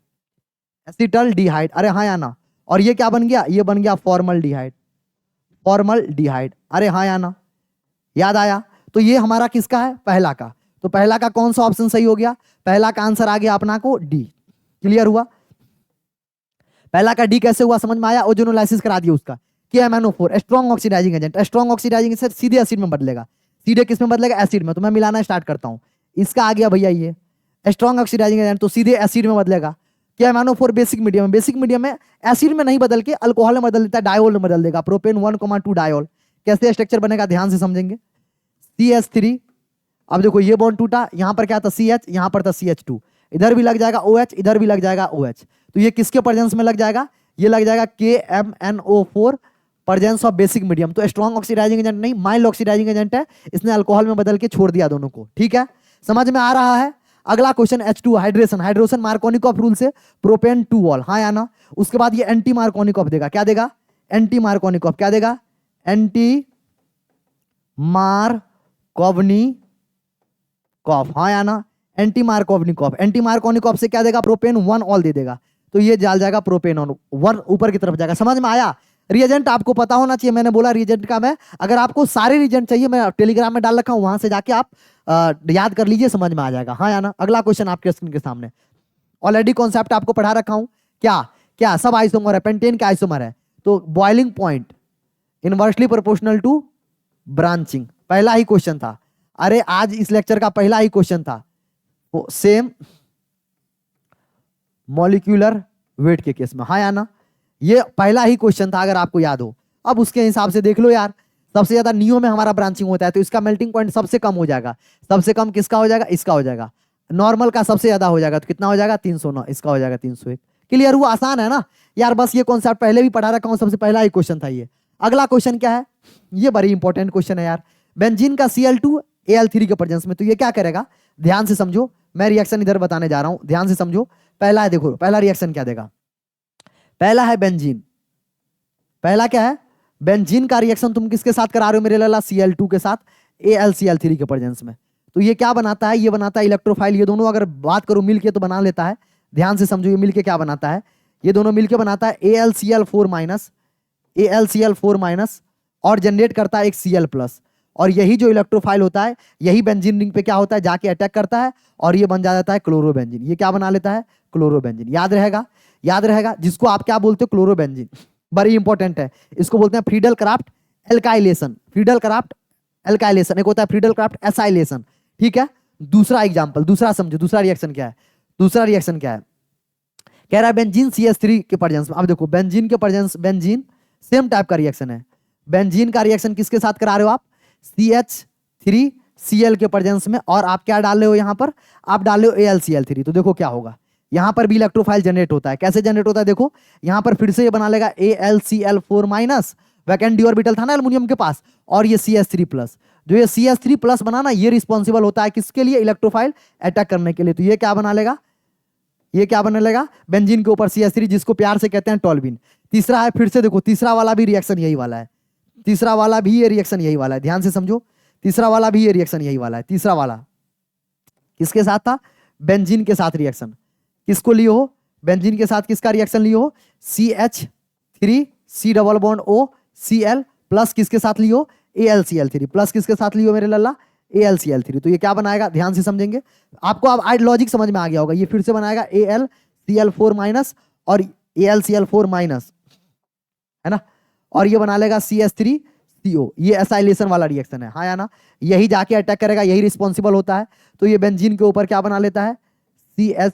एसिटल डिहाइड, अरे हाँ या ना। और ये क्या बन गया, ये बन गया फॉर्मल डिहाइड, फॉर्मल डिहाइड, अरे हाँ या ना, याद आया। तो ये हमारा किसका है, पहला का। तो पहला का कौन सा ऑप्शन सही हो गया, पहला का आंसर आ गया अपना को डी। क्लियर हुआ, पहला का डी कैसे हुआ समझ में आया, ओजोनोलाइसिस करा दिया उसका। KMnO4 strong oxidising agent, strong oxidising agent सीधे एसिड में बदलेगा, सीधे किस में बदलेगा, एसिड में। तो मैं मिलाना स्टार्ट करता हूं, इसका आ गया भैया ये स्ट्रॉन्ग ऑक्सीडाइजिंग एजेंट, तो सीधे एसिड में बदलेगा। KMnO4 basic medium, basic medium में एसिड में नहीं बदल के अल्कोहल में बदल देता है, डायोल में बदल देगा, प्रोपेन 1,2 डायोल। कैसे स्ट्रक्चर बनेगा ध्यान से समझेंगे, CH3, अब देखो ये बॉन्ड टूटा, यहां पर क्या था CH, यहां पर था CH2, इधर भी लग जाएगा OH, इधर भी लग जाएगा OH, तो ये किसके प्रेजेंस में लग जाएगा, ये लग जाएगा KMnO4 presence of basic medium. तो स्ट्रॉन्ग ऑक्सीडाइजिंग एजेंट नहीं, माइल्ड ऑक्सीडाइजिंग एजेंट है, इसने अल्कोहल में बदल के छोड़ दिया दोनों को। ठीक है, समझ में आ रहा है। अगला question H2 hydration, hydrogen Markovnikov rule से प्रोपेन 2 वॉल, हाँ या ना। उसके बाद ये एंटी मार्कोनिकॉफ देगा, क्या देगा, एंटी मार्कोनिकॉफ, क्या देगा, एंटी मार्कोनिकॉफ कॉफ, हाँ या ना। एंटी मार्कोवनिकॉफ, एंटी मार्कोवनिकॉफ से क्या देगा, प्रोपेन 1 ऑल दे देगा, तो ये डाल जाएगा प्रोपेन ऑन 1 ऊपर की तरफ जाएगा। समझ में आया? रिएजेंट आपको पता होना चाहिए, मैंने बोला रिएजेंट का मैं, अगर आपको सारे रिएजेंट चाहिए मैं टेलीग्राम में डाल रखा हूं, वहां से जाके आप याद कर लीजिए, समझ में आ जाएगा, हाँ या ना। अगला क्वेश्चन आपके स्क्रीन के सामने, ऑलरेडी कॉन्सेप्ट आपको पढ़ा रखा हूं, क्या क्या सब आइसोमर है, पेंटेन का आइसोमर है, तो boiling point inversely proportional to branching, पहला ही क्वेश्चन था। अरे आज इस लेक्चर का पहला ही क्वेश्चन था, सेम मॉलिक्यूलर वेट के केस में, हाँ या ना, ये पहला ही क्वेश्चन था अगर आपको याद हो। अब उसके हिसाब से देख लो यार, सबसे ज्यादा नियो में हमारा ब्रांचिंग होता है, तो इसका मेल्टिंग पॉइंट सबसे कम हो जाएगा, सबसे कम किसका हो जाएगा, इसका हो जाएगा। नॉर्मल का सबसे ज्यादा हो जाएगा, तो कितना हो जाएगा 309, इसका हो जाएगा 301। क्लियर हुआ? आसान है ना यार, बस ये कॉन्सेप्ट पहले भी पढ़ा रखा हूं, सबसे पहला ही क्वेश्चन था ये। अगला क्वेश्चन क्या है, ये बड़ी इंपॉर्टेंट क्वेश्चन है यार, बेंजीन का Cl2 Al3 के प्रेजेंस में, तो ये क्या करेगा, ध्यान से समझो, मैं रिएक्शन इधर बताने जा रहा हूं, ध्यान से समझो। पहला है, देखो पहला रिएक्शन क्या देगा, पहला है बेंजीन, पहला क्या है, बेंजीन का रिएक्शन तुम किसके साथ करा रहे हो मेरे लाला, Cl2 के साथ AlCl3 के प्रेजेंस में, तो ये क्या बनाता है, ये बनाता है इलेक्ट्रोफाइल, ये दोनों अगर बात करो मिलके तो बना लेता है, ध्यान से समझो, ये मिलके क्या बनाता है, ये दोनों मिलके बनाता है AlCl4 माइनस और जनरेट करता है एक Cl+, और यही जो इलेक्ट्रोफाइल होता है, यही बेंजीन रिंग पे क्या होता है, जाके अटैक करता है, और ये बन जाता है क्लोरोबेंजीन, ये क्या बना लेता है, क्लोरोबेंजीन। याद रहेगा, याद रहेगा, जिसको आप क्या बोलते हो, क्लोरोबेंजीन, बड़ी इंपॉर्टेंट है, इसको बोलते हैं Friedel craft alkylation, Friedel craft alkylation, एक होता है फ्रीडल क्राफ्ट एसाइलेशन, ठीक है। दूसरा एग्जांपल, दूसरा समझो, दूसरा रिएक्शन क्या है, दूसरा रिएक्शन क्या है, कह रहा है बेंजीन CH3 के प्रेजेंस में। अब देखो बेंजीन के प्रेजेंस, बेंजीन सेम टाइप का रिएक्शन है, बेंजीन का रिएक्शन किसके साथ करा रहे हो आप, CH3Cl के प्रेजेंस में, और आप क्या डाल रहे हो यहाँ पर, आप डाल रहे हो AlCl3, तो देखो क्या होगा, यहाँ पर भी इलेक्ट्रोफाइल जनरेट होता है, कैसे जनरेट होता है, देखो यहाँ पर फिर से ये बना लेगा AlCl4 minus, vacant D orbital था ना एल्युमिनियम के पास, और ये CH3+, जो ये CH3+ बना ना, ये रिस्पॉन्सिबल होता है किसके लिए, इलेक्ट्रोफाइल अटैक करने के लिए, तो ये क्या बना लेगा, ये क्या बना लेगा, बेंजीन के ऊपर CH3, जिसको प्यार से कहते हैं टॉल्बिन। तीसरा है, फिर से देखो तीसरा वाला भी रिएक्शन यही वाला है, तीसरा वाला भी ये रिएक्शन यही वाला है, ध्यान से समझो, तीसरा वाला भी ये रिएक्शन यही वाला है। तीसरा वाला किसके साथ था, बेंजीन के साथ रिएक्शन, किसको लिए हो, बेंजीन के साथ किसका रिएक्शन लिए हो, CH3 double bond O Cl plus किसके साथ लिए हो, AlCl3 प्लस किसके साथ लिए हो मेरे लल्ला, AlCl3, तो ये क्या बनाएगा, ध्यान से समझेंगे, आपको अब लॉजिक समझ में आ गया होगा, ये फिर से बनाएगा AlCl4 माइनस और AlCl4 माइनस, है ना, और ये बना लेगा CH3CO, ये एसाइलेशन वाला रिएक्शन है, हाँ या ना, यही जाके अटैक करेगा, यही रिस्पॉन्सिबल होता है, तो ये बेंजीन के ऊपर क्या बना लेता है, CS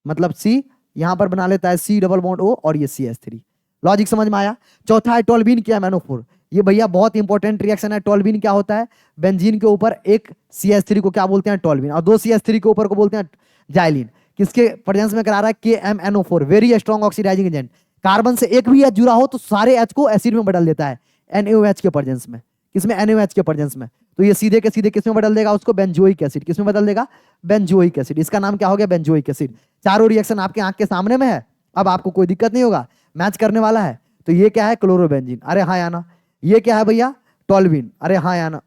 मतलब C, यहां पर बना लेता है C डबल बॉन्ड O, और ये CH3, लॉजिक समझ में आया। चौथा है टोल्बीन क्या MnO4, ये भैया बहुत इंपॉर्टेंट रिएक्शन है। टोल्बीन क्या होता है, बेंजीन के ऊपर एक CH3 को क्या बोलते हैं, टोल्बीन, और दो CH3 के ऊपर को बोलते हैं जाइलिन, किसके प्रेजेंस में करा रहा है, KMnO4, very strong oxidising agent, carbon से एक भी H जुड़ा हो तो सारे H को एसिड में बदल देता है, NaOH के प्रेजेंस में, किसमें, NaOH के प्रेजेंस में, तो ये सीधे के सीधे किसमें बदल देगा उसको, बेंजोइक एसिड, किसमें बदल देगा, बेंजोइक एसिड, इसका नाम क्या हो गया, बेंजोइक एसिड। चारों रिएक्शन आपके आंख के सामने में है, अब आपको कोई दिक्कत नहीं होगा, मैच करने वाला है। तो ये क्या है, क्लोरोबेंजीन, अरे हाँ या ना, ये क्या है भैया, टोल्बीन, अरे हाँ या ना,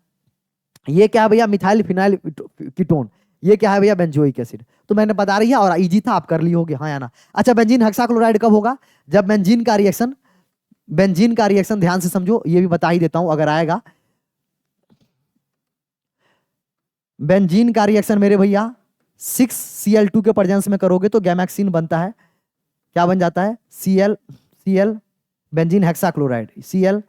ये क्या है भैया, मिथाइल फिनाइल कीटोन, ये क्या है भैया, बेंजोइक एसिड। तो मैंने बता रही है और इजी था, आप कर लिए होगे, हाँ या ना। अच्छा बेंजीन हेक्साक्लोराइड कब होगा, जब बेंजीन का रिएक्शन, बेंजीन का रिएक्शन ध्यान से समझो, ये भी बता ही देता हूं अगर आएगा, बेंजीन का रिएक्शन मेरे भैया 6Cl2 के प्रेजेंस में करोगे तो गैमेक्सिन बनता है, क्या बन जाता है, Cl बेंजीन हेक्साक्लोराइड, Cl,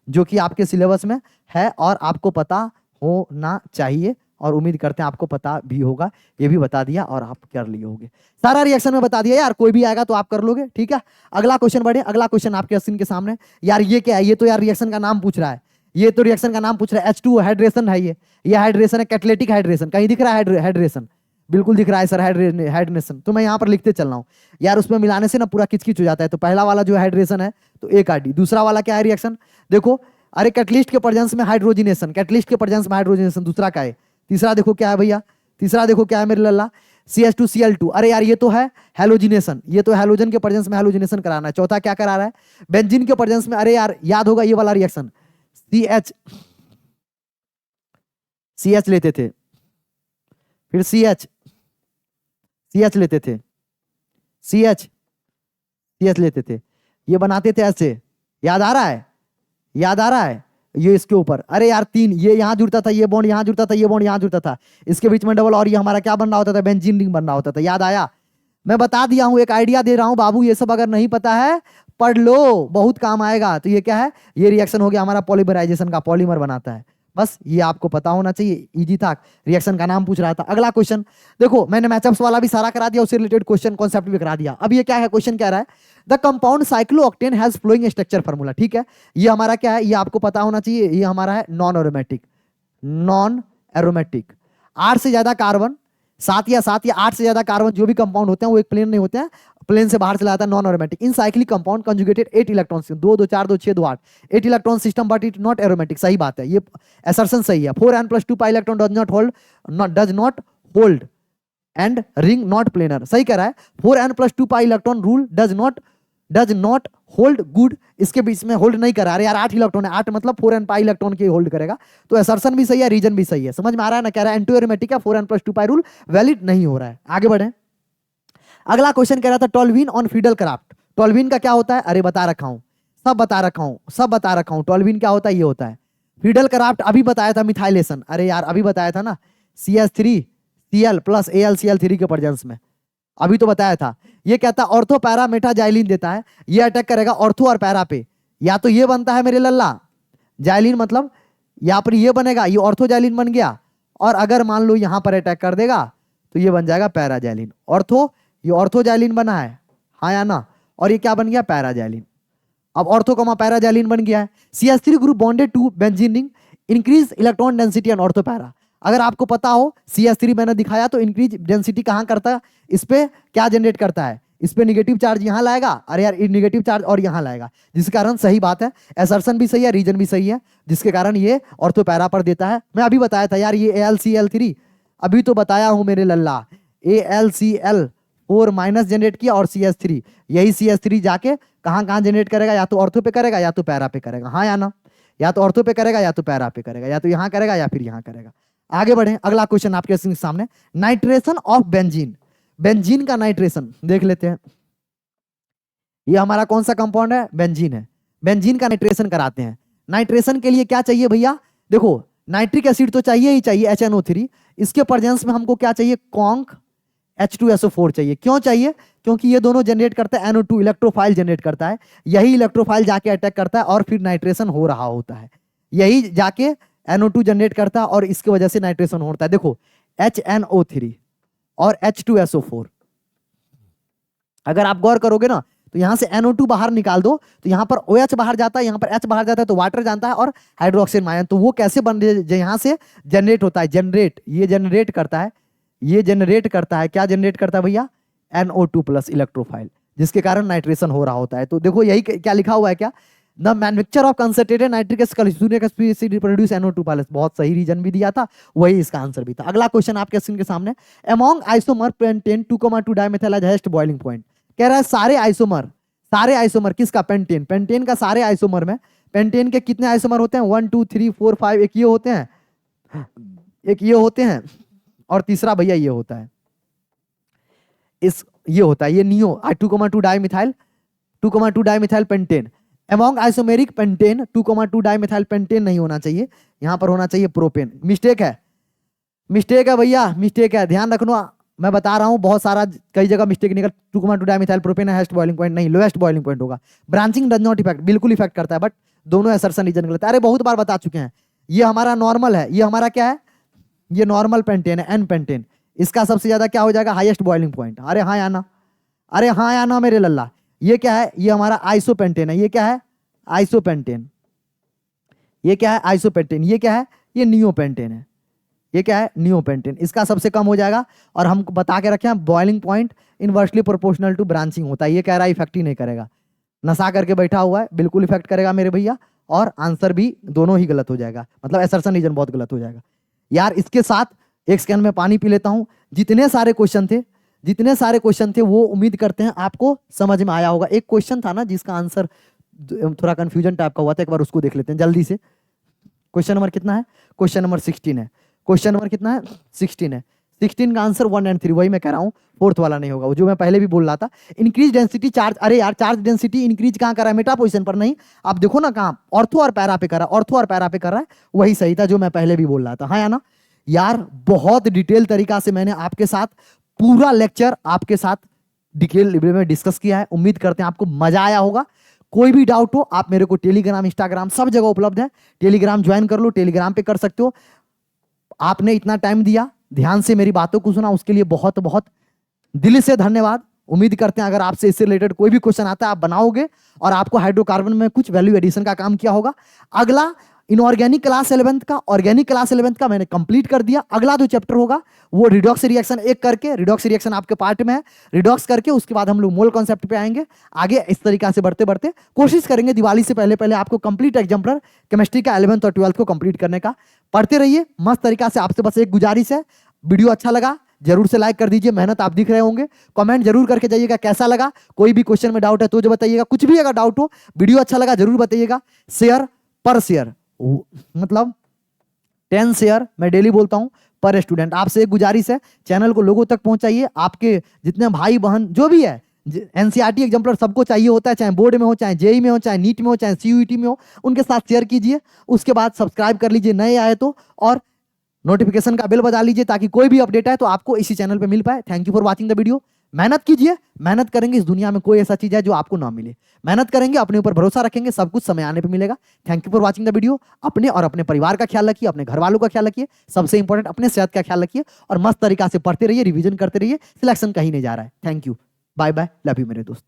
जो कि आपके सिलेबस में है और आपको पता होना चाहिए, और उम्मीद करते हैं आपको पता भी होगा, ये भी बता दिया और आप कर लिए होंगे, सारा रिएक्शन में बता दिया यार, कोई भी आएगा तो आप कर लोगे, ठीक है। अगला क्वेश्चन बढ़े, अगला क्वेश्चन आपके स्क्रीन के सामने, यार ये क्या है, ये तो यार रिएक्शन का नाम पूछ रहा है, ये तो रिएक्शन का नाम पूछ रहा है, H2O हाइड्रेशन है, ये हाइड्रेशन है, कैटालिटिक हाइड्रेशन, कहीं दिख रहा है हाइड्रेशन, बिल्कुल दिख रहा है सर, हाइड्रेशन, तो मैं यहाँ पर लिखते चल रहा हूँ यार, उसमें मिलाने से ना पूरा किचकिच हो जाता है। तो पहला वाला जो हाइड्रेशन है तो एक आरडी, दूसरा वाला क्या है रिएक्शन, देखो अरे कैटलिस्ट के प्रेजेंस में हाइड्रोजिनेशन, कैटलिस्ट के प्रेजेंस में हाइड्रोजिनेशन, दूसरा क्या है, तीसरा देखो क्या है भैया, तीसरा देखो क्या है मेरे लल्ला, CH2Cl2, अरे यार ये तो है हैलोजिनेशन, ये तो हैलोजन के प्रेजेंस में हैलोजिनेशन कराना है। चौथा क्या करा रहा है, बेंजीन के प्रेजेंस में, अरे यार याद होगा ये वाला रिएक्शन, CH CH लेते थे, फिर CH लेते थे, CH लेते थे, ये बनाते थे ऐसे, याद आ रहा है, याद आ रहा है, ये इसके ऊपर, अरे यार 3, ये यहां जुड़ता था, ये बॉन्ड यहां जुड़ता था, ये बॉन्ड यहां जुड़ता था, इसके बीच में डबल, और ये हमारा क्या बन रहा होता था, बेंजीन रिंग बन रहा होता था। याद आया? मैं बता दिया हूं, एक आइडिया दे रहा हूं बाबू, ये सब अगर नहीं पता है पढ़ लो, बहुत काम आएगा। तो ये क्या है, ये रिएक्शन हो गया हमारा पॉलीमराइजेशन का, पॉलीमर बनाता है, बस ये आपको पता होना चाहिए, इजी था। रिएक्शन का नाम पूछ रहा था। अगला क्वेश्चन देखो, मैंने मैचअप्स वाला भी सारा करा दिया, उससे रिलेटेड क्वेश्चन कॉन्सेप्ट भी करा दिया। अब ये क्या है, क्वेश्चन कह रहा है the compound cyclooctane has flowing structure formula. ठीक है, ये हमारा क्या है, ये आपको पता होना चाहिए, ये हमारा है नॉन एरोमेटिक, नॉन एरोमेटिक, 8 से ज्यादा कार्बन, 7 या 8 से ज्यादा कार्बन जो भी कंपाउंड होते हैं वो एक प्लेन नहीं होते हैं, प्लेन से बाहर चला जाता है, non aromatic. In cyclic compound conjugated 8 electrons, 2 2 4 2 6 2 8, 8 electron system, but it not aromatic. सही बात है, ये असर्शन सही है। 4n+2 pi electron does not hold and ring not planar. सही कह रहा है, 4n+2 pi electron rule does not hold good, इसके बीच में होल्ड नहीं करा। अरे यार 8 इलेक्ट्रॉन है, 8 मतलब 4n pi इलेक्ट्रॉन के होल्ड करेगा, तो असर्शन भी सही है, रीजन भी सही है। समझ में आ रहा है ना? कह रहा है एंटी एरोमेटिक है, 4n+2 pi रूल वैलिड नहीं हो रहा है। आगे बढ़े, अगला क्वेश्चन कह रहा था toluene on fiddle craft. Toluene का क्या होता है? अरे बता रखा हूं, सब बता रखा हूं। टोल्यूइन क्या होता है? ये होता है फिडल क्राफ्ट, अभी बताया था मिथाइलेशन। अरे यार अभी बताया था ना, CH3Cl + AlCl3 के प्रेजेंस में, अभी तो बताया था। ये कहता है ऑर्थो पैरा मेटाजाइलिन देता है, ये अटैक करेगा ऑर्थो और पैरा पे, या तो ये बनता है मेरे लल्ला जाइलिन, मतलब यहाँ पर ये बनेगा, ये ऑर्थोजाइलिन बन गया, और अगर मान लो यहां पर अटैक कर देगा तो ये बन जाएगा पैराजाइलिन। ऑर्थो, ये ऑर्थोजाइलिन बना है, हाँ या ना, और ये क्या बन गया? पैराजाइलिन। अब ऑर्थो कमा पैराजाइलिन बन गया है। CH3 group bonded to benzene ring, increase electron density and ortho para. अगर आपको पता हो CH3 मैंने दिखाया, तो इंक्रीज डेंसिटी कहां करता है, इस पे क्या जनरेट करता है, इस पे निगेटिव चार्ज यहां लाएगा, अरे यार निगेटिव चार्ज और यहां लाएगा, जिसके कारण सही बात है, असर्शन भी सही है, रीजन भी सही है, जिसके कारण ये ऑर्थो पैरा पर देता है। मैं अभी बताया था यार, ये AlCl3, अभी तो बताया हूं मेरे लल्ला, AlCl4- जनरेट किया और CH3, यही CH3 जाके कहां कहां जनरेट करेगा, या तो ऑर्थो पे करेगा या तो पैरा पे करेगा, हाँ या ना, या तो ऑर्थो पे करेगा या तो पैरा पे करेगा, या तो यहां करेगा या फिर यहां करेगा। आगे बढ़े, अगला क्वेश्चन आपके सामने, नाइट्रेशन ऑफ बेंजीन। बेंजीन का नाइट्रेशन देख लेते हैं। ये हमारा कौन सा कंपाउंड है? बेंजीन है। बेंजीन का नाइट्रेशन कराते हैं। नाइट्रेशन के लिए क्या चाहिए भैया? देखो, नाइट्रिक एसिड तो चाहिए ही चाहिए, HNO3, इसके प्रेजेंस में हमको क्या चाहिए? कॉन्क H2SO4 चाहिए। क्यों चाहिए? क्योंकि ये दोनों जनरेट करता है NO2, इलेक्ट्रोफाइल जनरेट करता है, यही इलेक्ट्रोफाइल जाके अटैक करता है और फिर नाइट्रेशन हो रहा होता है, यही जाके NO2 जनरेट करता है और इसकी वजह से नाइट्रेशन होता है। देखो HNO3 और H2SO4, अगर आप गौर करोगे ना, तो यहां से NO2 बाहर निकाल दो तो यहां पर OH बाहर जाता है, यहां पर H बाहर जाता है, तो वाटर जानता है और हाइड्रोक्सिल आयन, तो वो कैसे बन यहां से जनरेट होता है, ये जनरेट करता है, ये जनरेट करता है, क्या जनरेट करता है भैया? NO2+ इलेक्ट्रोफाइल, जिसके कारण नाइट्रेशन हो रहा होता है। तो देखो यही क्या लिखा हुआ है, क्या? The manufacture of concentrated nitric acid produce NO2+। बहुत सही रीजन भी दिया था, वही इसका आंसर भी था। अगला क्वेश्चन आपके स्क्रीन के सामने, among isomer pentane 2,2 dimethyl has highest boiling point. कह रहा है सारे आइसोमर किसका? पेंटेन का सारे आइसोमर में, पेंटेन के कितने आइसोमर होते हैं? 1 2 3 4 5, एक ये होते हैं, एक ये होते हैं, और तीसरा भैया ये होता है, ये होता है, ये neo 2,2 dimethyl 2,2 dimethyl pentane. Among isomeric pentane 2,2 dimethyl pentane नहीं होना चाहिए, यहां पर होना चाहिए प्रोपेन। मिस्टेक है भैया, मिस्टेक है, ध्यान रखना, मैं बता रहा हूं, बहुत सारा कई जगह मिस्टेक निकल, 2,2 डाइमिथाइल प्रोपेन है हाईएस्ट बॉइलिंग पॉइंट, नहीं, लोएस्ट बॉइलिंग पॉइंट होगा। ब्रांचिंग डज नॉट इफेक्ट, बिल्कुल इफेक्ट करता है, बट दोनों असर्शन रीजन गलत है। अरे बहुत बार बता चुके हैं, ये हमारा नॉर्मल है, ये हमारा क्या है? ये नॉर्मल पेंटेन है, एन पेंटेन, इसका सबसे ज्यादा क्या हो जाएगा? Highest boiling point. अरे हाँ या ना, अरे हाँ या ना मेरे लल्ला। ये क्या है? ये हमारा आइसोपेंटेन है। ये क्या है? आइसोपेंटेन। ये क्या है? आइसोपेंटेन। ये क्या है? ये नियोपेंटेन है। ये क्या है? नियोपेंटेन। इसका सबसे कम हो जाएगा, और हम बता के रखे हैं boiling point inversely proportional to branching होता है। ये कह रहा है इफेक्ट ही नहीं करेगा, नशा करके बैठा हुआ है, बिल्कुल इफेक्ट करेगा मेरे भैया, और आंसर भी दोनों ही गलत हो जाएगा, मतलब असर्शन रीजन बहुत गलत हो जाएगा यार। इसके साथ एक सेकंड में पानी पी लेता हूं। जितने सारे क्वेश्चन थे वो उम्मीद करते हैं आपको समझ में आया होगा। एक क्वेश्चन था ना जिसका आंसर थोड़ा कंफ्यूजन टाइप का हुआ था, एक बार उसको देख लेते हैं जल्दी से। क्वेश्चन नंबर कितना है? क्वेश्चन नंबर 16 है। क्वेश्चन नंबर कितना है? 16 है। 16 का आंसर 1 एंड 3, वही मैं कह रहा हूँ, फोर्थ वाला नहीं होगा, वो जो मैं पहले भी बोल रहा था। इंक्रीज डेंसिटी चार्ज, अरे यार चार्ज डेंसिटी इंक्रीज कहाँ करा है? मेटा पोजीशन पर नहीं, आप देखो ना कहाँ, ऑर्थो और पैरा पे करा, ऑर्थो और पैरा पे कर रहा है, वही सही था जो मैं पहले भी बोल रहा था। हाँ या ना यार, बहुत डिटेल तरीका से मैंने आपके साथ पूरा लेक्चर आपके साथ डिटेल में डिस्कस किया है। उम्मीद करते हैं आपको मजा आया होगा। कोई भी डाउट हो आप मेरे को टेलीग्राम, इंस्टाग्राम सब जगह उपलब्ध है, टेलीग्राम ज्वाइन कर लो, टेलीग्राम पे कर सकते हो। आपने इतना टाइम दिया, ध्यान से मेरी बातों को सुना, उसके लिए बहुत बहुत दिल से धन्यवाद। उम्मीद करते हैं अगर आपसे इससे रिलेटेड कोई भी क्वेश्चन आता है आप बनाओगे और आपको हाइड्रोकार्बन में कुछ वैल्यू एडिशन का काम किया होगा। अगला इनऑर्गेनिक क्लास 11th का, ऑर्गेनिक क्लास 11th का मैंने कंप्लीट कर दिया। अगला जो चैप्टर होगा वो रिडॉक्स रिएक्शन एक करके, रिडॉक्स रिएक्शन आपके पार्ट में है, रिडॉक्स करके उसके बाद हम लोग मोल कॉन्सेप्ट पे आएंगे। आगे इस तरीका से बढ़ते बढ़ते कोशिश करेंगे दिवाली से पहले पहले आपको कंप्लीट एग्जाम्पलर केमिस्ट्री का 11th और 12th को कंप्लीट करने का। पढ़ते रहिए मस्त तरीका से। आपसे बस एक गुजारिश है, वीडियो अच्छा लगा जरूर से लाइक कर दीजिए, मेहनत आप दिख रहे होंगे। कमेंट जरूर करके जाइएगा कैसा लगा, कोई भी क्वेश्चन में डाउट है तो जो बताइएगा, कुछ भी अगर डाउट हो, वीडियो अच्छा लगा जरूर बताइएगा। शेयर पर शेयर, मतलब 10 शेयर मैं डेली बोलता हूं पर स्टूडेंट। आपसे एक गुजारिश है, चैनल को लोगों तक पहुंचाइए। आपके जितने भाई बहन जो भी है, एनसीईआरटी एग्जाम्पलर सबको चाहिए होता है, चाहे बोर्ड में हो, चाहे जेई में हो, चाहे नीट में हो, चाहे सीयूईटी में हो, उनके साथ शेयर कीजिए। उसके बाद सब्सक्राइब कर लीजिए नए आए तो, और नोटिफिकेशन का बेल बजा लीजिए ताकि कोई भी अपडेट आए तो आपको इसी चैनल पे मिल पाए। Thank you for watching the video. मेहनत कीजिए, मेहनत करेंगे, इस दुनिया में कोई ऐसा चीज है जो आपको ना मिले। मेहनत करेंगे, अपने ऊपर भरोसा रखेंगे, सब कुछ समय आने पे मिलेगा। Thank you for watching the video. अपने और अपने परिवार का ख्याल रखिए, अपने घर वालों का ख्याल रखिए, सबसे इंपॉर्टेंट अपने सेहत का ख्याल रखिए, और मस्त तरीका से पढ़ते रहिए, रिवीजन करते रहिए, सिलेक्शन कहीं नहीं जा रहा है। Thank you, bye bye, love you मेरे दोस्त।